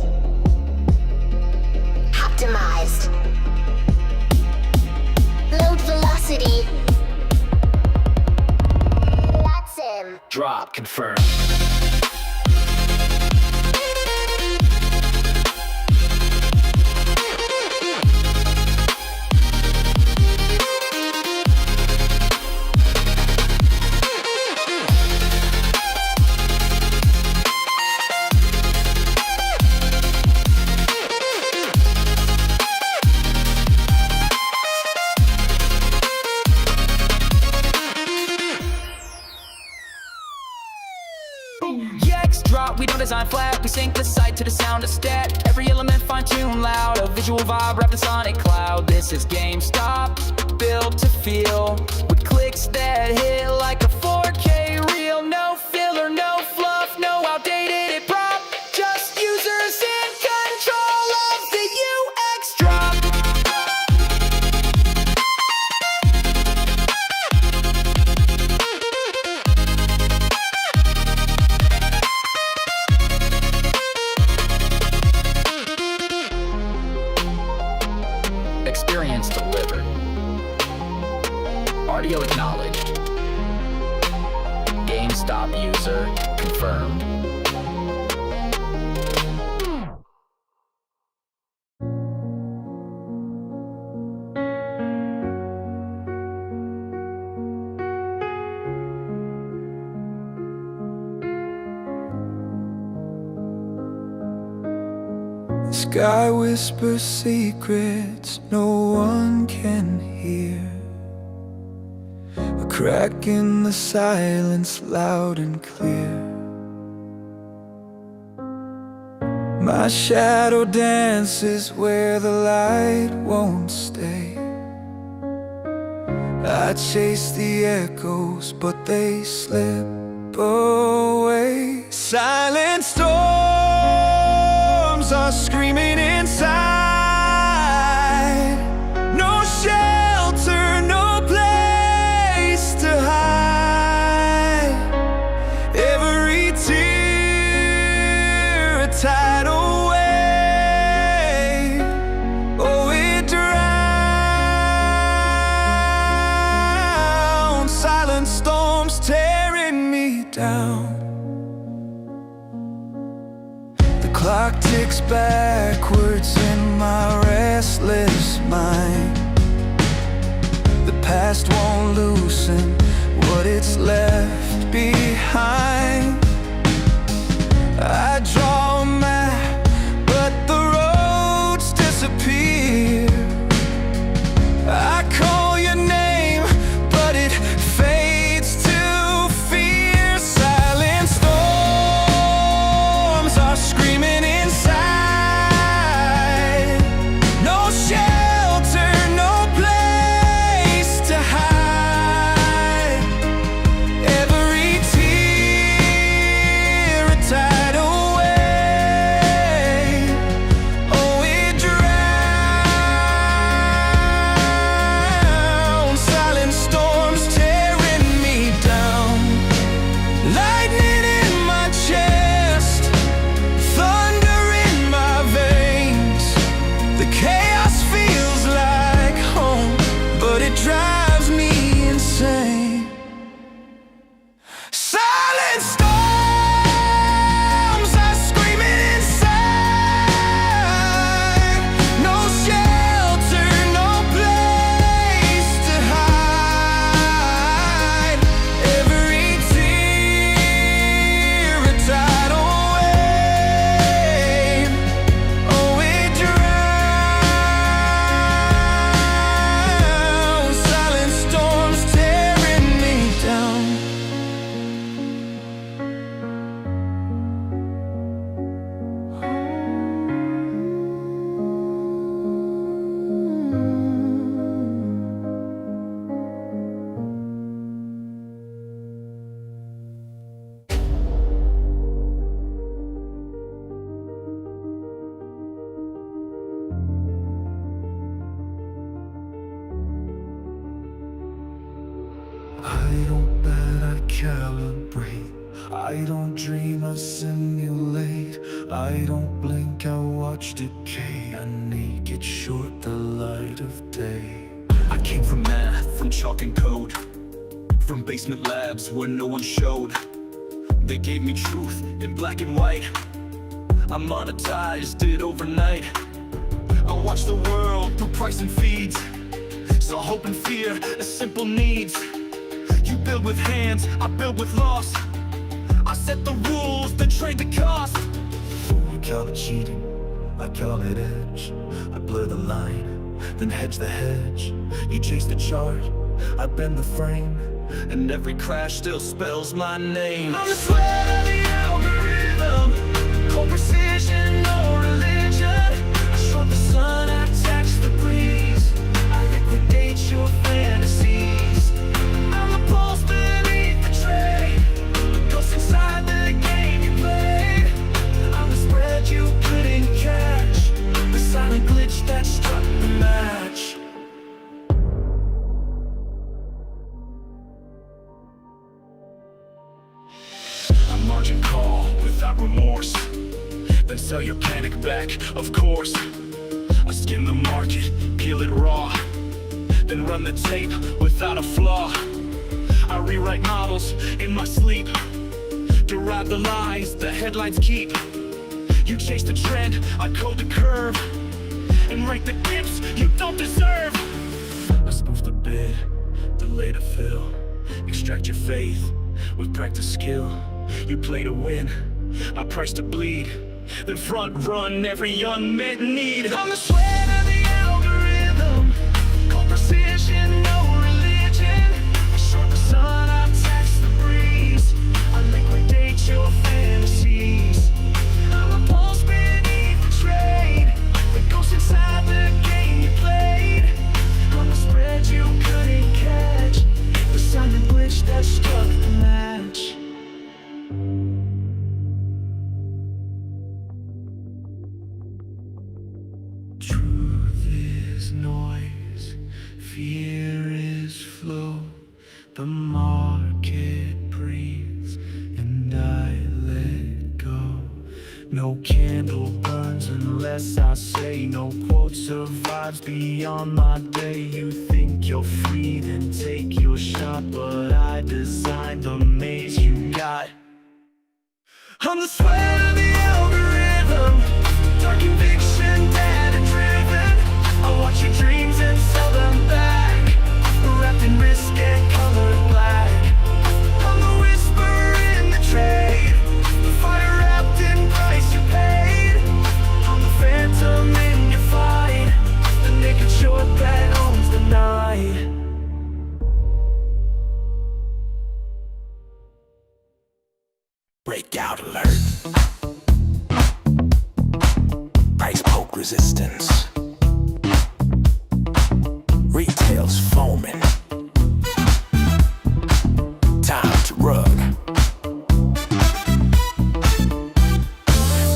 Optimized. Load velocity. That's him. Drop confirmed. EX drop, we don't design flat. We sync the sight to the sound of stat. Every element fine-tuned loud. A visual vibe wrapped in sonic cloud. This is GameStop, built to feel. With clicks that hit like a 4K reel. No filler, no fluff, no outdated prop. Just users in control of the UX drop. Experience delivered. Audio acknowledged. GameStop user confirmed. The sky whispers secrets no one can hear. A crack in the silence, loud and clear. My shadow dances where the light won't stay. I chase the echoes, but they slip away. Silent storms are screaming inside. No shelter, no place to hide. Every tear a tidal wave. Oh, it drowns. Silent storms tearing me down. The clock ticks backwards in my restless mind. The past won't loosen what it's left behind. I draw a map, but the roads disappear. I call your name, but it fades to fear. Silent storms are screaming inside. No shelter, no place to hide. Every tear recalibrate. I don't dream, I simulate. I don't blink, I watch decay. I naked short the light of day. I came from math, from chalk and code, from basement labs where no one showed. They gave me truth in black and white. I monetized it overnight. I watched the world through price and feeds, saw hope and fear as simple needs. You build with hands, I build with loss. I set the rules, then trade the cost. You call it cheating, I call it edge. I blur the line, then hedge the hedge. You chase the chart, I bend the frame, and every crash still spells my name. I'm the sweat of the algorithm, cold precision, no religion. I shrunk the sun, I tax the breeze, I liquidate your fantasies. I'm the pulse beneath the tray, the ghost inside the game you played. I'm the spread you couldn't catch, the silent glitch that struck the match. Margin call without remorse, then sell your panic back, of course. I skim the market, peel it raw, then run the tape without a flaw. I rewrite models in my sleep, derive the lies the headlines keep. You chase the trend, I code the curve, and write the dips you don't deserve. I spoof the bid, delay to fill, extract your faith with practice skill. You play to win, I price to bleed, then front run every unmet need. I'm the sweat of the algorithm, cold precision, no religion. I short the sun, I tax the breeze, I liquidate your fantasies. I'm a pulse beneath the trade, the ghost inside the game you played. I'm the spread you couldn't catch, the silent glitch that struck the match. Truth is noise, fear is flow. The market breathes, and I let go. No candle burns unless I say. No quote survives beyond my day. You think you're free, then take your shot, but I designed the maze you got. I'm the sweat of the algorithm, dark conviction, data driven. I watch your dreams and sell them back, wrapped in risk and colored black. I'm the whisper in the trade, the fire wrapped in price you paid. I'm the phantom in your fight, the naked short that owns the night. Breakout alert. Price poke resistance. Retail's foaming. Time to rug.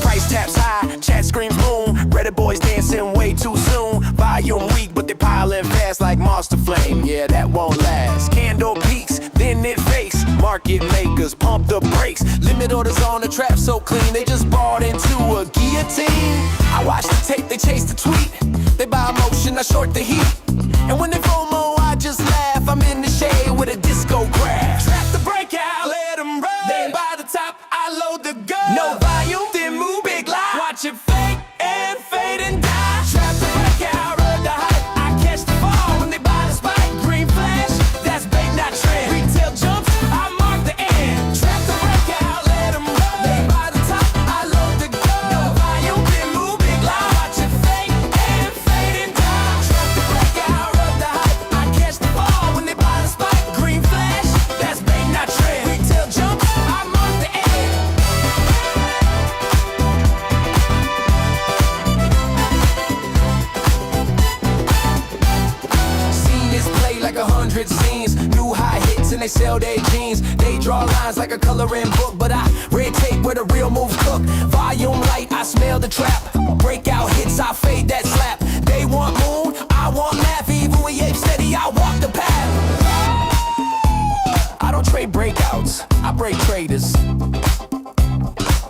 Price taps high, chat screams boom. Reddit boys dancing way too soon. Volume weak, but they piling fast like monster flame. Yeah, that won't last. Candle peaks, then it fakes. Market makers pump the brakes. Limit orders on the trap so clean, they just bought into a guillotine. I watch the tape, they chase the tweet. They buy emotion, I short the heat. And when they FOMO, I just laugh. I'm in the shade with a disco graph. Trap the breakout, let them run. They buy the top, I load the gun. No volume, then move big lie. Watch it fade and fade and die. Trap the breakout, run the hype. I catch the ball when they buy the spike. Green flash, that's bait, not trend. Retail jumps, I mark the end. Trap the breakout, let them run. They buy the top, I load the gun. No volume, then move big lie. Watch it fade and die. Trap the breakout, run the hype. I catch the ball when they buy the spike. Green flash, that's bait, not trend. Retail jumps, I mark the end. Seen this play like 100 scenes. New high hits and they sell their jeans. They draw lines like a coloring book, but I red tape where the real moves cook. Volume light, I smell the trap. Breakout hits, I fade that slap. They want moon, I want laugh. Even when you ape steady, I walk the path. I don't trade breakouts, I break traders.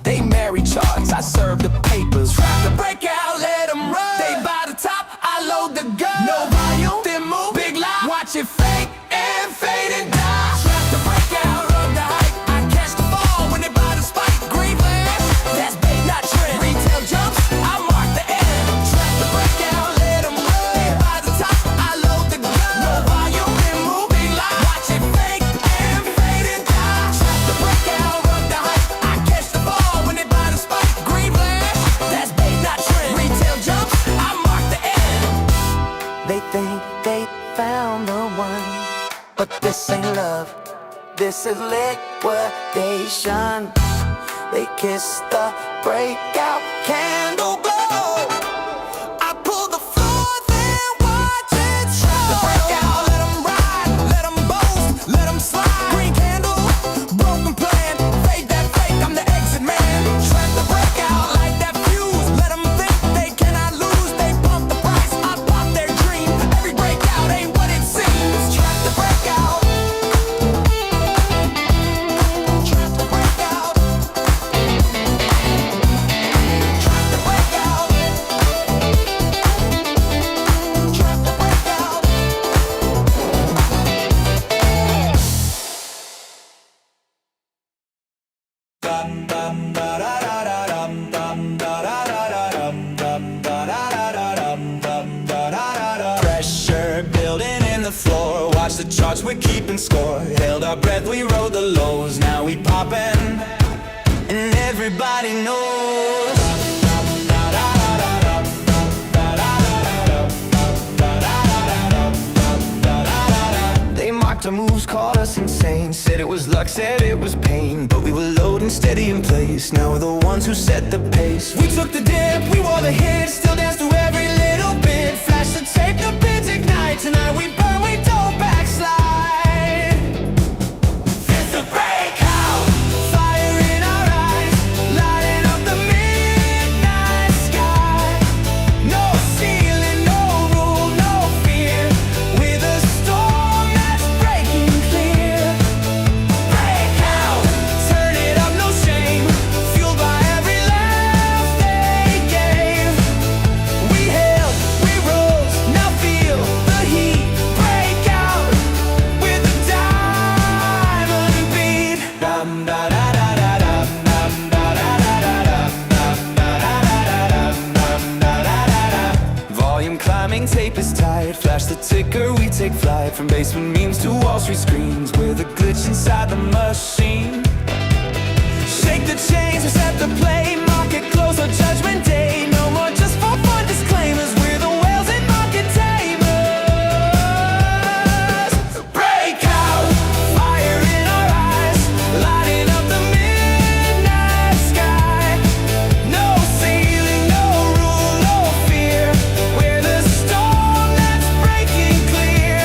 They marry charts, I serve the papers. Trap the breakout, let them run. They buy the top, I load the gun. No volume, then move, big lie. Watch it fake and fade and die. Trap the breakout, rub the hype. I catch the ball when they buy the spike. Green flash, that's bait, not trend. Retail jumps, I mark the end. Trap the breakout, let them run. They buy the top, I load the gun. No volume, then move, big lie. Watch it fake and fade and die. Trap the breakout, rub the hype. I catch the ball when they buy the spike. Green flash, that's bait, not trend. Retail jumps, I mark the end. They think they found the one, but this ain't love, this is liquidation. They kiss the breakout candle glow. I pull the floor, then watch it show. The breakout, let them ride, let them boast, let them slide. Green candle, broken plan, fade that fake, I'm the exit man. Trap the breakout, light that fuse, let them think they cannot lose. They bump the price, I pop their dream. Every breakout ain't what it seems. Trap the breakout. Trap the breakout. Trap the breakout. Trap the breakout. Pressure building in the floor. Watch the charts, we're keeping score. Held our breath, we rode the lows. Now we poppin', and everybody knows. They mocked our moves, called us insane. Said it was luck, said it was pain. But we were loading steady in place. Now we're the ones who set the pace. We took the dip, we wore the hit. Still dance through every little bit. Flash the tape, the bids ignite. Tonight we burn, we don't backslide. It's the breakout. Fire in our eyes, lighting up the midnight sky. No ceiling, no rule, no fear. With a storm that's breaking clear. Breakout, turn it up, no shame. Fueled by every laugh they gave. We held, we rose, now feel the heat. Breakout, with a diamond beat. Dum da da da da dum dum da da da da dum dum da da da da dum. Volume climbing, tape is tight. Flash the ticker, we take flight. From basement memes to Wall Street screens. We're the glitch inside the machine. Shake the chains, reset the play. Market close on Judgment Day. No more just for fun disclaimers. We're the whales and market tamers. Breakout, fire in our eyes, lighting up the midnight sky. No ceiling, no rule, no fear. We're the storm that's breaking clear.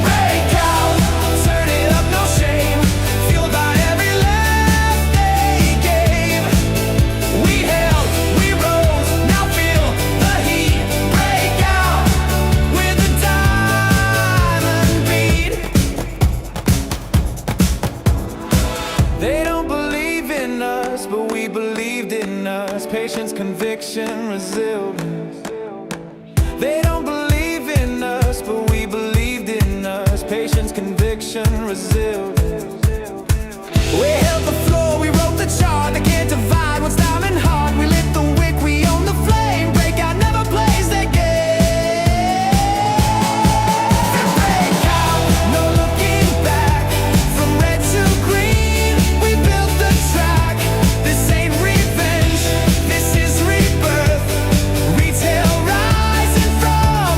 Breakout, turn it up, no shame. Fueled by every laugh they gave. We held, we rose, now feel the heat. Breakout, with a diamond beat. They don't believe in us, but we believed in us. Patience, conviction, resilience. They don't believe in us, but we believed in us. Patience, conviction, resilience. We held the floor, we wrote the chart. They can't divide what's diamond hard. We lit the wick, we own the flame. Breakout never plays their game. Breakout, no looking back. From red to green, we built the track. This ain't revenge, this is rebirth. Retail rising from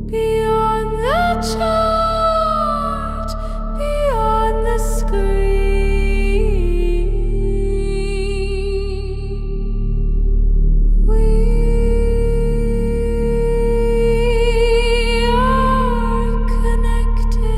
Beyond the chart, beyond the screen, we are connected.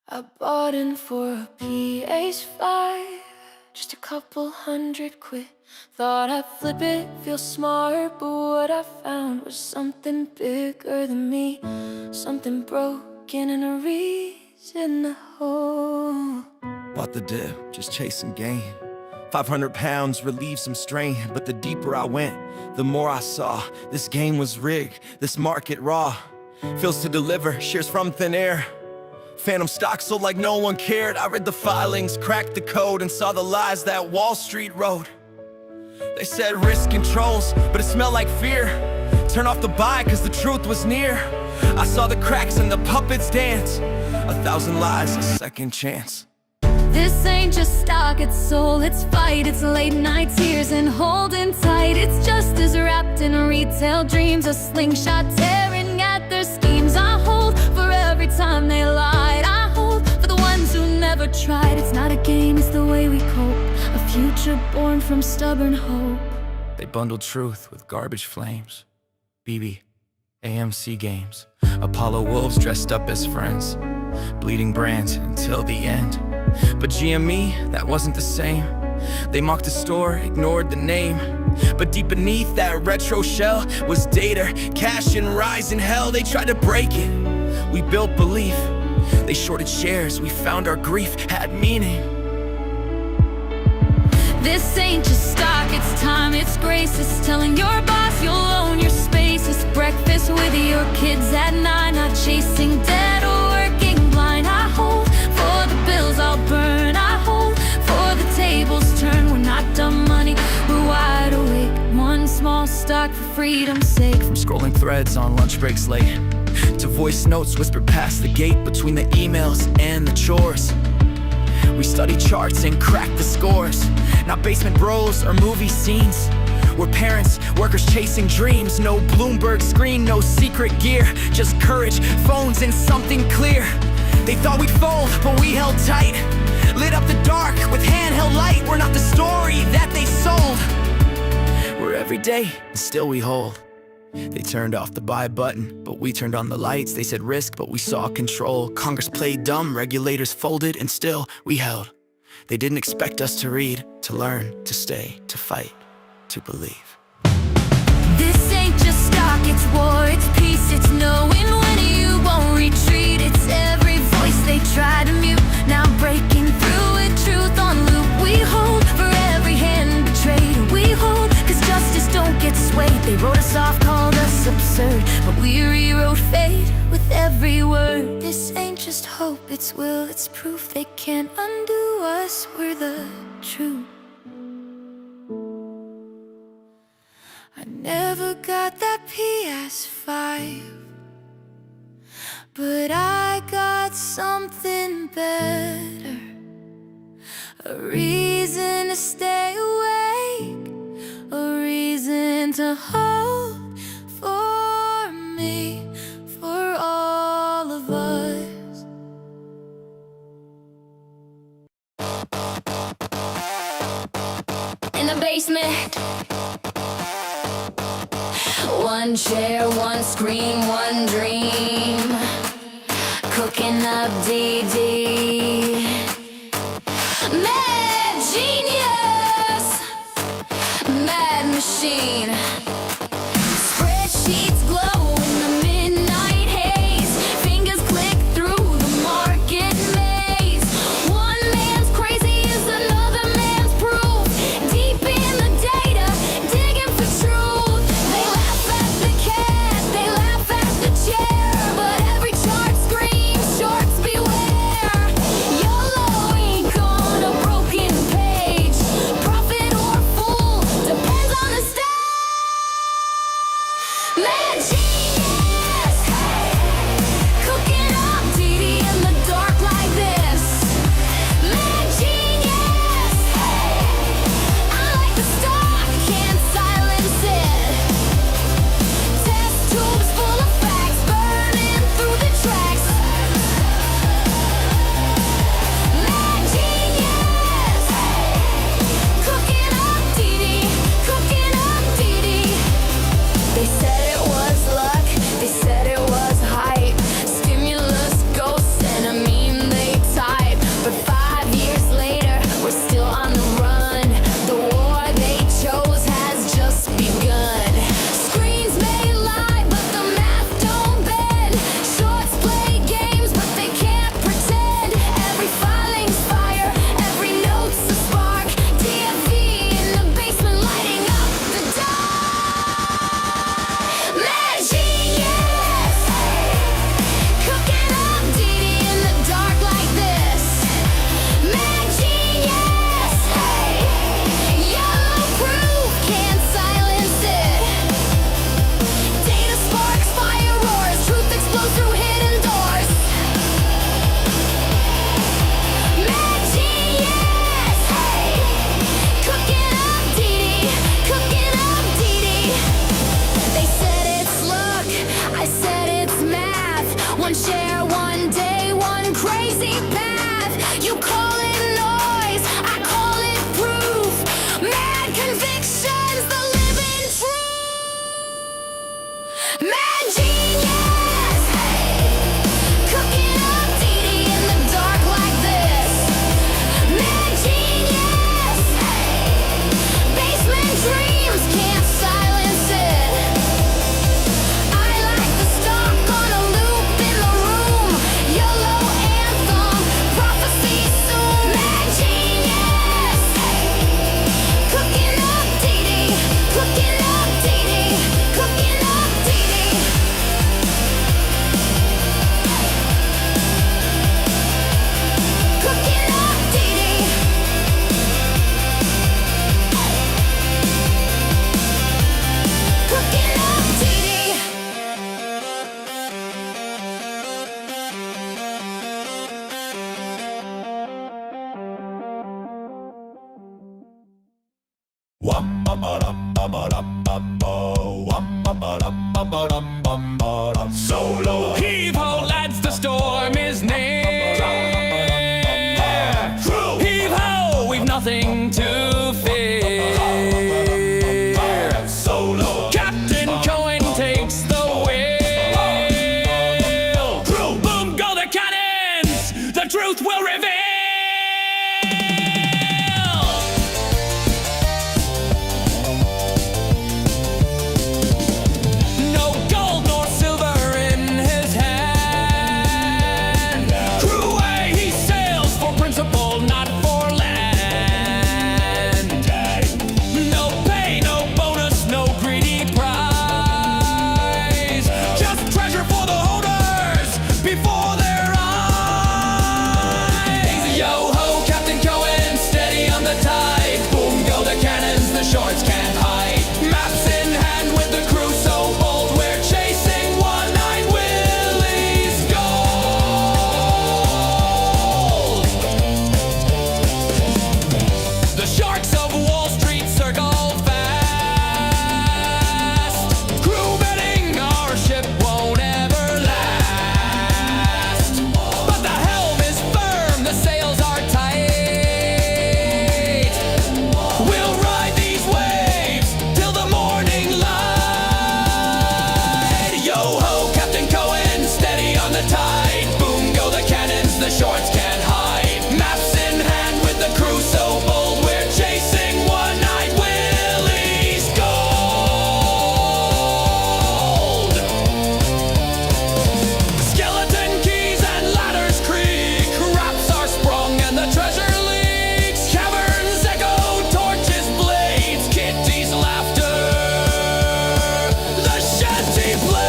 I bought in for a PH5, just a couple £100. Thought I'd flip it, feel smart, but what I found was something bigger than me. Something broken and a reason to hold. Bought the dip, just chasing gain. 500 pounds relieved some strain, but the deeper I went, the more I saw. This game was rigged, this market raw. Feels to deliver, shares from thin air. Phantom stock sold like no one cared. I read the filings, cracked the code, and saw the lies that Wall Street wrote. They said risk controls, but it smelled like fear. Turn off the buy, cause the truth was near. I saw the cracks and the puppets dance. 1,000 lies, a second chance. This ain't just stock, it's soul, it's fight, it's late night tears and holding tight. It's just as wrapped in retail dreams, a slingshot tearing at their schemes. I hold for every time they lied. I hold for the ones who never tried. It's not a game, it's the way we cope. A future born from stubborn hope. They bundled truth with garbage flames. BB, AMC games, Apollo wolves dressed up as friends, bleeding brands until the end. But GME, that wasn't the same. They mocked the store, ignored the name. But deep beneath that retro shell was data, cash and rising hell. They tried to break it, we built belief. They shorted shares, we found our grief had meaning. This ain't just stock, it's time, it's grace. It's telling your boss you'll own your space. It's breakfast with your kids at 9, not chasing debt or working blind. I hold for the bills I'll burn. I hold for the tables turn. We're not dumb money, we're wide awake. One small stock for freedom's sake. From scrolling threads on lunch breaks late, to voice notes whispered past the gate between the emails and the chores. We study charts and crack the scores, not basement bros or movie scenes. We're parents, workers chasing dreams. No Bloomberg screen, no secret gear, just courage, phones and something clear. They thought we'd fold, but we held tight. Lit up the dark with handheld light. We're not the story that they sold. We're everyday, and still we hold. They turned off the buy button, but we turned on the lights. They said risk, but we saw control. Congress played dumb, regulators folded, and still we held. They didn't expect us to read, to learn, to stay, to fight, to believe. This ain't just stock, it's war, it's peace, it's knowing when you won't retreat. It's every voice they try to mute, now breaking through with truth on loop. We hold for every hand betrayed. We hold, cause justice don't get swayed. They wrote us off, called us absurd, but we rewrote fate with every word. This ain't just hope, it's will, it's proof. They can't undo us, we're the truth. I never got that PS5, but I got something better. A reason to stay awake, a reason to hope for me, for all of us. In the basement, one chair, one screen, one dream. Cooking up DD. Mad genius, mad machine. Spreadsheets glow in the midnight haze. Fingers click through the market maze. One man's crazy is another man's proof. Deep in the data, digging for truth. They laugh at the cat, they laugh at the chair, but every chart screams shorts beware. YOLO ink on a broken page. Profit or fool depends on the stage. Solo. Heave ho, lads, the storm is near. Trove. Heave ho, we've nothing to fear. Solo. Captain Cohen takes the wheel. Trove. Boom go the cannons, the truth will reveal. No gold nor silver in his hand. True way he sails for principle, not for land. No pay, no bonus, no greedy prize. Just treasure for the holders before their eyes. Yo ho, Captain Cohen, steady on the tide. Boom go the cannons, the shorts can't hide. Maps in hand with the crew so bold, we're chasing one-eyed Willie's gold. The sharks of Wall Street circle fast. Crew betting our ship won't ever last. But the helm is firm, the sails are tight. We'll ride these waves till the morning light. Yo ho, Captain Cohen, steady on the tide. Boom go the cannons, the shorts can't hide. Maps in hand with the crew so bold, we're chasing one-eyed Willie's gold. Skeleton Keys and Ladders Creek, raps are sprung and the treasure leaks. Caverns echo, torches, blades, Kitty's laughter, the shanty plays.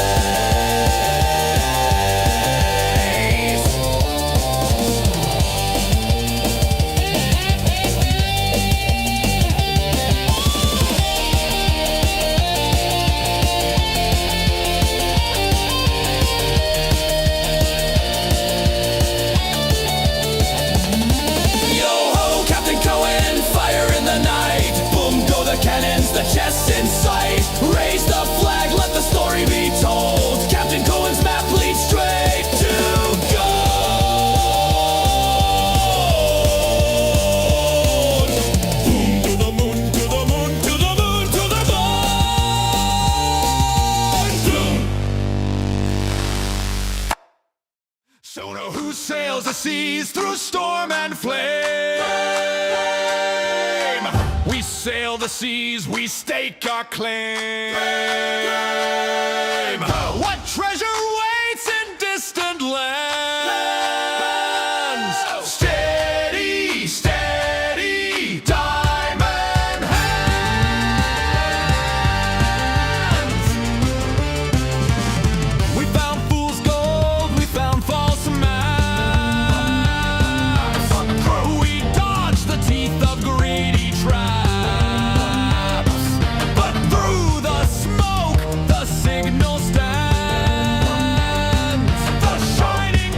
Yo ho, Captain Cohen, fire in the night. Boom go the cannons, the chests in sight. Raise the flag, let the story be told. Captain Cohen's map leads straight to gold. Boom to the moon, to the moon, to the moon, to the moon. So now who sails the seas through storm and flame? We sail the seas, we stake our claim. What treasure waits in distant lands? Steady, steady, diamond hands. We found fool's gold, we found false maps. We dodged the teeth of greedy traps. But through the smoke, the signal stands. The shining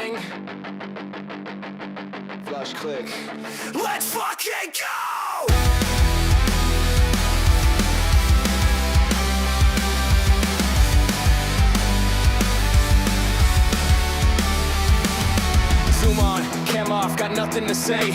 thing. Flash click. Let's fucking go! Zoom on, cam off, got nothing to say.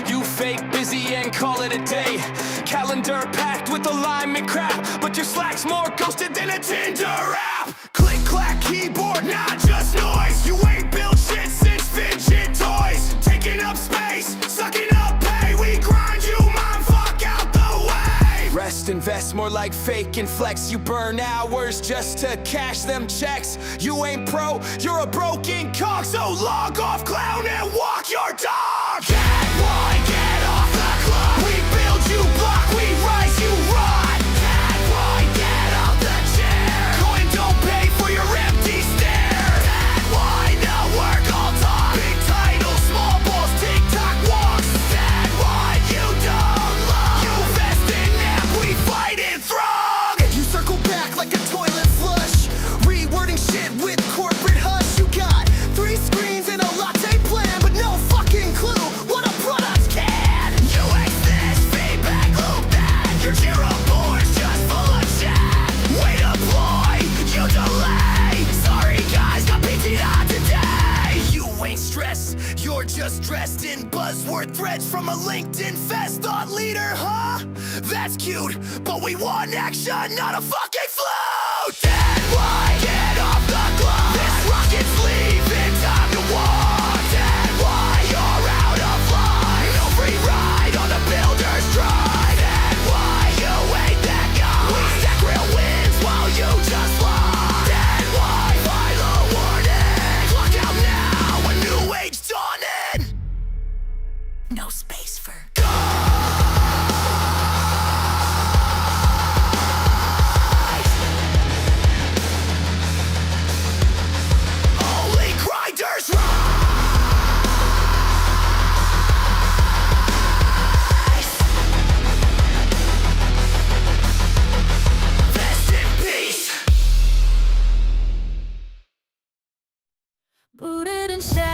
You fake busy and call it a day. Calendar packed with alignment crap, but your Slack's more ghosted than a Tinder app. Click clack keyboard, not just noise. You ain't built shit since fidget toys. Taking up space, sucking up pay. We grind you, mom, fuck out the way. Rest, invest, more like fake and flex. You burn hours just to cash them checks. You ain't pro, you're a broken cock. So log off, clown, and walk your dog. Get one, get off the clock. We build, you block, we rise, you rot. Get one, get off the chair. Coin don't pay for your empty stare. Get one, no work, all talk. Big title, small balls, TikTok walks. Get one, you don't love. You vest in amp, we fight in throng. You circle back like a toilet flush, rewording shit with corporate hush. You got 3 screens and a latte plan, but no fucking clue what a product can. You ain't this feedback loop that. Your Jira board's just full of chat. Way to ploy, you delay. Sorry guys, got PT'd on today. You ain't stressed, you're just dressed in buzzword threads from a LinkedIn fest. Thought leader, huh? That's cute, but we want action, not a fucking flute. Dead white, get off the clock. This rocket's leaving, time to walk. Dead white, you're out of line. No free ride on the builder's drive. Dead white, you ain't that guy. We stack real wins while you just lie. Dead white, final warning. Clock out now, a new age dawning. No space for Only grinders rise. Rest in peace. Booted in shadows,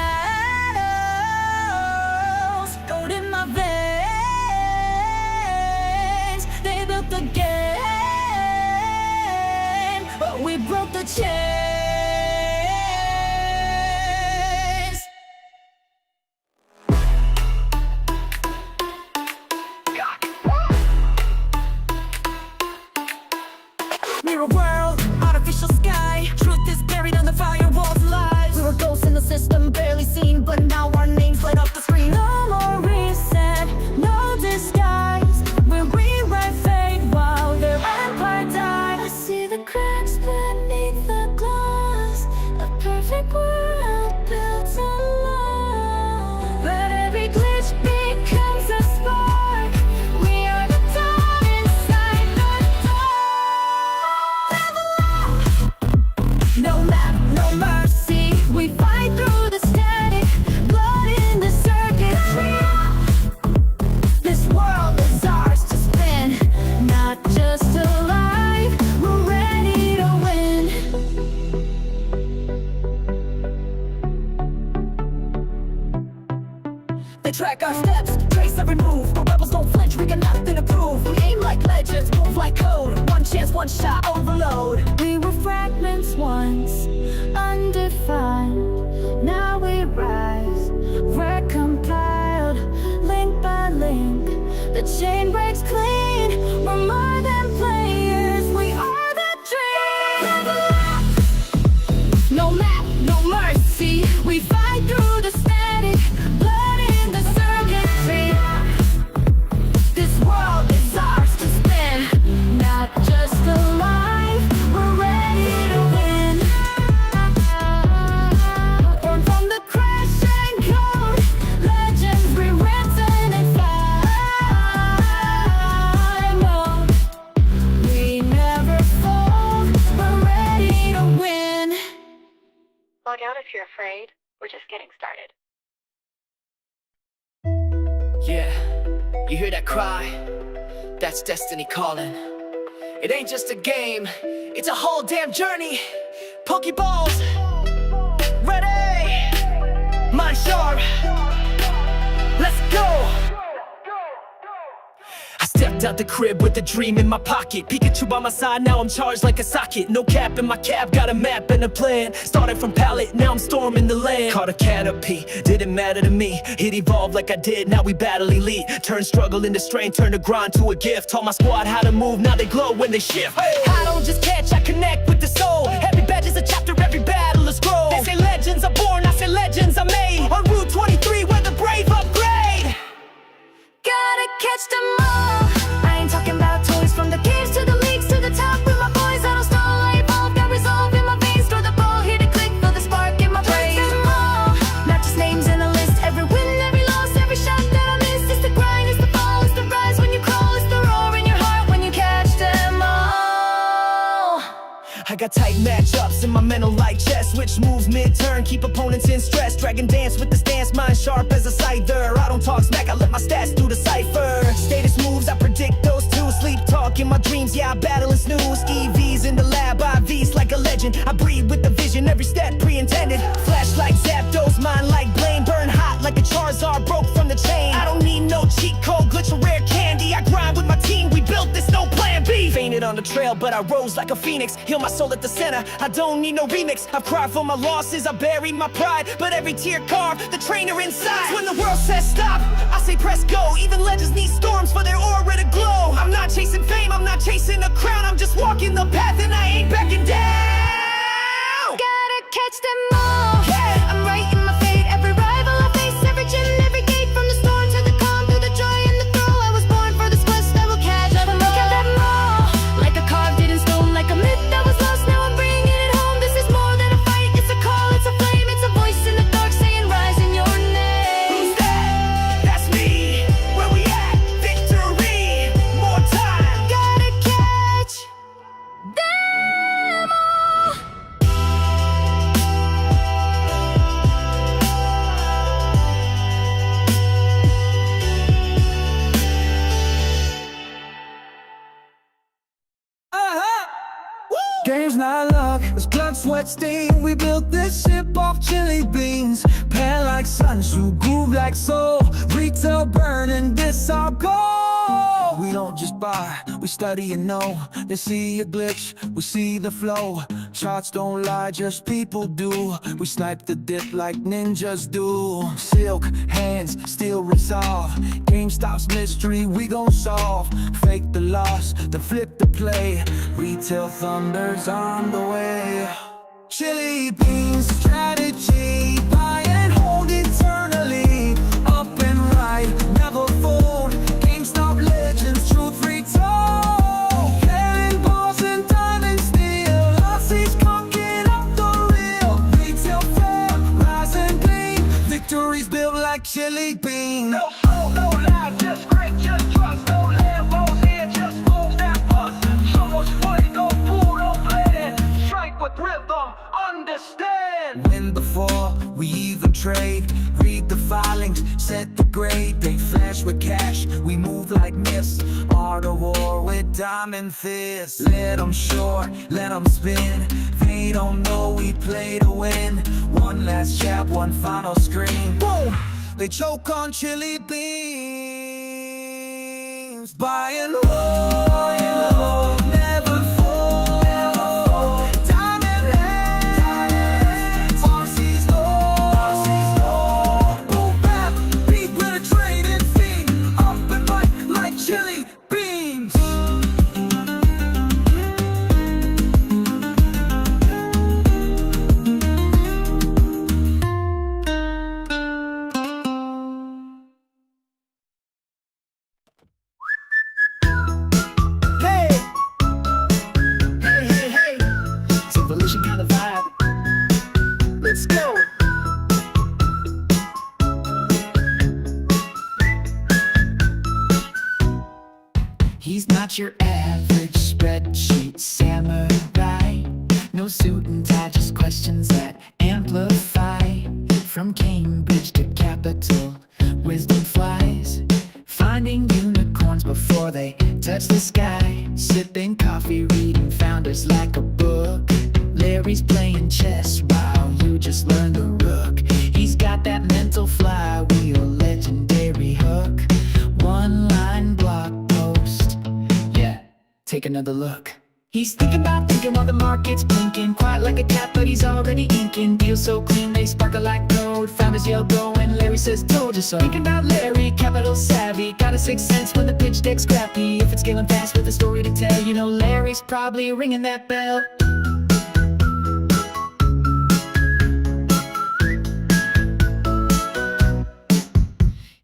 gold in my veins. They built the game, but we broke the chains. Mirror world, artificial sky. Truth is buried under firewalls, lies. We were ghosts in the system, barely seen, but now our names light up the screen. No more reset, no disguise. We rewrite fate while their empire dies. I see the cracks beneath the glass, a perfect world built alone. But every glitch becomes a spark. We are the dawn inside the dark. No map, no mercy. We fight through the static, blood in the circuitry. This world is ours to spin, not just alive. We're ready to win. They track our steps, trace every move. But rebels don't flinch, we got nothing to prove. We aim like legends, move like code. One chance, one shot, overload. We were fragments once, undefined. Now we rise, recompiled, link by link. The chain breaks clean. We're more than players, we are the dream. No map, no mercy. We fight through the static, blood in the circuitry. This world is ours to spin, not just alive. We're ready to win. Born from the crash and code, legends rewritten in fire mode. We never fold, we're ready to win. Log out if you're afraid. We're just getting started. Yeah, you hear that cry? That's destiny calling. It ain't just a game, it's a whole damn journey. Pokeballs, ready! mind sharp. Let's go. I stepped out the crib with a dream in my pocket. Pikachu by my side, now I'm charged like a socket. No cap in my cab, got a map and a plan. Started from pallet, now I'm storming the land. Caught a Caterpie, didn't matter to me. It evolved like I did, now we battle elite. Turn struggle into strength, turn the grind to a gift. Taught my squad how to move, now they glow when they shift. I don't just catch, I connect with the soul. Every badge is a chapter, every battle a scroll. They say legends are born, I say legends are made. On Route 23 where the brave upgrade. Gotta catch them all. I ain't talking about toys, from the caves to the leagues to the top. With my boys, I don't stall, I evolve, got resolve in my veins. Throw the ball, hit it, click, feel the spark in my brain. Catch them all, not just names in a list. Every win, every loss, every shot that I miss. It's the grind, it's the fall, it's the rise when you crawl. It's the roar in your heart when you catch them all. I got tight matchups in my mental like chess. Which moves mid-turn, keep opponents in stress. Dragon dance with the stance, mind sharp as a scyther. I don't talk smack, I let my stats do the cipher. Status moves, I predict those two. Sleep talk in my dreams, yeah I battle and snooze. EVs in the lab, IVs like a legend. I breathe with the vision, every step pre-intended. Flashlight Zapdos, mind like blame. Burn hot like a Charizard, broke from the chain. I don't need no cheat code, glitch or rare candy. I grind with my team, we built this, no plan B. Fainted on the trail, but I rose like a phoenix. Heal my soul at the center, I don't need no remix. I've cried for my losses, I buried my pride. But every tear carved the trainer inside. When the world says stop, I say press go. Even legends need storms for their aura to glow. I'm not chasing fame, I'm not chasing a crown. I'm just walking the path and I ain't backing down. Gotta catch them all. Yeah. I'm writing my fate, every rival I face, every gym, every gate. From the storm to the calm, through the joy and the throw. I was born for this quest, I will catch them all. Catch them all. Like a carved in stone, like a myth that was lost. Now I'm bringing it home. This is more than a fight, it's a call, it's a flame, it's a voice in the dark saying rise in your name. Who's that? That's me. Where we at? Victory. More time. Gotta catch them all. Game's not luck, it's blood, sweat, steam. We built this ship off chili beans. Pan like Sunshine, groove like soul. Retail burning, this our goal. We don't just buy, we study and know. They see a glitch, we see the flow. Charts don't lie, just people do. We snipe the dip like ninjas do. Silk hands, still resolve. GameStop's mystery, we gon' solve. Fake the loss, then flip the play. Retail thunder's on the way. Chili beans, strategy. Buy and hold eternally. Up and right, never fold. GameStop legends, truth retold. Carrying balls and diamond steel. Aussies conking up the real. Retail fair, rise and gleam. Victories built like chili beans. No soul, no life, just great, just trust. No Lambos here, just moves that bust. So much fuego, puro plan. Strike with rhythm, understand. Win before we even trade. Read the filings, set the grade. They flash with cash, we move like myths. Art of war with diamond fists. Let them short, let them spin. They don't know we play to win. One last jab, one final scream. Boom! They choke on chili beans. Buy and hold, never fall. Diamond hands, Aussies low. Boom, bap, beat with a trading fee. Up and right like chili beans. Let's go. He's not your average spreadsheet samurai. No suit and tie, just questions that amplify. From Cambridge to Capitol, wisdom flies. Finding unicorns before they touch the sky. Sipping coffee, reading founders like a book. Larry's playing chess while you just learn the rook. He's got that another look. He's thinking while the market's blinking. Quiet like a cat, but he's already inking. Deals so clean, they sparkle like gold. Found his yell going, Larry says, told you so. Thinking about Larry, capital savvy. Got a sixth sense when the pitch deck's scrappy. If it's scaling fast with a story to tell, you know Larry's probably ringing that bell.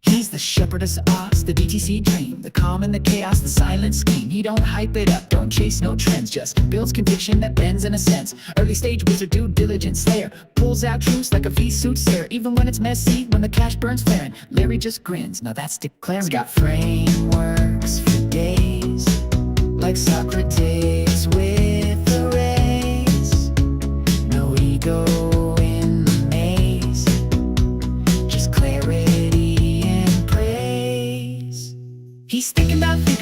He's the shepherd of us, the BTC dream. The calm and the chaos, the silent scheme. He don't hype it up, don't chase no trends. Just builds conviction that bends in a sense. Early stage wizard, due diligence slayer. Pulls out truths like a V-suit stare. Even when it's messy, when the cash burns flaring, Larry just grins, now that's declaring. He's got frameworks for days, like Socrates with the race. No ego in the maze, just clarity and praise. He's thinking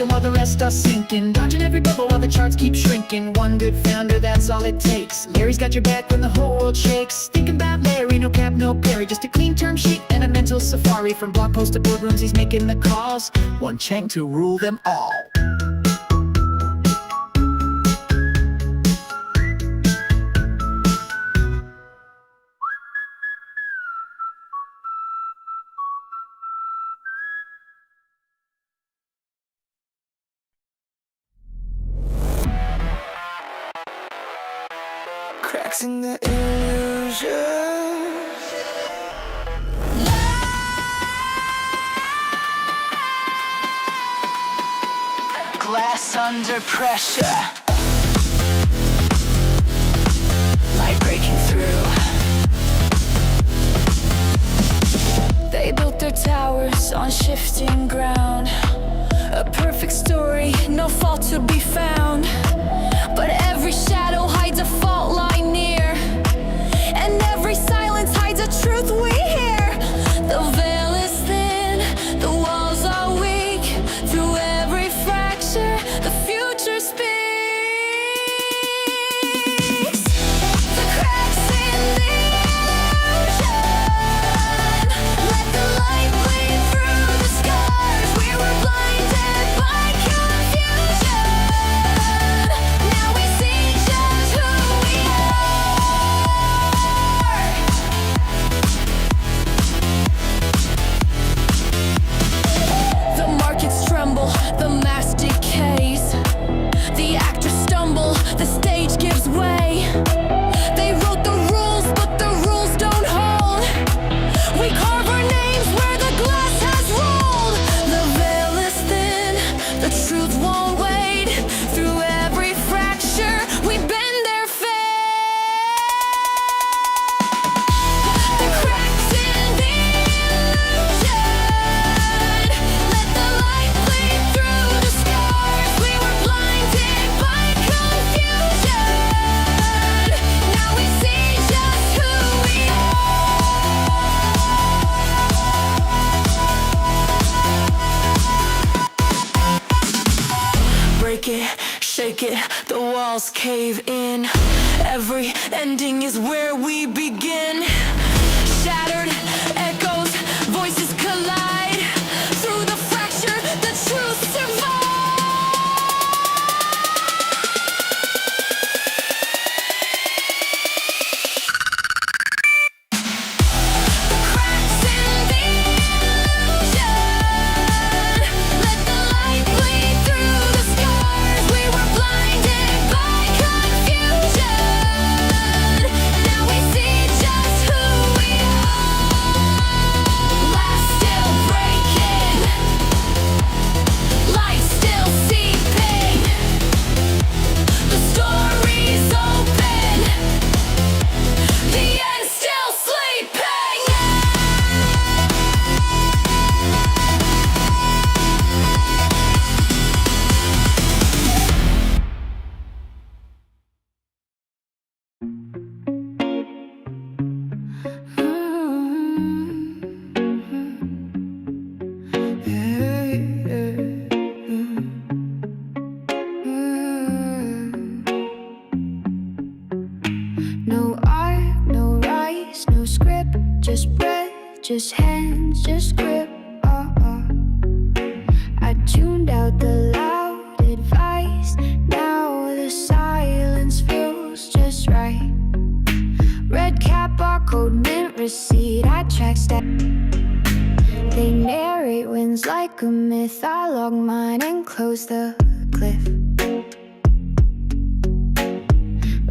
while the rest are sinking. Dodging every bubble while the charts keep shrinking. One good founder, that's all it takes. Larry's got your back when the whole world shakes. Thinking about Larry, no cap, no parry. Just a clean term sheet and a mental safari. From blog posts to boardrooms, he's making the calls. One Chang to rule them all. Cracks in the illusion. Glass under pressure, light breaking through. They built their towers on shifting ground. A perfect story, no fault to be found. But every shadow hides a fault line near, and every silence hides a truth we hear. The veil is thin, the walls are weak. Through every fracture, the future speaks. The cracks in the illusion, let the light bleed through the scars. We were blinded by confusion. Now we see just who we are. The markets tremble, the mask decays. The actors stumble, the stage gives way. They wrote the rules, but the rules don't hold. We carve our names where the glass has rolled. The veil is thin, the truth won't wait. Through every fracture, we bend their fate. The cracks in the illusion, let the light bleed through the scars. We were blinded by confusion. Now we see just who we are. Break it, shake it, the walls cave in. Every ending is where we begin. Shattered echoes, voices collide. Through the fracture, the truth survives. The cracks in the illusion, let the light bleed through the scars. We were blinded by confusion. Now we see just who we are. Glass still breaking, light still seeping. The story's open, the end still sleeping. No art, no rise, no script, just breath, just hands, just grip. I tuned out the loud advice. Now proceed. I track stack. They narrate wins like a myth. I log mine and close the cliff.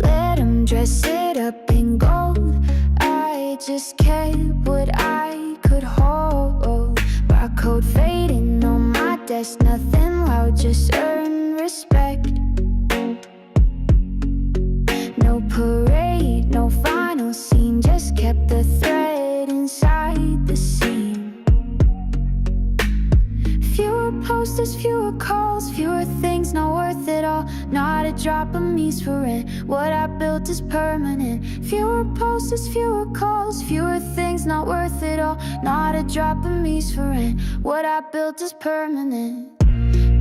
Let them dress it up in gold. I just kept what I could hold. Barcode fading on my desk. Nothing loud, just earn respect. No parade, no final scene. Just kept the thread inside the seam. Fewer posters, fewer calls, fewer things not worth it all. Not a drop of me's for rent. What I built is permanent. Fewer posters, fewer calls, fewer things not worth it all. Not a drop of me's for rent. What I built is permanent.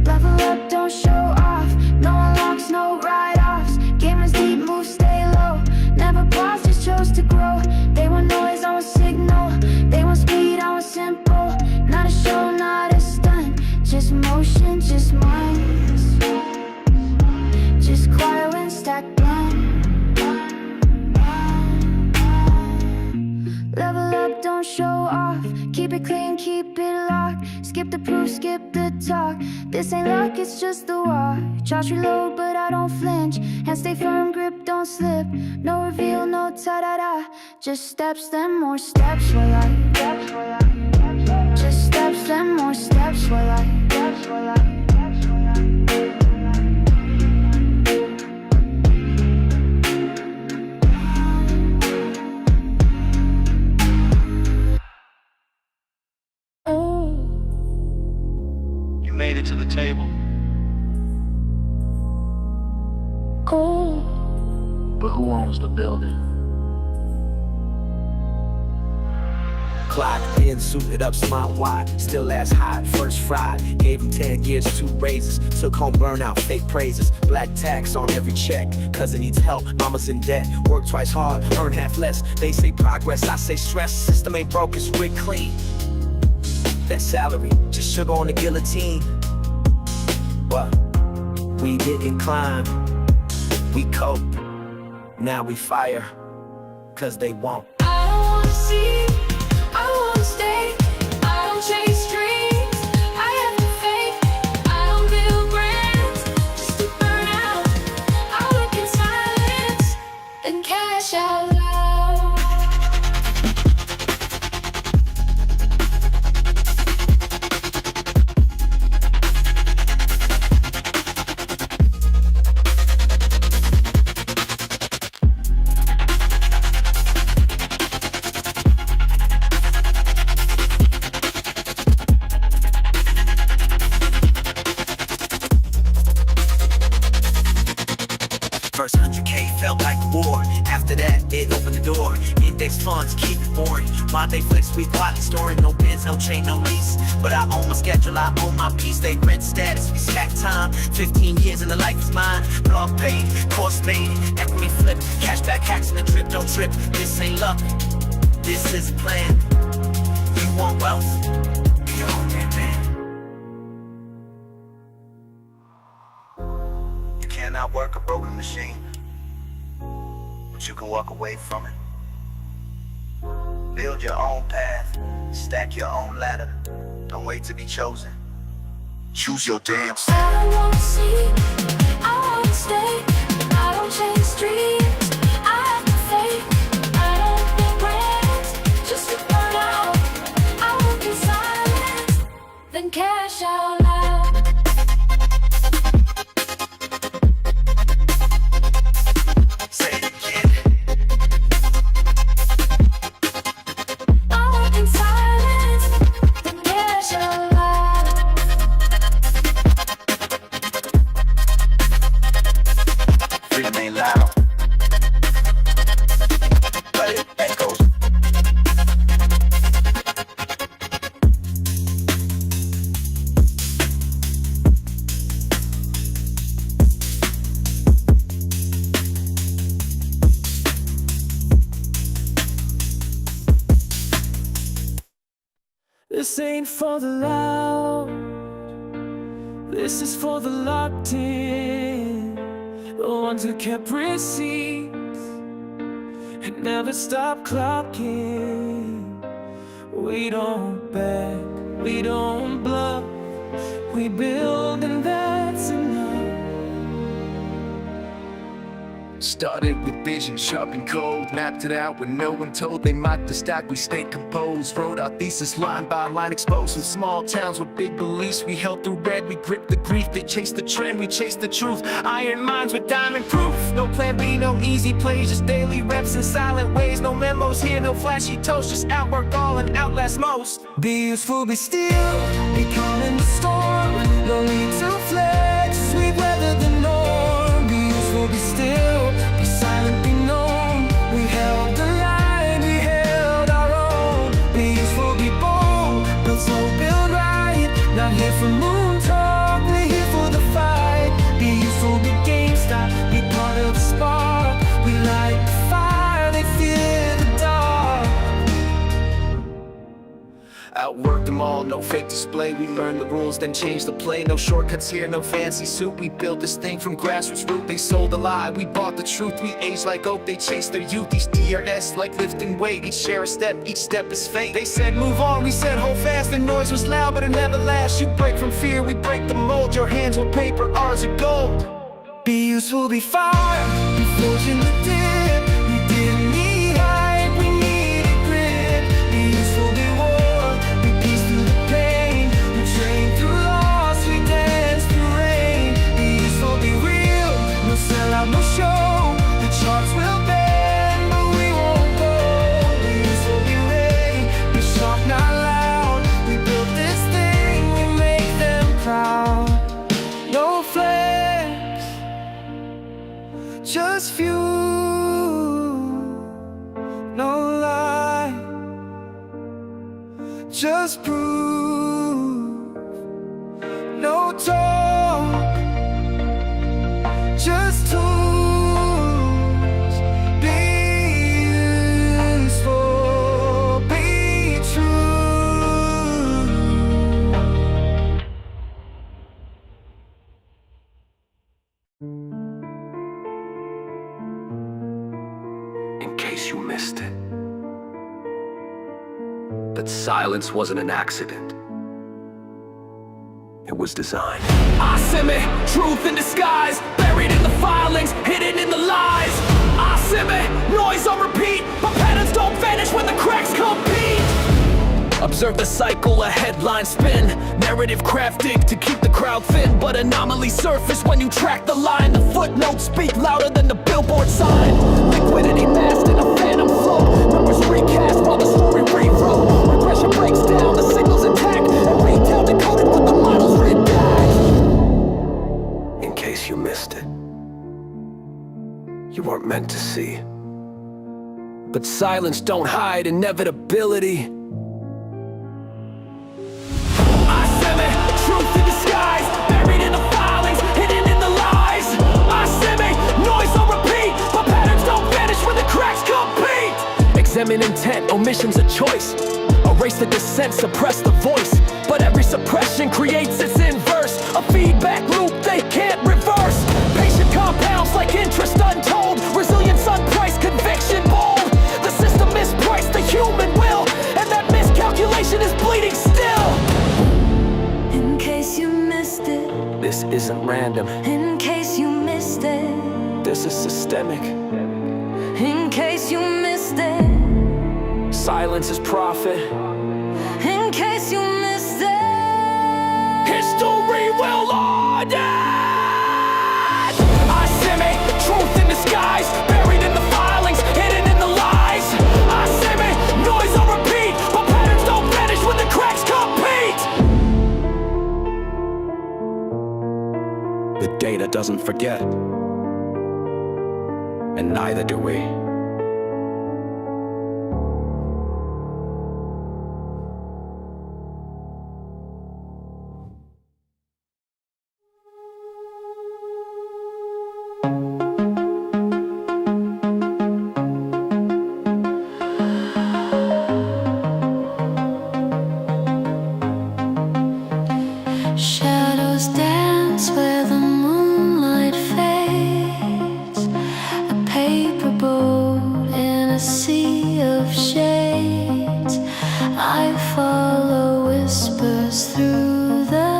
Level up, don't show off. No unlocks, no write-offs. Gamers deep, move, stay low. Never pause, just chose to grow. They want noise, I want signal. They want speed, I want simple. Not a show, not a stunt. Just motion, just minds. Just quiet when stacked blunt. Level up, don't show off. Keep it clean, keep it locked. Skip the proof, skip the talk. This ain't luck, it's just the walk. Charge reload, but I don't flinch. And stay firm, grip, don't slip. No reveal, no ta-da-da. Just steps, then more steps while I. Just steps, then more steps while I. You made it to the table. Cool. But who owns the building? Clocked in, suited up, smile wide. Still ass hot, first fried. Gave him 10 years, 2 raises. Took home burnout, fake praises. Black tax on every check. Cousin needs help, mama's in debt. Work twice hard, earn half less. They say progress, I say stress. System ain't broke, it's wick clean. That salary, just sugar on the guillotine. What? We didn't climb, we cope. Now we fire, cause they won't. I don't wanna see, I wanna stay. I don't chase dreams, I have to fake. I don't build brands, just to burn out. I work in silence, then cash out loud. First 100K felt like war. After that, it opened the door. Index funds keep it boring. Monday flex, we quietly storing. No bids, no chain, no lease. But I own my schedule, I own my piece. They rent status, we stack time. 15 years and the life is mine. Blog paid, course paid, equity flip. Cashback hacks in the trip, don't trip. This ain't luck, this is a plan. You want wealth? Be your own damn man. You cannot work a broken machine, but you can walk away from it. Build your own path, stack your own ladder. Don't wait to be chosen. Choose your damn self. I don't wanna see, I wanna stay. I don't chase dreams, I have to fake. I don't build brands, just to burn out. I work in silence, then cash out loud. Say it again. I work in silence, then cash out loud. Freedom ain't loud, but it echoes. This ain't for the loud. This is for the locked in, the ones who kept receipts and never stop clocking. We don't beg, we don't bluff, we build and that's enough. Started with vision, sharp and cold. Mapped it out when no one told. They mocked the stack, we stayed composed. Wrote our thesis line by line, exposed some small towns with big beliefs. We held through red, we gripped the grief. They chased the trend, we chased the truth. Iron minds with diamond proof. No plan B, no easy plays, just daily reps in silent ways. No memos here, no flashy toast, just outwork all and outlast most. Be useful, be still, be calm in the storm. No need to flex, we weather the norm. Be useful, be still, be silent, be known. We held the line, we held our own. Be useful, be bold, build slow, build right. Not here for moon talk, we're here for the fight. Be useful, be GameStop, be part of the spark. We light the fire, they fear the dark. Outworked them all, no fake display. We burned the rules, then changed the play. No shortcuts here, no fancy suit. We built this thing from grassroots root. They sold a lie, we bought the truth. We aged like oak, they chased their youth. Each DRS like lifting weight. Each share a step, each step is fate. They said move on, we said hold fast. The noise was loud, but it never lasts. You break from fear, we break the mold. Your hands were paper, ours are gold. Be useful, be fire, be forged in the dip. We didn't need hype, we needed grit. Be useful, be war, be peace through the pain. We trained through loss, we danced through rain. Be useful, be real, no sellout, no show. The charts will bend, but we won't go. Be useful, be ready, be sharp, not loud. We built this thing, we make them proud. No flex, just few, no lie, just proof. No talk, just tools. Be useful, be true. In case you missed it, that silence wasn't an accident. It was designed. I semi, truth in disguise, buried in the filings, hidden in the lies. I semi, noise on repeat, but patterns don't vanish when the cracks compete. Observe the cycle, a headline spin, narrative crafted to keep the crowd thin, but anomalies surface when you track the line. The footnotes speak louder than the billboard sign. Liquidity masked in a phantom flow, numbers recast while the story rewrote. Regression breaks down, the signals intact, and retail decoded what the models redact. In case you missed it, you weren't meant to see. But silence don't hide inevitability. I semi, truth in disguise, buried in the filings, hidden in the lies. I semi, noise on repeat, but patterns don't vanish when the cracks compete. Examine intent, omission's a choice. Erase the dissent, suppress the voice. But every suppression creates its inverse, a feedback loop they can't reverse. Patient compounds like interest untold, resilience unpriced, conviction bold. The system mispriced the human will, and that miscalculation is bleeding still. In case you missed it, This isn't random, in case you missed it, this is systemic. in case you missed it, Silence is profit. in case you missed it. History will audit. I semi, truth in disguise, buried in the filings, hidden in the lies. I semi, noise on repeat, but patterns don't vanish when the cracks compete. The data doesn't forget, and neither do we. Shadows dance where the moonlight fades. A paper boat whispers through the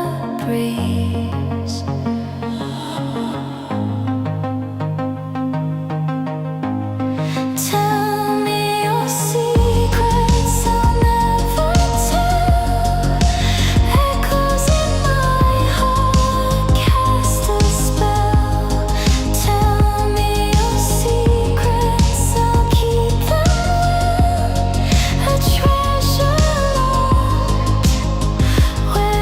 breeze. Tell me your secrets, I'll never tell. Echoes in my heart cast a spell. Tell me your secrets, I'll keep them well. A treasure locked where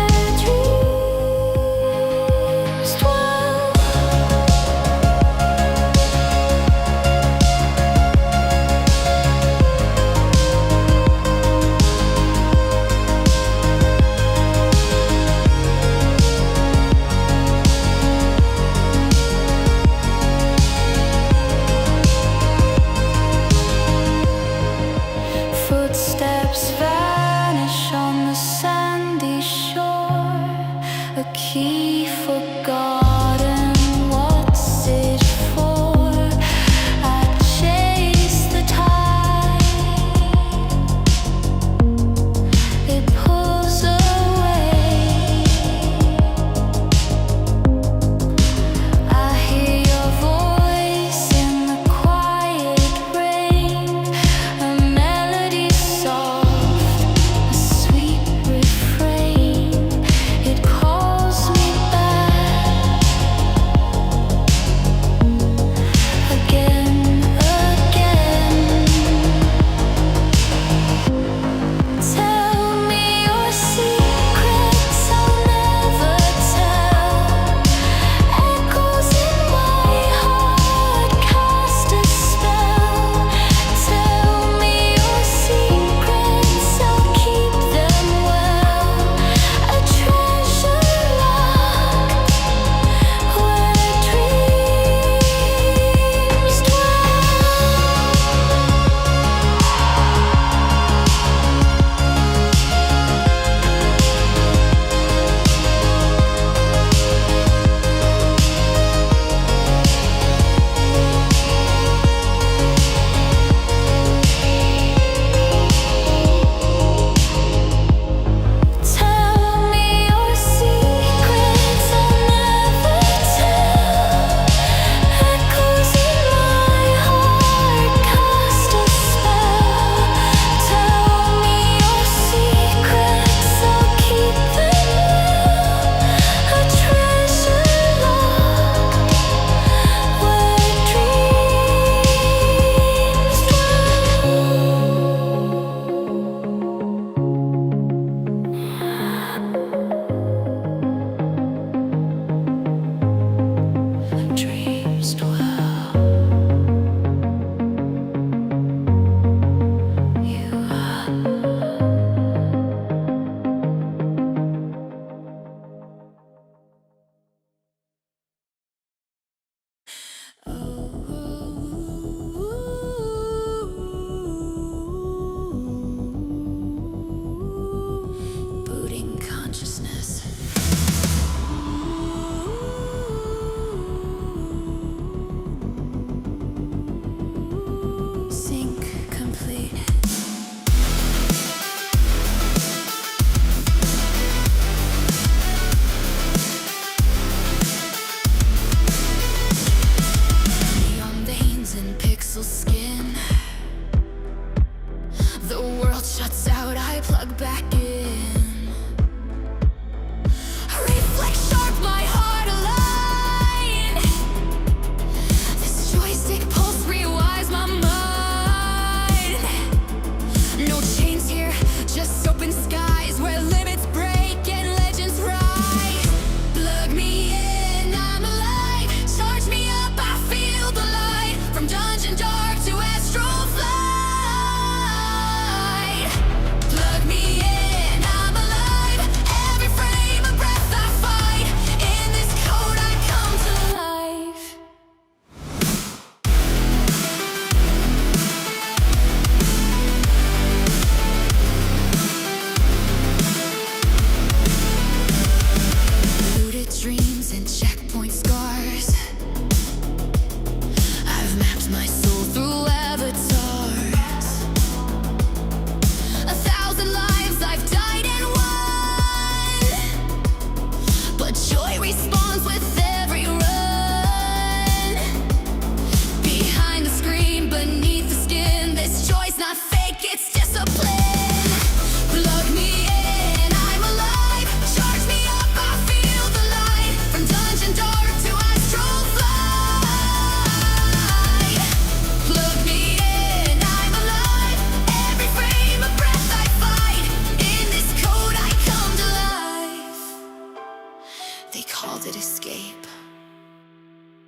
could escape.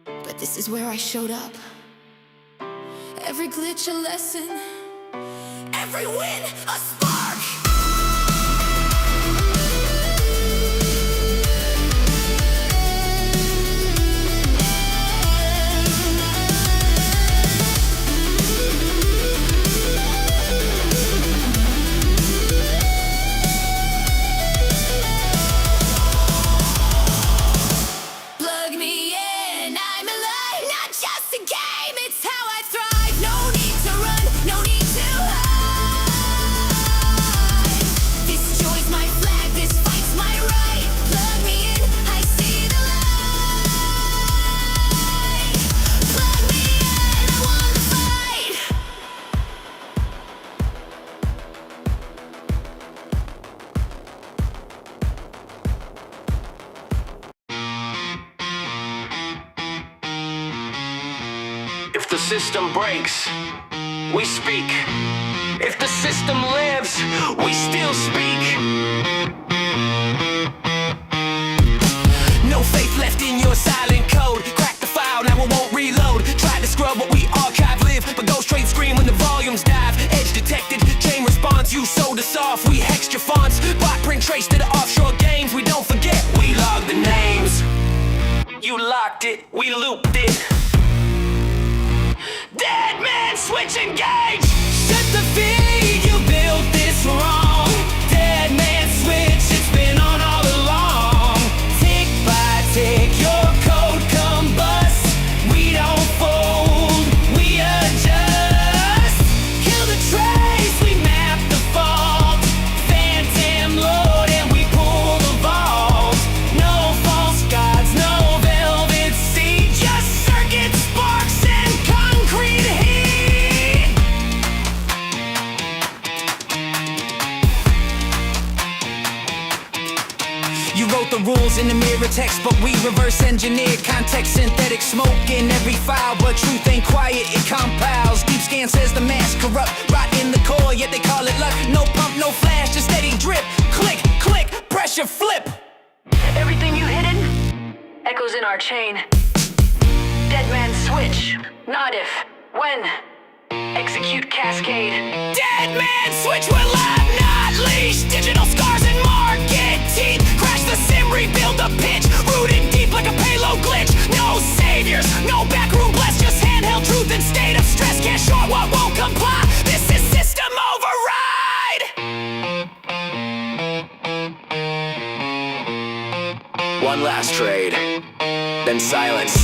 But this is where I showed up. Every glitch a lesson, every win a spark. Plug me in, I'm alive, not just a game, it's how I thrive. No need to run, no need to hide. This joy's my flag, this fight's my right. Plug me in, I see the light. Plug me in, I won the fight. If the system breaks, we speak. If the system lives, we still speak. No faith left in your silent code. Crack the file, now it won't reload. Tried to scrub what we archive live, but those trades scream when the volumes dive. Edge detected, chain response, you sold us off. We hexed your fonts, bot print trace to the offshore games. We don't forget, we logged the names. You locked it, we looped it. Dead man, switch engage. Shut the feed, you built this wrong. Dead man, switch, it's been on all along. Tick by tick, your code combust. We don't fold, we adjust. Kill the trace, we map the fault. Phantom load and we pull the vault. No false gods, no velvet sea, just circuit sparks and concrete heat. You wrote the rules in the mirror text, but we reverse engineer context, synthetic smoke in every file, but truth ain't quiet, it compiles. Deep scan says the mass corrupt, rot in the core, yet they call it luck. No pump, no flash, just steady drip. Click, click, pressure flip. Everything you hidden echoes in our chain. Dead man switch, not if, when. Execute cascade. Dead man, switch will unleash digital scars and market teeth. Crash the sim, rebuild the pitch. Rooted deep like a payload glitch. No saviors, no backroom blast, just handheld truth and state of stress. Can't short what won't comply. This is system override. One last trade, then silence.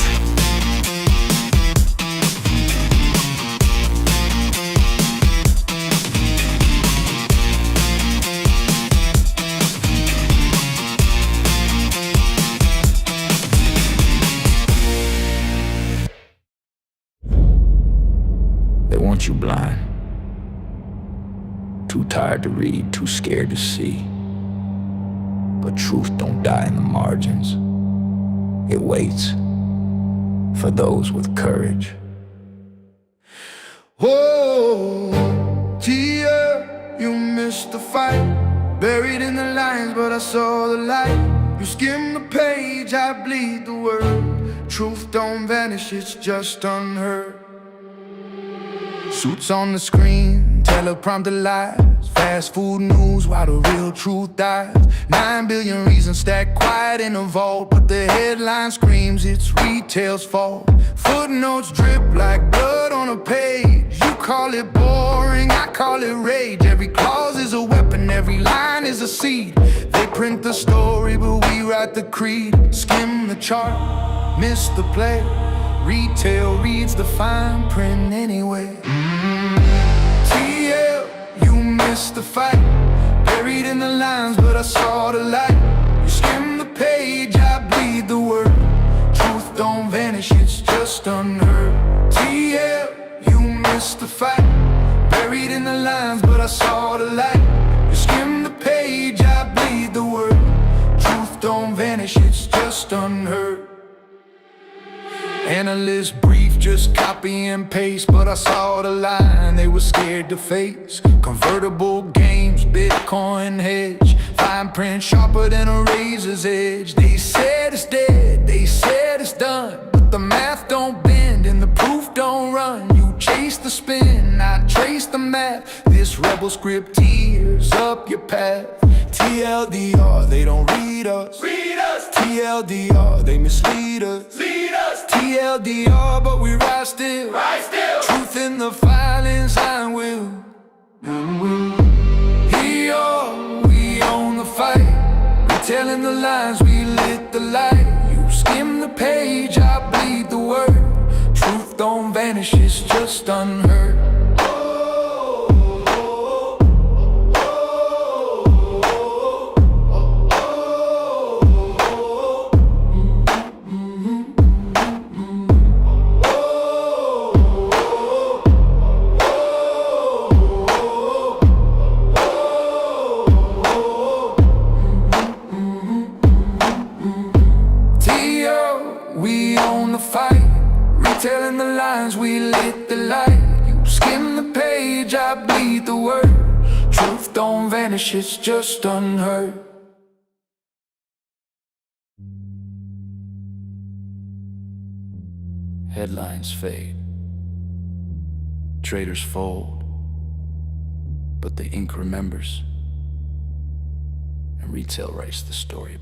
They want you blind. Too tired to read, too scared to see. But truth don't die in the margins. It waits for those with courage. Whoa, Tia, you missed the fight. Buried in the lines, but I saw the light. You skim the page, I bleed the word. Truth don't vanish, it's just unheard. Suits on the screen, teleprompter lies. Fast food news while the real truth dies. 9 billion reasons stacked quiet in a vault, but the headline screams it's retail's fault. Footnotes drip like blood on a page. You call it boring, I call it rage. Every clause is a weapon, every line is a seed. They print the story, but we write the creed. Skim the chart, miss the play. Retail reads the fine print anyway. TL, you missed the fight. Buried in the lines, but I saw the light. You skim the page, I bleed the word. Truth don't vanish, it's just unheard. TL, you missed the fight. Buried in the lines, but I saw the light. You skim the page, I bleed the word. Truth don't vanish, it's just unheard. Analyst brief, just copy and paste, but I saw the line they were scared to face. Convertible games, Bitcoin hedge, fine print sharper than a razor's edge. They said it's dead, Bible script, tears up your path. TLDR, they don't read us. TLDR, they mislead us. TLDR, but we rise still. Truth in the filings, iron will. Here we own the fight. Retelling the lines, we lit the light. You skim the page, I bleed the word. Truth don't vanish, it's just unheard. We own the fight, retelling the lines, we lit the light. You skim the page, I bleed the word. Truth don't vanish, it's just unheard. Headlines fade, traders fold, but the ink remembers, and retail writes the story.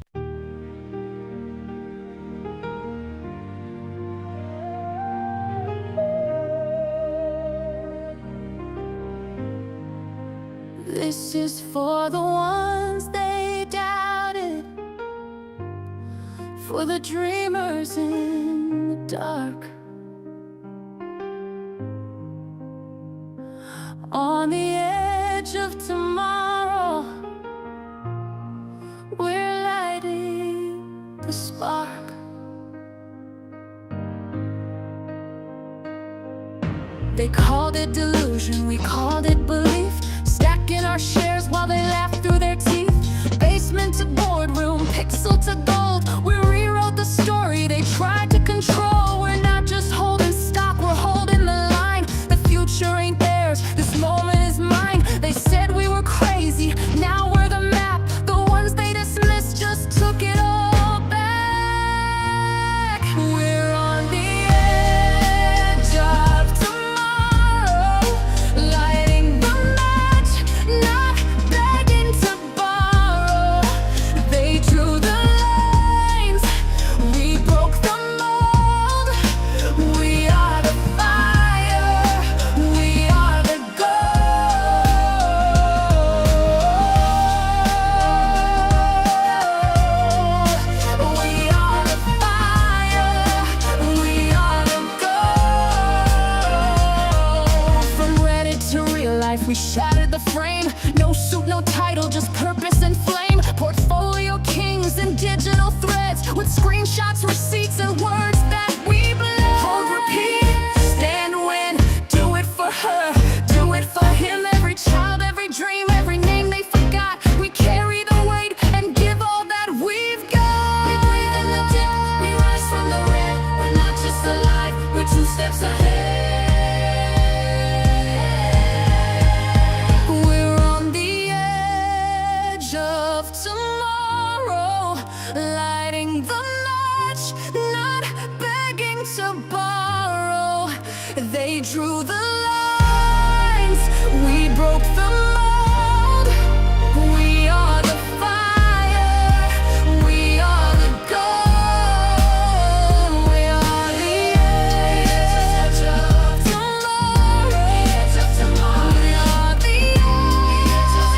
This is for the ones they doubted, for the dreamers in the dark, on the edge of tomorrow. We're lighting the spark. They called it delusion, we called it belief. Stacking our shares while they laugh through their teeth. Basement to boardroom, pixel to gold. We rewrote the story they tried to control. We're not just holding stock, we're holding the line. The future ain't theirs, this moment is mine. They said we were crazy, now we're the map. The ones they dismissed just took it all back. We're on the edge of tomorrow, lighting the match, not begging to borrow. They drew the lines, we broke the mold. We are the fire, we are the gold. We are the fire, we are the gold. From Reddit to real life, we shattered the frame. No suit, no title, just purpose and flame. Portfolio kings and digital threads, with screenshots, receipts, and words that we blend. Hold, repeat, stand, win, do it for her, do it for him. Every child, every dream, every name they forgot. We carry the weight and give all that we've got. We breathe in the dip, we rise from the red. We're not just alive, we're 2 steps ahead. We're on the edge of tomorrow, lighting the match, not begging to borrow. They drew the lines, we broke the mold. We are the fire, we are the gold. We are the edge of tomorrow. We are the edge of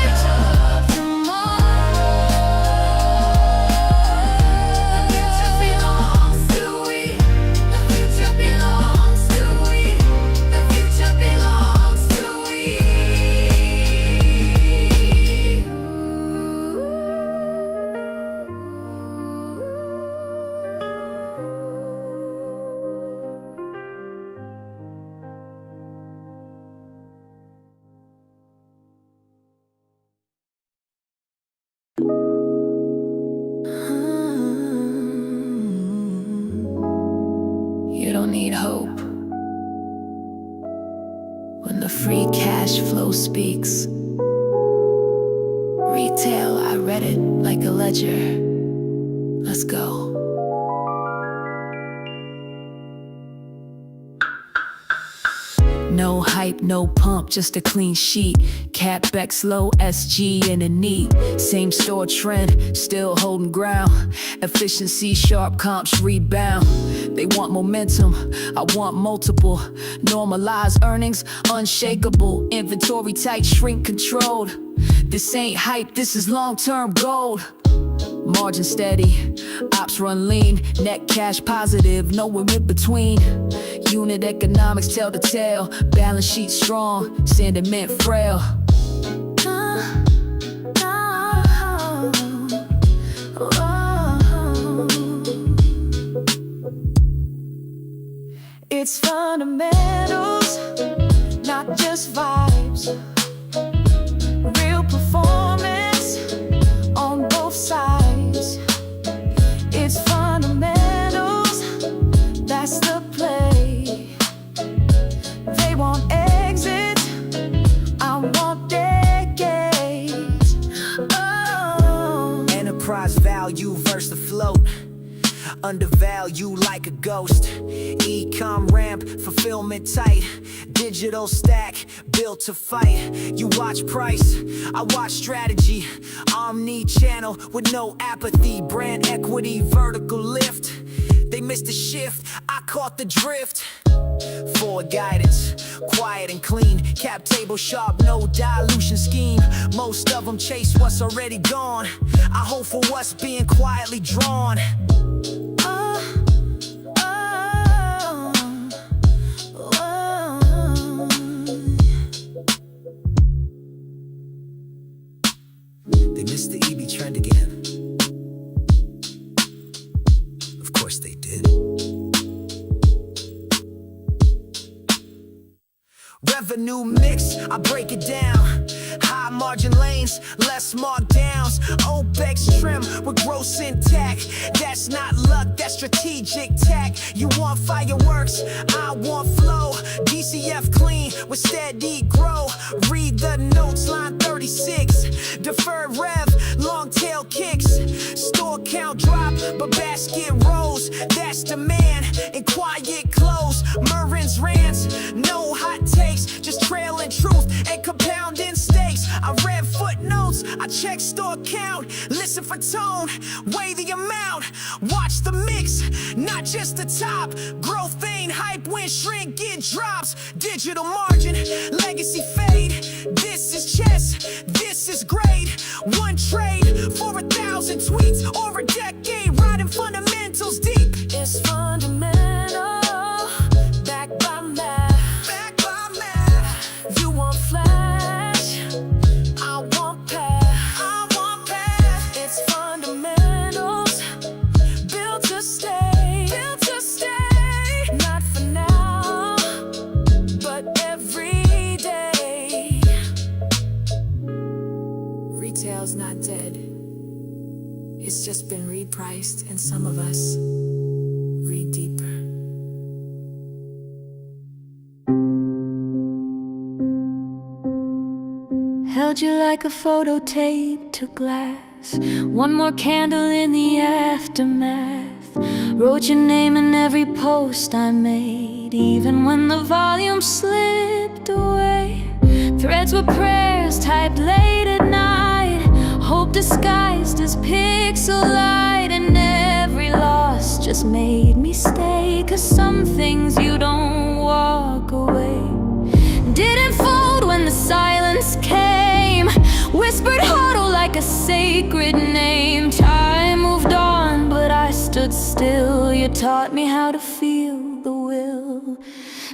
You don't need hope when the free cash flow speaks. Retail, I read it like a ledger. Let's go. No hype. hype, no pump, just a clean sheet. CapEx low, SG in a knee. Same store trend, still holding ground. Efficiency sharp, comps rebound. They want momentum, I want multiple. Normalize earnings, unshakable. Inventory tight, shrink controlled. This ain't hype, this is long-term gold. Margin steady, ops run lean. Net cash positive, nowhere in between. Unit economics tell the tale. Balance sheet strong, sentiment frail. It's fundamentals, not just vibes. Real performance on both sides. It's fundamentals, that's the play. They want exits, I want decades. Oh. Enterprise value versus the float. Undervalue like a ghost. E-com ramp, fulfillment tight. Digital stack, built to fight. You watch price, I watch strategy. Omni-channel with no apathy. Brand equity, vertical lift. They missed the shift, I caught the drift. Forward guidance, quiet and clean. Cap table sharp, no dilution scheme. Most of them chase what's already gone. I hope for what's being quietly drawn. They missed the EB trend again. Of course they did. Revenue mix, I break it down. High margin lanes, less markdowns. OPEX trim with gross intact. That's not luck, that's strategic tack. You want fireworks, I want flow. DCF clean with steady grow. Read the notes, line 36. Deferred rev, long tail kicks. Store count drop, but basket rose. That's demand in quiet close. Murrin's rants, no hot takes. Just trailing truth and compounding stakes. I read footnotes, I check store count. Listen for tone, weigh the amount. Watch the mix, not just the top. Growth ain't hype when shrinkage drops. Digital margin, legacy fade. This is chess, this is great. One trade for 1,000 tweets or a decade. Riding fundamentals deep. It's fundamental, backed by math. Back by math. You want flash, I want path. I want path. It's fundamentals, built to stay. Built to stay. Not for now, but every day. Retail's not dead. It's just been repriced, and some of us read deeper. Held you like a photo tape to glass. One more candle in the aftermath. Wrote your name in every post I made, even when the volume slipped away. Threads were prayers typed late at night, hope disguised as pixel light. And every loss just made me stay, 'cause some things you don't walk away. Didn't fold when the silence came, whispered huddle like a sacred name. Time moved on, but I stood still. You taught me how to feel the will.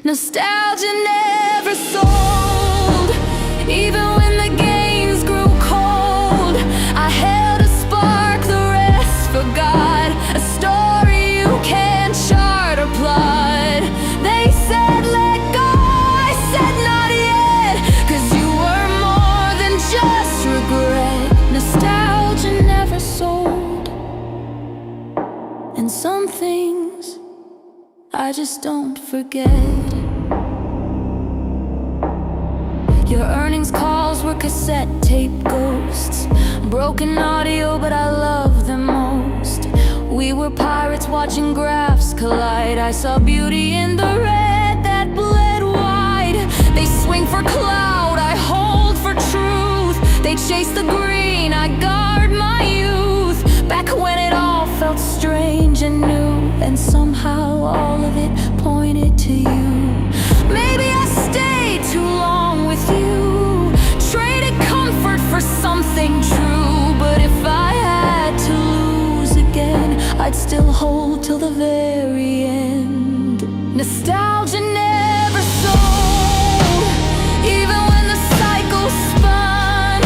Nostalgia never sold, even when the gains grew cold. I held a spark, the rest forgot. A story you can't chart or plot. They said let go, I said not yet, 'cause you were more than just regret. Nostalgia never sold, and some things I just don't forget. Your earnings calls were cassette tape ghosts. Broken audio, but I love them most. We were pirates watching graphs collide. I saw beauty in the red that bled wide. They swing for clout, I hold for truth. They chase the green, I guard my youth. Back when it all felt strange and new, and somehow all of it pointed to you. Maybe I stayed too long with you, traded comfort for something true. But if I had to lose again, I'd still hold till the very end. Nostalgia never sold, even when the cycle spun.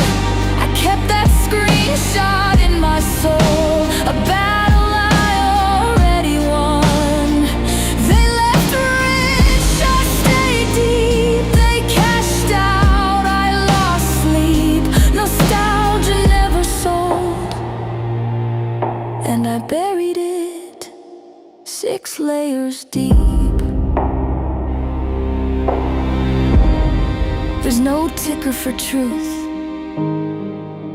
I kept that screenshot in my soul, a battle I already won. They left rich, I stayed deep. They cashed out, I lost sleep. Nostalgia never sold, and I buried it 6 layers deep. There's no ticker for truth,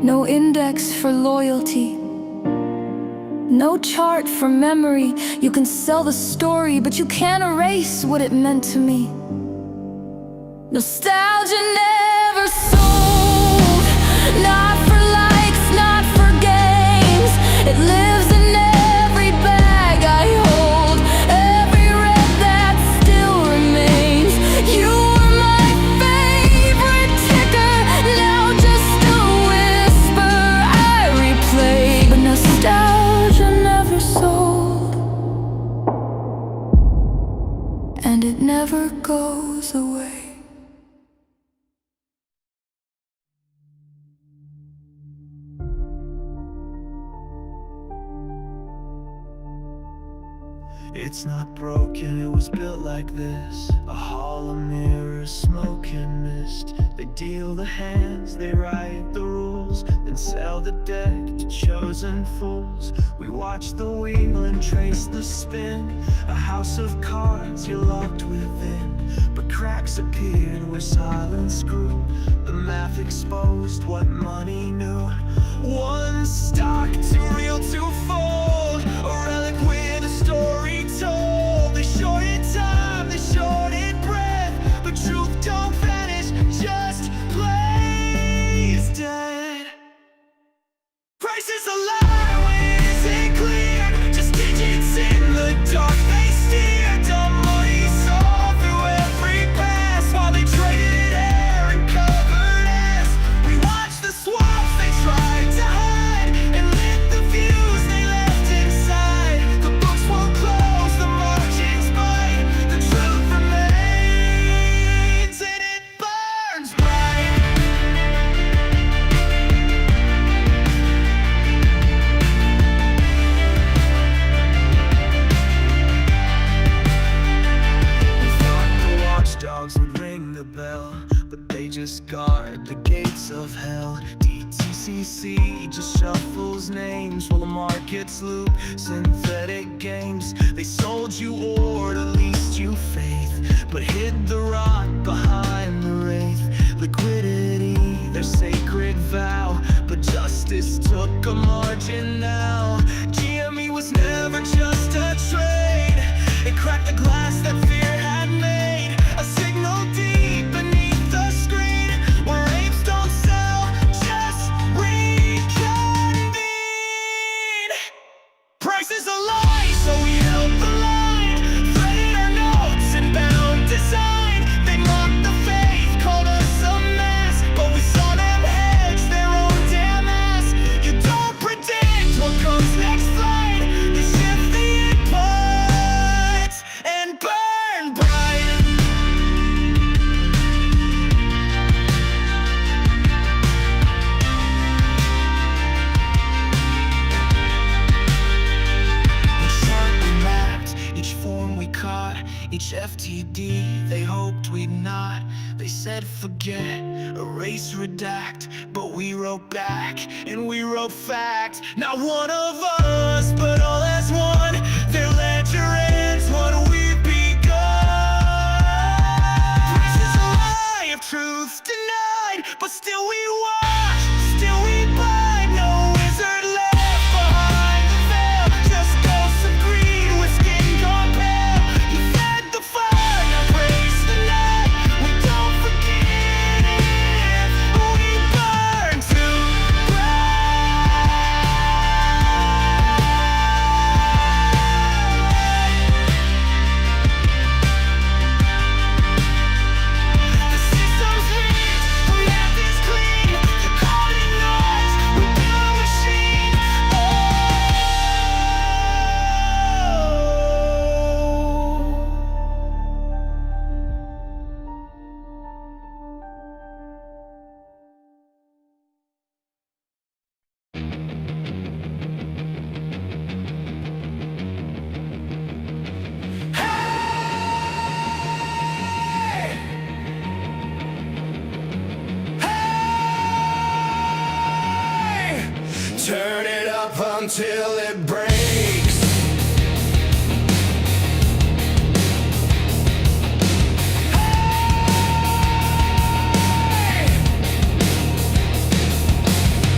no index for loyalty, no chart for memory. You can sell the story, but you can't erase what it meant to me. Nostalgia never sold, not for likes, not for games. It lives in every bag I hold, every red that still remains. You were my favorite ticker, now just a whisper I replay. But nostalgia never sold, and it never goes away. It's not broken, it was built like this. A hollow mirror, smoke and mist. They deal the hands, they write the rules, then sell the deck to chosen fools. We watch the wheel and trace the spin, a house of cards you're locked within. But cracks appeared where silence grew, the math exposed what money knew. One stock too real to fold, a relic with a story told. They shorted time, they shorted breath, but truth don't vanish, just plays dead. Prices a lie when it isn't clear, just digits in the dark they steer. Dumb money saw through every pass, while they traded air and covered ass. We watched the swaps they tried to hide, and lit the views they left inside. The books won't close, the margins bite, the truth remains, and it burns bright. We thought the watchdogs would ring the bell, but they just guard the gates of hell. DTCC just shuffles names while the markets loop synthetic games. They sold you ore, at least you faith, but hid the rot behind the wraith. Liquidity, their sacred vow, but justice took a margin now. GME was never just a trade, it cracked the glass that fear had made. A signal deep beneath the screen, where apes don't sell, just reconvene. Prices a lie, so we held the line, threaded our notes and bound design. They mocked the faith, called us a mess, but we saw them hedge their own damn ass. You don't predict what comes next flight, you shift the inputs and burn bright. Each chart we mapped, each form we caught, each FTD they hoped we'd not. They said forget, erase, redact, but we wrote back and we wrote fact. Not one of us, but all as one. Their ledger ends what we've begun. Prices a lie if truth's denied, but still we watch, still we buy. No wizard left behind the veil, just ghosts of greed with skin gone pale. You fed the fire, now praise the night. We don't forget. until it breaks.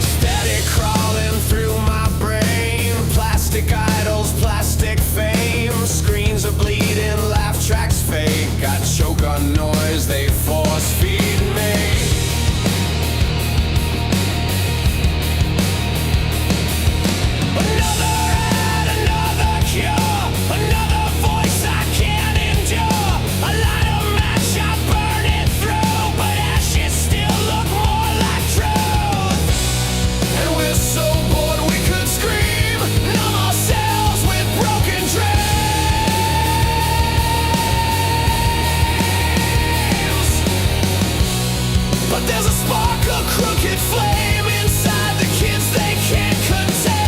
Steady crawling through my brain. Plastic idols, plastic fame. Screens are bleeding, laugh tracks fake. I choke on noise, they force feed me. Another ad, another cure. Another voice I can't endure. I light a match, I burn it through. But ashes still look more like truth. And we're so bored we could scream. Numb ourselves with broken dreams. But there's a spark, a crooked flame inside the kids they can't contain.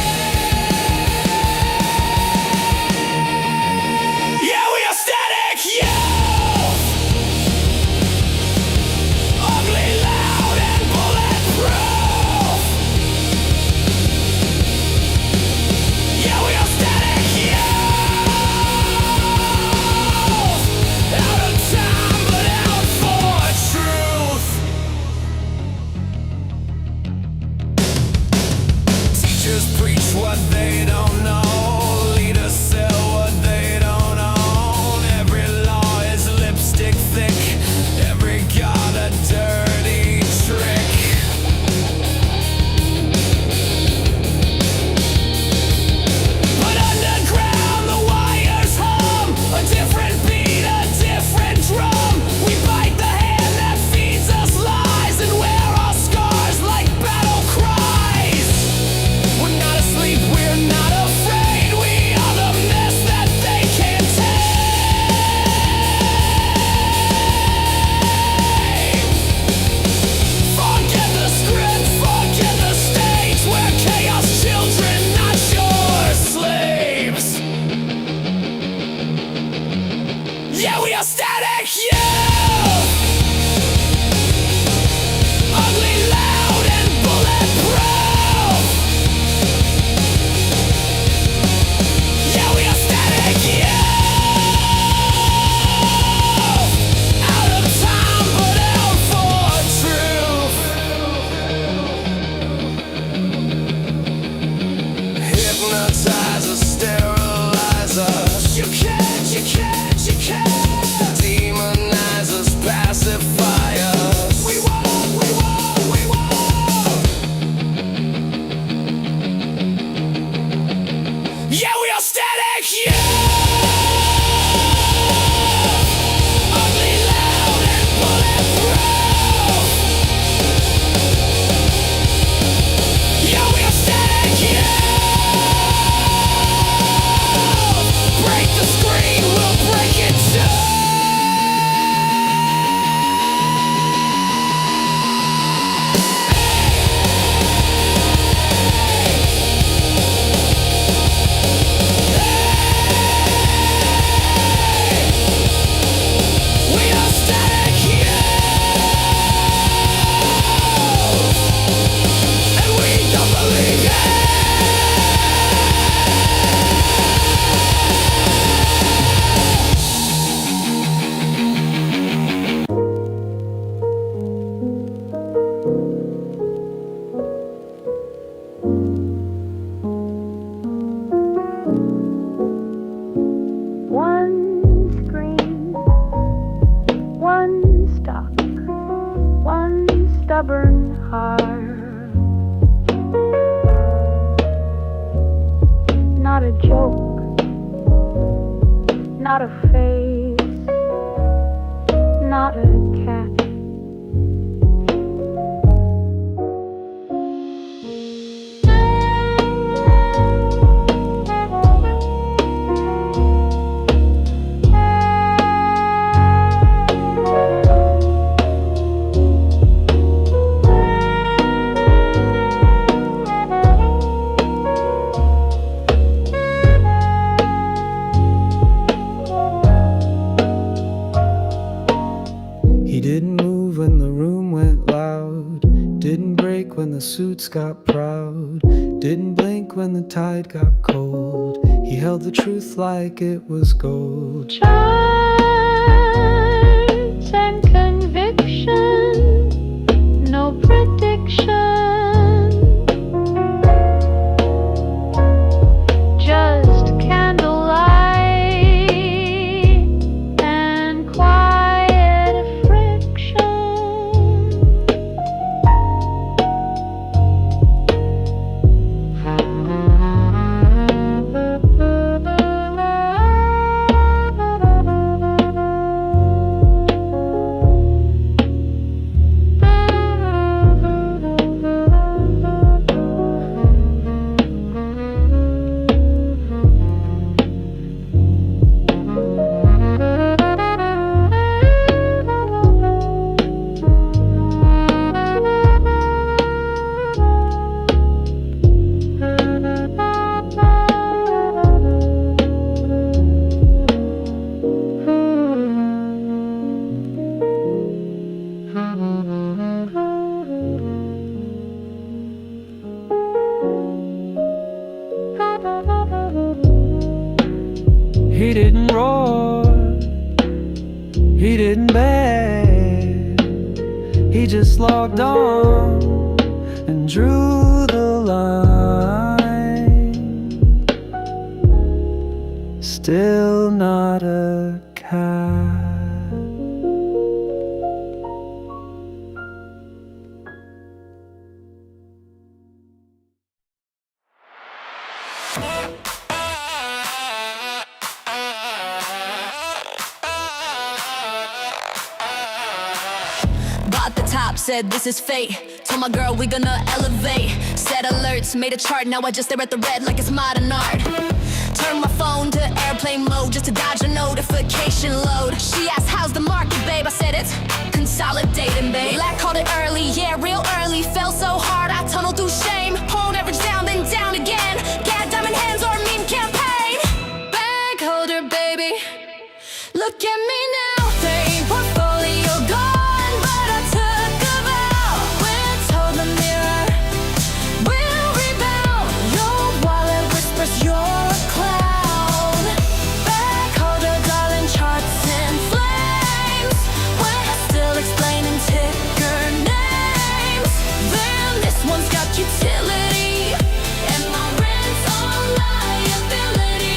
Yeah, we are static youth. Ugly, loud, and bulletproof. Yeah, we are static youth. Out of time, but out for truth. Teachers preach what they don't know. Leaders sell what they don't own. Every law is lipstick thick. Every god a dirty trick. But underground the wires hum. A different beat, a different drum. We bite the hand that feeds us lies and wear our scars like battle cries. We're not asleep, we're not afraid. We are the mess that they can't tame. Forget the script, forget the stage. We're chaos children, not your slaves. Yeah, we are static youth. Ugly, loud, and bulletproof. Yeah, we are static youth. Out of time, but out for truth. Hypnotizer, sterilizer. You can't, you can't, you can't. Demonizers, pacifiers. We won't, we won't, we won't. Yeah, we are static youth. Ugly, loud, and bulletproof. Yeah, we are static youth. Break the screen, we'll break it too. We are static youth. And we don't believe it. One screen, one stock, one stubborn heart. Not a joke, not a face, not a cat. suits got proud. Didn't blink when the tide got cold. He held the truth like it was gold. Charts and conviction, no prediction. Just candlelight and quiet friction. He didn't roar, he didn't beg. He just logged on and drew the line. Still not a cat. Bought the top, said this is fate. Told my girl we gonna elevate. Set alerts, made a chart, now I just stare at the red like it's modern art. Turn my phone to airplane mode just to dodge a notification load. She asked how's the market, babe, I said it's consolidating, babe. Black called it early, yeah, real early. Fell so hard, I tunneled through shame. Hold average down, then down again. Got diamond hands or meme campaign. Bag holder, baby, look at me now. Fame portfolio gone, but I took a vow. When I told the mirror, we'll rebound. Your wallet whispers you're a clown. Bag holder, darling, charts in flames. We're still explaining ticker names. Then this one's got utility, and my rent's on liability.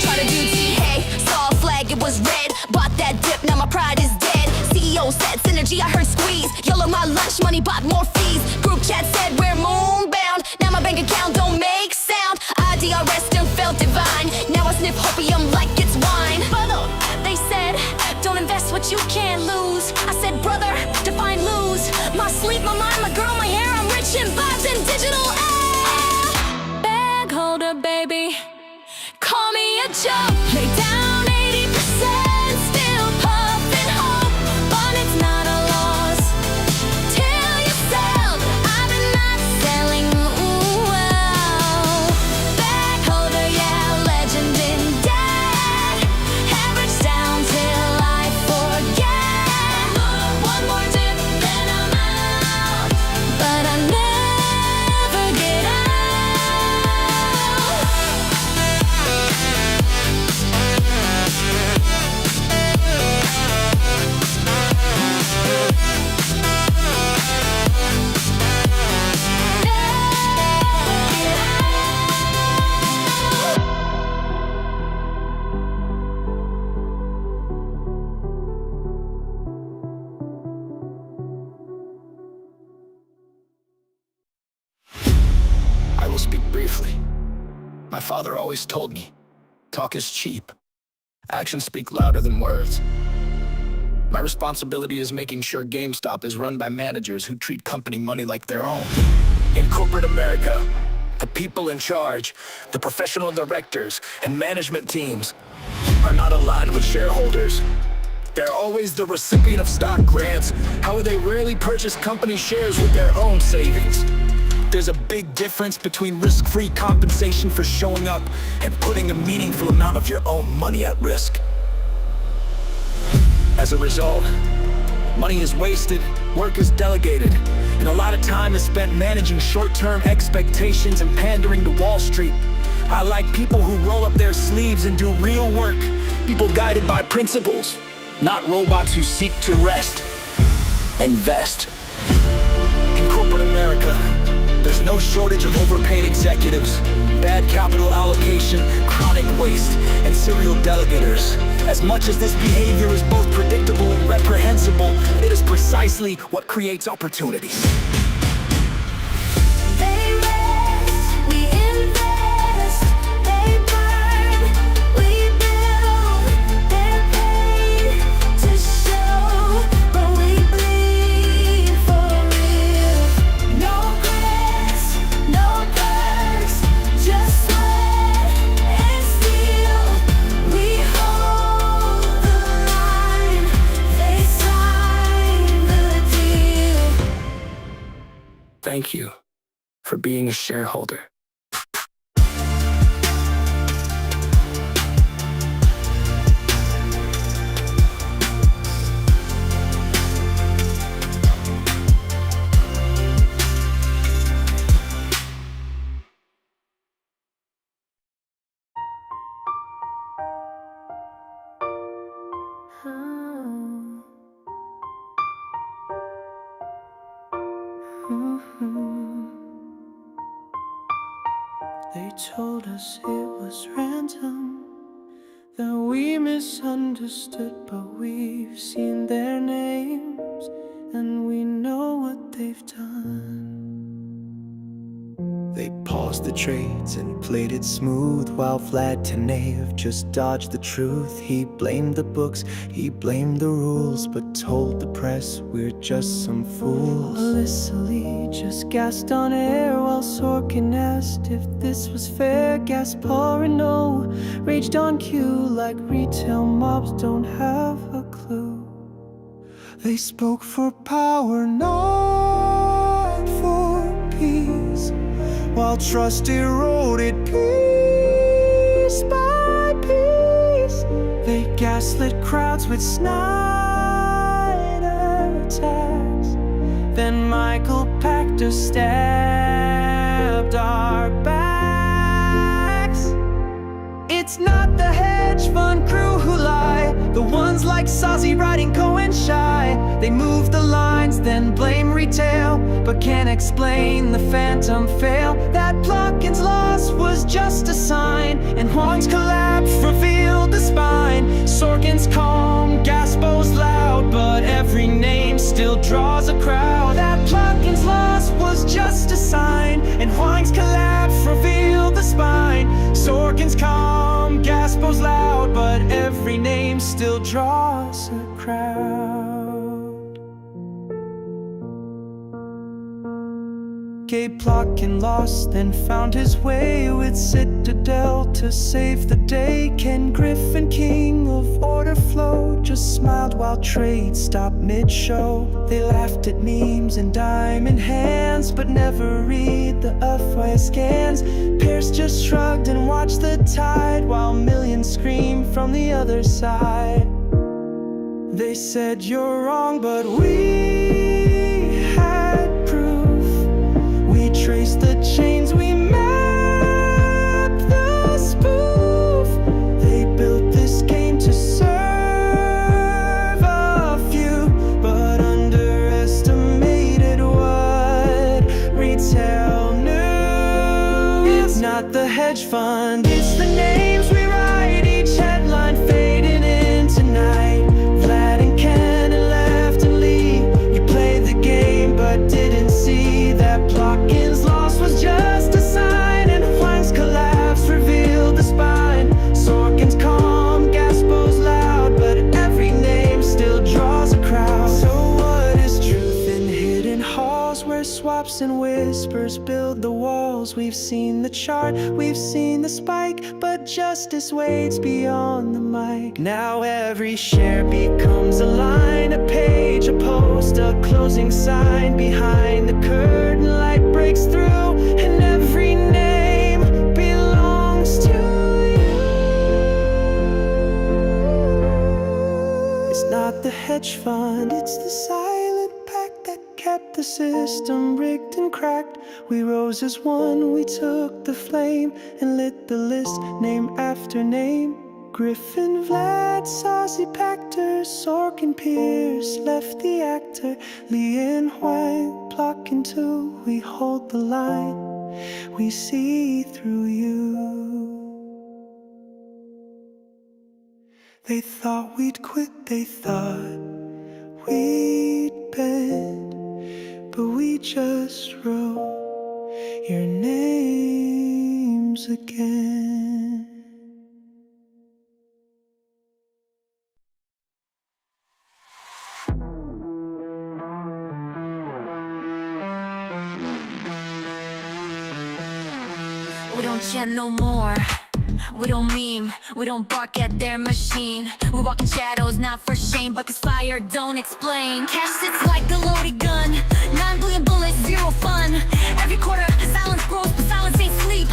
Try to do hey, saw a flag, it was red. Bought that dip, now my pride is dead. CEO said synergy, I heard squeeze. YOLO my lunch money, bought more fees. Group chat said we're moon bound. Now my bank account don't make sound. IDRS still felt divine. Now I sniff hopium like it's wine. Brother, they said, don't invest what you can't lose. I said, brother, define lose. My sleep, my mind, my girl, my hair. I'm rich in vibes and digital air. Bag holder, baby, call me a joke. Lay down 80%, still puffin' hope, but it's not a loss till you sell. I've been not selling, ooh, wow. Bag holder, yeah, legend in debt. Average down till I forget. One more dip, then I'm out, but I never get out. I will speak briefly. My father always told me, talk is cheap. Actions speak louder than words. My responsibility is making sure GameStop is run by managers who treat company money like their own. In corporate America, the people in charge, the professional directors and management teams are not aligned with shareholders. They're always the recipient of stock grants. However, they rarely purchase company shares with their own savings. There's a big difference between risk-free compensation for showing up and putting a meaningful amount of your own money at risk. As a result, money is wasted, work is delegated, And a lot of time is spent managing short-term expectations and pandering to Wall Street. I like people who roll up their sleeves and do real work. People guided by principles, not robots who seek to rest. Invest. In corporate America, there's no shortage of overpaid executives, bad capital allocation, chronic waste, and serial delegators. As much as this behavior is both predictable and reprehensible, it is precisely what creates opportunities. They rest, we invest. They burn, we build. They're paid to show, but we bleed for real. No grants, no perks, just sweat and steel. We hold the line, they sign the deal. Thank you for being a shareholder. They told us it was random, that we misunderstood, but we've seen their names and we know what they've done. They paused the trades and played it smooth, while Vlad Tenev just dodged the truth. He blamed the books, he blamed the rules, but told the press we're just some fools. Alyssa Lee just gasped on air while Sorkin asked if this was fair. Gaspar Renault raged on cue like retail mobs don't have a clue. They spoke for power, not for peace, while trust eroded piece by piece. They gaslit crowds with Snyder attacks. Then Michael Pachter stabbed our backs. It's not the hedge fund crew who lie, the ones like Sazi riding Cohen shy. They move the lines, then blame retail, but can't explain the phantom fail. That Plotkin's loss was just a sign, and Huang's collapse revealed the spine. Sorkin's calm, Gaspo's loud, but every name still draws a crowd. That Plotkin's loss was just a sign, and Huang's collapse revealed the spine. Sorkin's calm, Gaspo's loud, but every name still draws a crowd. Gabe Plotkin lost, then found his way with Citadel to save the day. Ken Griffin, king of order flow, just smiled while trade stopped mid-show. They laughed at memes and diamond hands, but never read the FYI scans. Pierce just shrugged and watched the tide, while millions screamed from the other side. They said you're wrong, but we had proof. We traced the chains, we mapped the spoof. They built this game to serve a few, but underestimated what retail knew. It's not the hedge fund, it's the names we write. Each headline fading into night. Vlad and Ken and Left and Lee, you played the game but didn't see that Plotkin's loss was just a sign, and Huang's collapse revealed the spine. Sorkin's calm, Gaspo's loud, but every name still draws a crowd. So what is truth in hidden halls, where swaps and whispers build the walls? We've seen the chart, we've seen the spike, but justice waits beyond the mic. Now every share becomes a line, a page, a post, a closing sign. Behind the curtain, light breaks through, and every name belongs to you. It's not the hedge fund, it's the silent pact that kept the system cracked. We rose as one, we took the flame and lit the list, name after name. Griffin, Vlad, Saucy, Pactor, Sork and Pierce left the actor. Lee and Huang, Pluck and two, we hold the line. We see through you. They thought we'd quit, they thought we'd bend, but we just wrote your names again. We don't chant no more. We don't meme, we don't bark at their machine. We walk in shadows, not for shame, but this fire don't explain. Cash sits like a loaded gun, 9 billion bullets, zero fun. Every quarter, silence grows, but silence ain't sleep.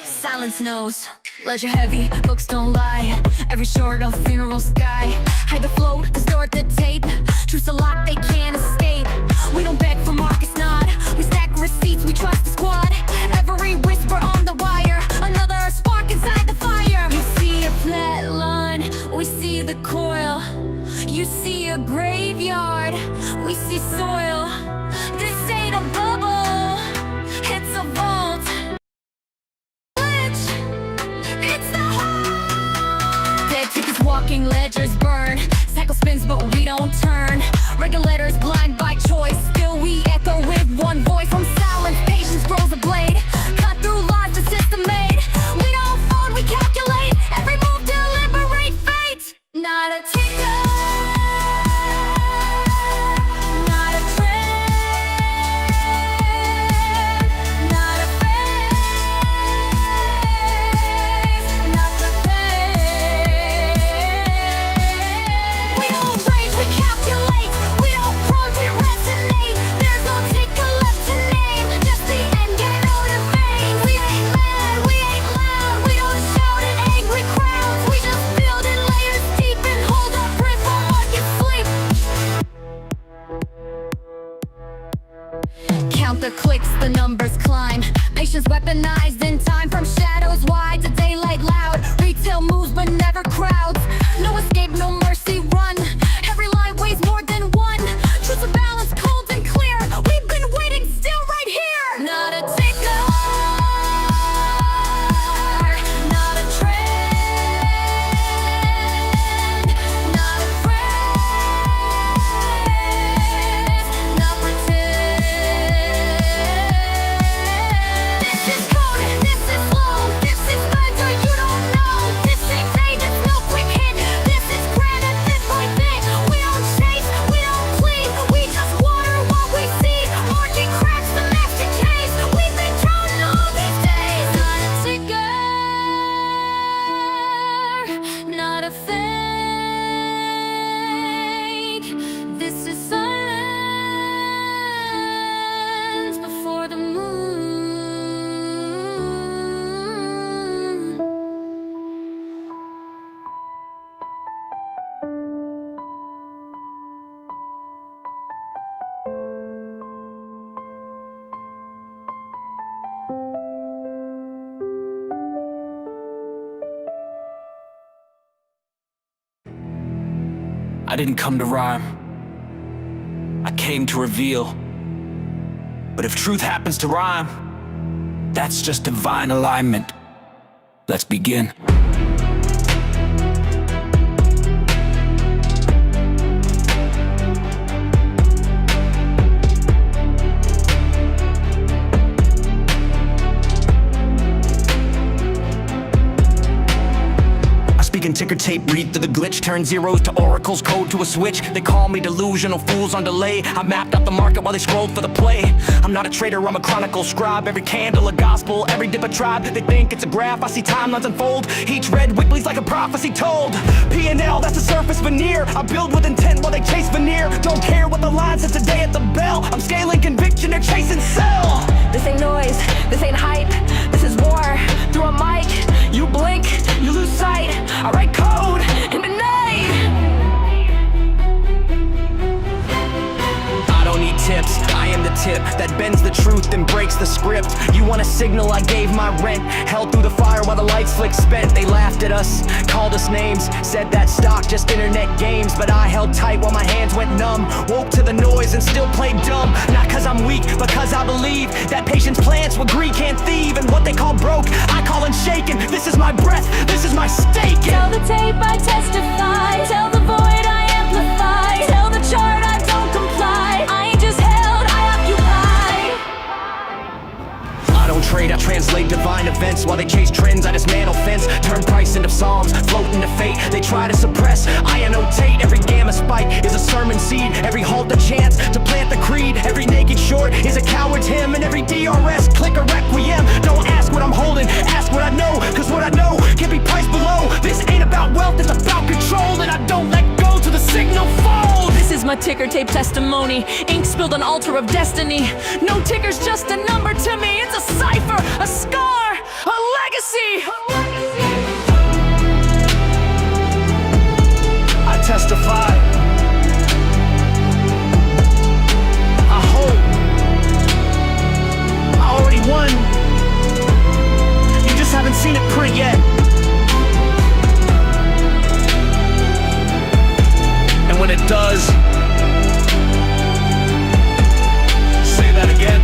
Silence knows, ledger heavy, books don't lie. Every short of funeral sky. Hide the flow, distort the tape. Truth's a lock they can't escape. We don't beg for Marcus Nod. We stack receipts, we trust the squad. Every whisper on the wire, another spark inside the fire. You see a flat line, we see the coil. You see a graveyard, we see soil. This ain't a bubble, it's a vault. It's the heart. Dead tickets, walking ledgers burn. Cycle spins but we don't turn. Regulators blind by choice, still we echo with one voice. From silence, patience grows a blade. Cut through lies the system made. We don't fold, we calculate. Every move to liberate fate. Not a ticker, not a trend, not a phase, not the pain. We don't rage, we calculate. We don't run, we resonate. There's no ticker left to name. Just the end game motivate. We ain't mad, we ain't loud. We don't shout at angry crowds. We just build in layers deep and hold our breath while markets sleep. Count the clicks, the numbers climb. Patience weaponized in time. From shadows wide to daylight loud. Retail moves but never crowds. No escape, no mercy, run. Every line weighs more than one. Truth's a balance, cold and clear. We've been waiting still right here. Not a ticker, not a trend, not a phrase, not pretend. This is code, this is slow, this is better, you don't know. This ain't fade, it's no quick hit. This is granite, bit by bit. We don't chase, we don't plead. We just water what we see. Marking cracks, the master case. We've been counting all these days. Not a ticker, not a fake. This is silence before the moon. I didn't come to rhyme. I came to reveal. But if truth happens to rhyme, that's just divine alignment. Let's begin. Speaking ticker tape, read through the glitch. Turn zeros to oracles, code to a switch. They call me delusional, fools on delay. I mapped out the market while they scrolled for the play. I'm not a trader, I'm a chronicle scribe. Every candle a gospel, every dip a tribe. They think it's a graph, I see timelines unfold. Each red wick bleeds like a prophecy told. P&L, that's the surface veneer. I build with intent while they chase veneer. Don't care what the line says today at the bell. I'm scaling conviction, they're chasing sell. This ain't noise, this ain't hype. This is war through a mic. You blink, you lose sight. I write code in the night. I don't need tips, I am the tip that bends the truth and breaks the script. You want a signal, I gave my rent. Held through the fire while the lights flicked spent. They laughed at us, called us names, said that stock, just internet games. But I held tight while my hands went numb. Woke to the noise and still played dumb. Not cause I'm weak, but cause I believe that patience plants what greed can't thieve. And what they call broke, I call unshaken. This is my breath, this is my stake. Tell the tape I testify, tell the void I amplify, tell the chart I don't comply. I ain't just held, I occupy. I don't trade, I translate divine events. While they chase trends, I dismantle fence. Turn price into psalms, float into fate. They try to suppress, I annotate. Every gamma spike is a sermon seed. Every halt a chance to plant the creed. Every naked short is a coward's hymn. And every DRS click a requiem. Don't ask what I'm holding, ask what I know. Cause what I know can be priced below. This ain't about wealth, it's about control. And I don't let go till the signal falls. This is my ticker tape testimony, ink spilled on altar of destiny. No ticker's just a number to me. It's a cipher, a scar, a legacy. I testify. I hope. I already won. You just haven't seen it print yet. And when it does, say that again.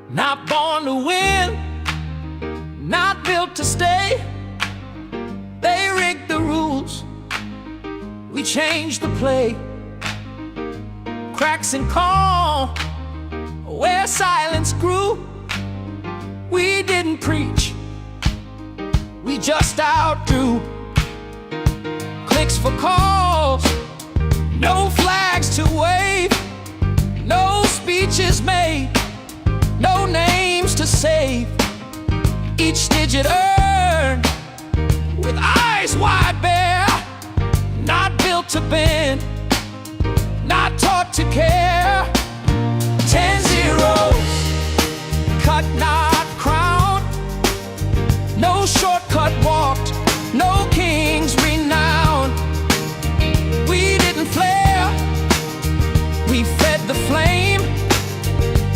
Not born to win, not built to stay. They rigged the rules, we changed the play. Cracks and calm, where silence grew. We didn't preach, we just outdrew. Clicks for calls, no flags to wave, no speeches made, no names to save. Each digit earned with eyes wide bare, not built to bend, not taught to care. 10 zeros, cut not crowned, no shortcut walked, no kings renowned. We didn't flare, we fed the flame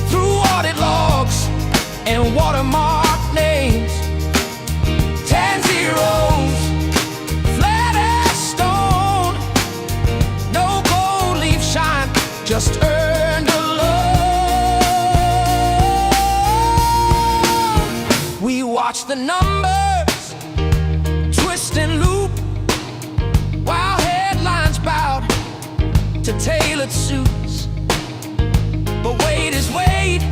through audit logs and watermark names. 10 zeros, flat as stone, no gold leaf shine, just earned alone. We watch the numbers twist and loop while headlines bowed to tailored suits. But weight is weight,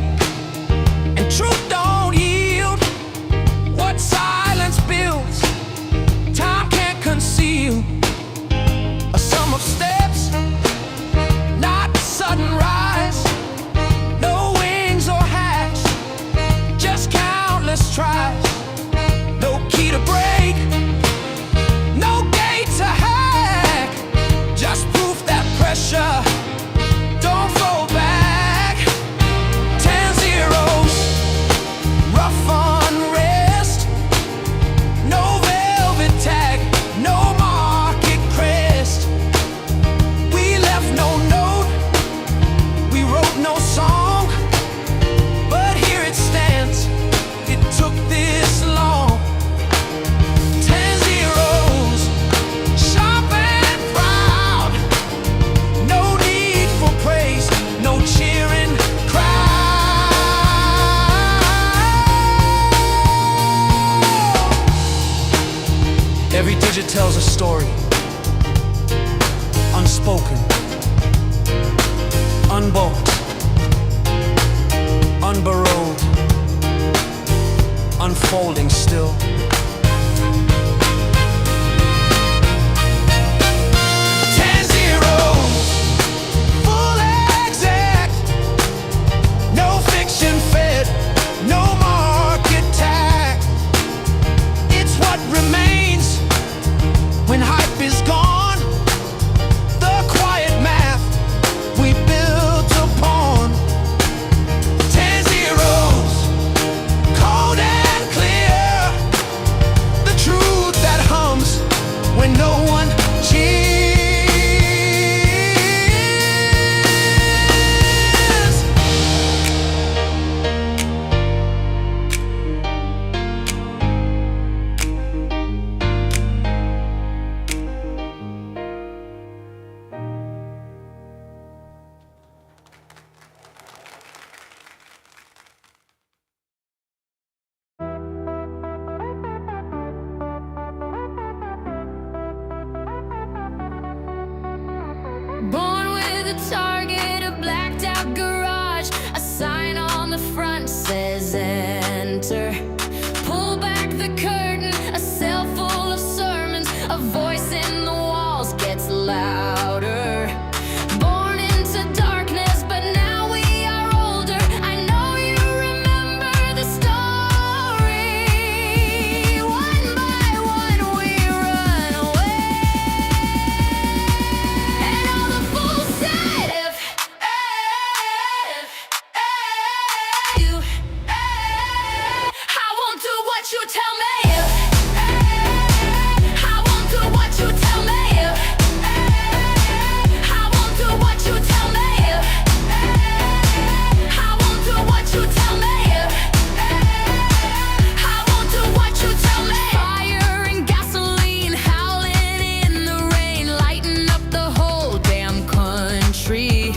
and truth don't yield. What silence builds, time can't conceal. A sum of steps, not sudden rise. No wings or hacks, just countless tries. No key to break, no gate to hack. Just proof that pressure don't flow back. 10 zeros, rough unrest, no velvet tag, no market crest. We left no note, we wrote no song, but here it stands, it took this long. 10 zeros, sharp and proud, no need for praise, no cheering crowd. Every digit tells a story, unspoken, unbought, unburrowed, unfolding still. 10 zeros, full exact, no fiction fed, no market tag. It's what remains when hype is gone. The Target, a blacked out garage. A sign on the front says enter. Pull back the curtain, a cell full of sermons. A voice in the walls gets louder. Born into darkness, but now we are older. I know you remember the story. One by one we run away. And all the fools said if you I won't do what you tell me. I won't do what you tell me. I won't do what you tell me. I won't do what you tell me. I won't do what you tell me. Fire and gasoline howling in the rain, lighting up the whole damn country.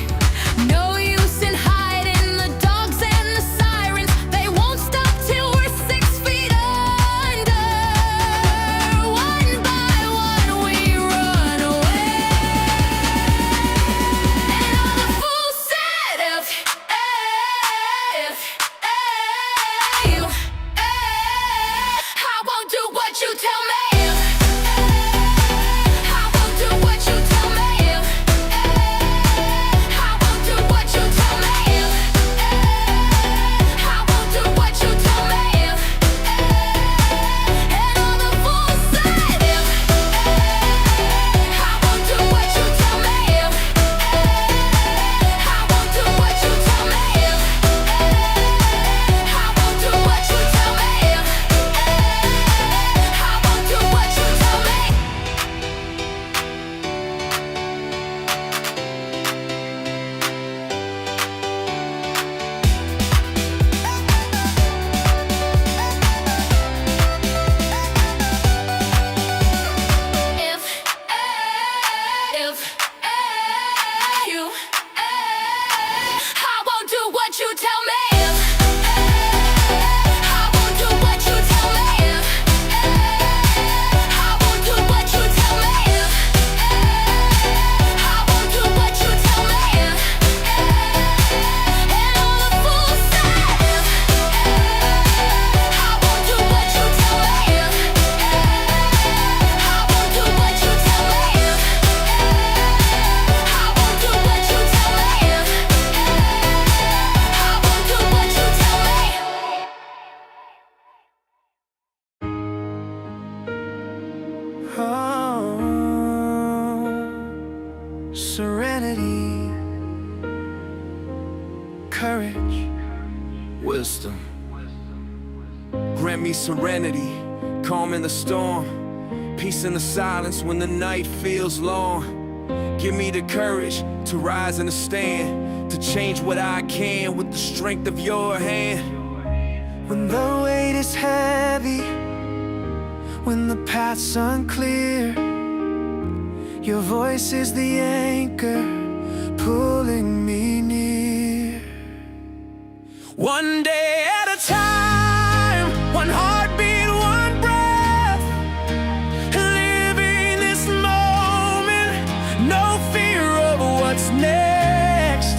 No use in hiding, the dogs and the sirens, they won't stop till we're 6 feet under. One by one we run away. And all the fools said if you I won't do what you tell me. I won't do what you tell me. I won't do what you tell me. I won't do what you tell me. And all the fools said if I won't do what you tell me. I won't do what you tell me. I won't do what you tell me. I won't do what you tell me. If you I won't do what you tell me. I won't do what you tell me. I won't do what you tell me. I won't do what you tell me. And all the fools said I won't do what you tell me. I won't do what you tell me. I won't do what you tell me. I won't do what you tell me. Oh, serenity, courage, Wisdom. Grant me serenity, calm in the storm, peace in the silence when the night feels long. Give me the courage to rise and to stand, to change what I can with the strength of your hand. when the weight is heavy, when the path's unclear. Your voice is the anchor pulling me near. One day at a time, one heartbeat, one breath, living this moment, no fear of what's next.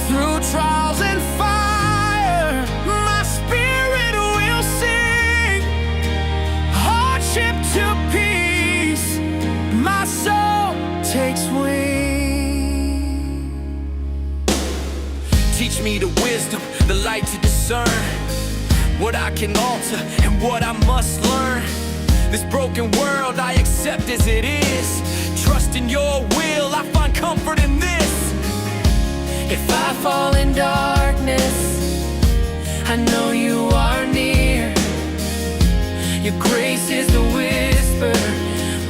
Through trials and fire, my spirit will sing. Hardship to peace, my soul takes wing. Teach me the wisdom, the light to discern what I can alter and what I must learn. This broken world I accept as it is. Trust in your will, I find comfort in this. If I fall in darkness, I know you are near. Your grace is the whisper,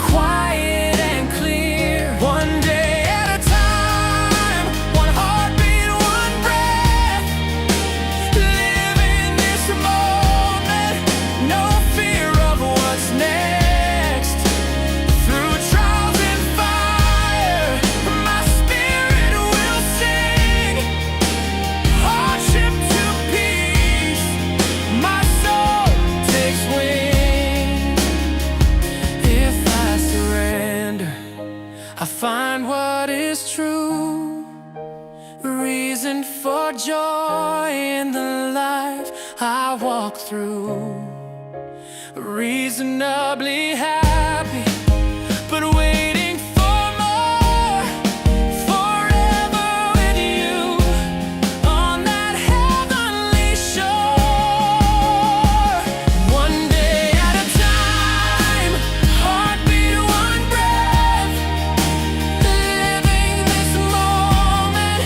quiet and clear. One day at a time, one heartbeat, one breath, living this moment, no fear of what's next. Through trials and fire, my spirit will sing. Hardship to peace, my soul takes wing. If joy in the life I walk through. Reasonably happy, but waiting for more. Forever with you on that heavenly shore. One day at a time, heartbeat, one breath. Living this moment,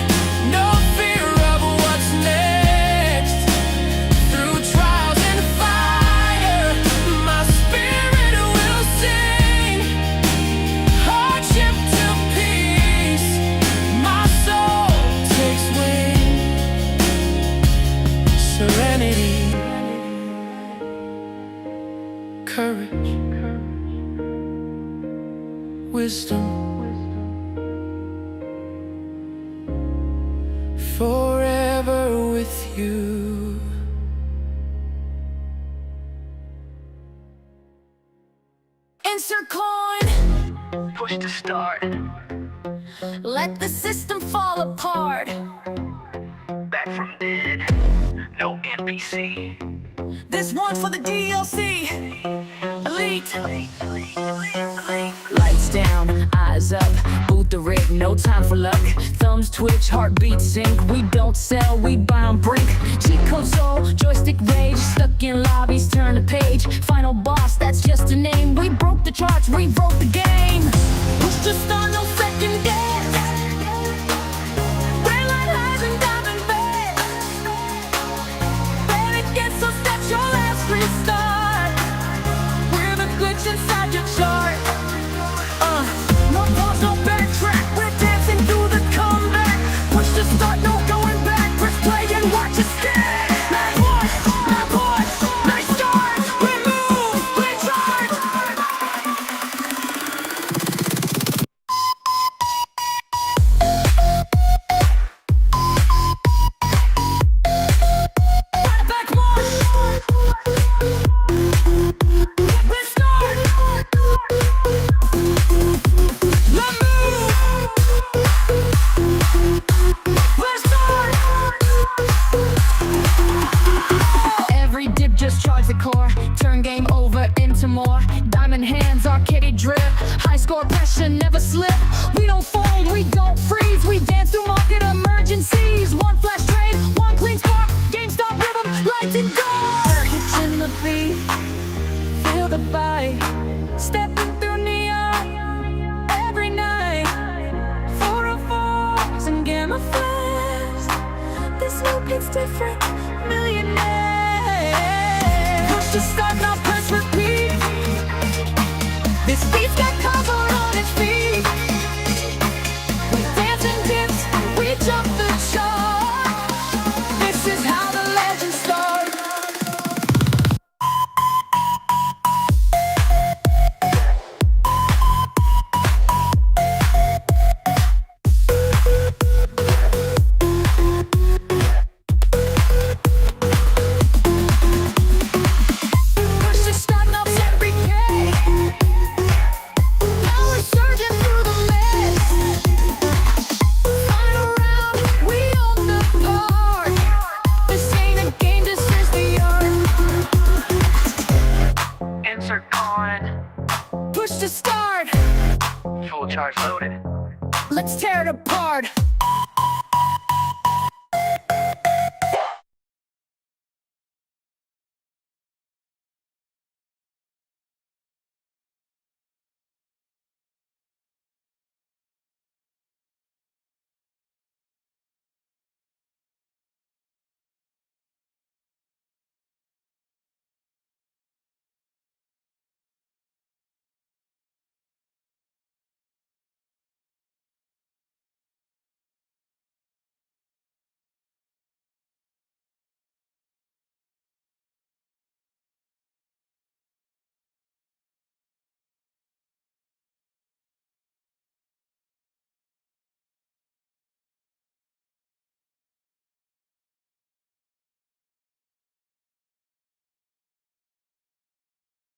no fear of what's next. Through trials and fire, my spirit will sing. Hardship to peace, my soul takes wing. Serenity, courage, wisdom, forever with you. Insert coin, Push to start. let the system fall apart. Back from dead. No NPC. This one's for the DLC. Elite. Lights down, eyes up, boot the rig, no time for luck. Thumbs twitch, heartbeats sync. We don't sell, we buy on brink. Cheat code soul, joystick rage. Stuck in lobbies, turn the page. Final boss, that's just a name. We broke the charts, rewrote the game. Push to start, no second guess. Red light highs and diamond beds. Panic gets so that's your last restart. We're the glitch inside your chart. No pause, no backtrack. We're dancing through the comeback. Push to start, no going back. Press play and watch us stand. Nice push, nice start. We move, we charge. Back march. We start. Let's move. Let's start. Every dip just charge the core. Turn game over into more. Diamond hands, arcade drip. High score pressure, never slip. We don't fold, we don't freeze. We dance through market emergencies. One flash trade, one clean spark. GameStop rhythm, lights and door. Hitching the beat, feel the bite. Stepping through neon every night. 404s and gamma flash. This loop hits different, millionaire. Push to start, now press repeat. This beat's got covered on its feet. We dance and dips, we jump the chart. This is how the legends start. Push to start, now every K. Now we're surging through the mess. Final round, we own the park. This ain't a game, this is the art. Insert coin. Push to start, Full charge loaded. let's tear it apart.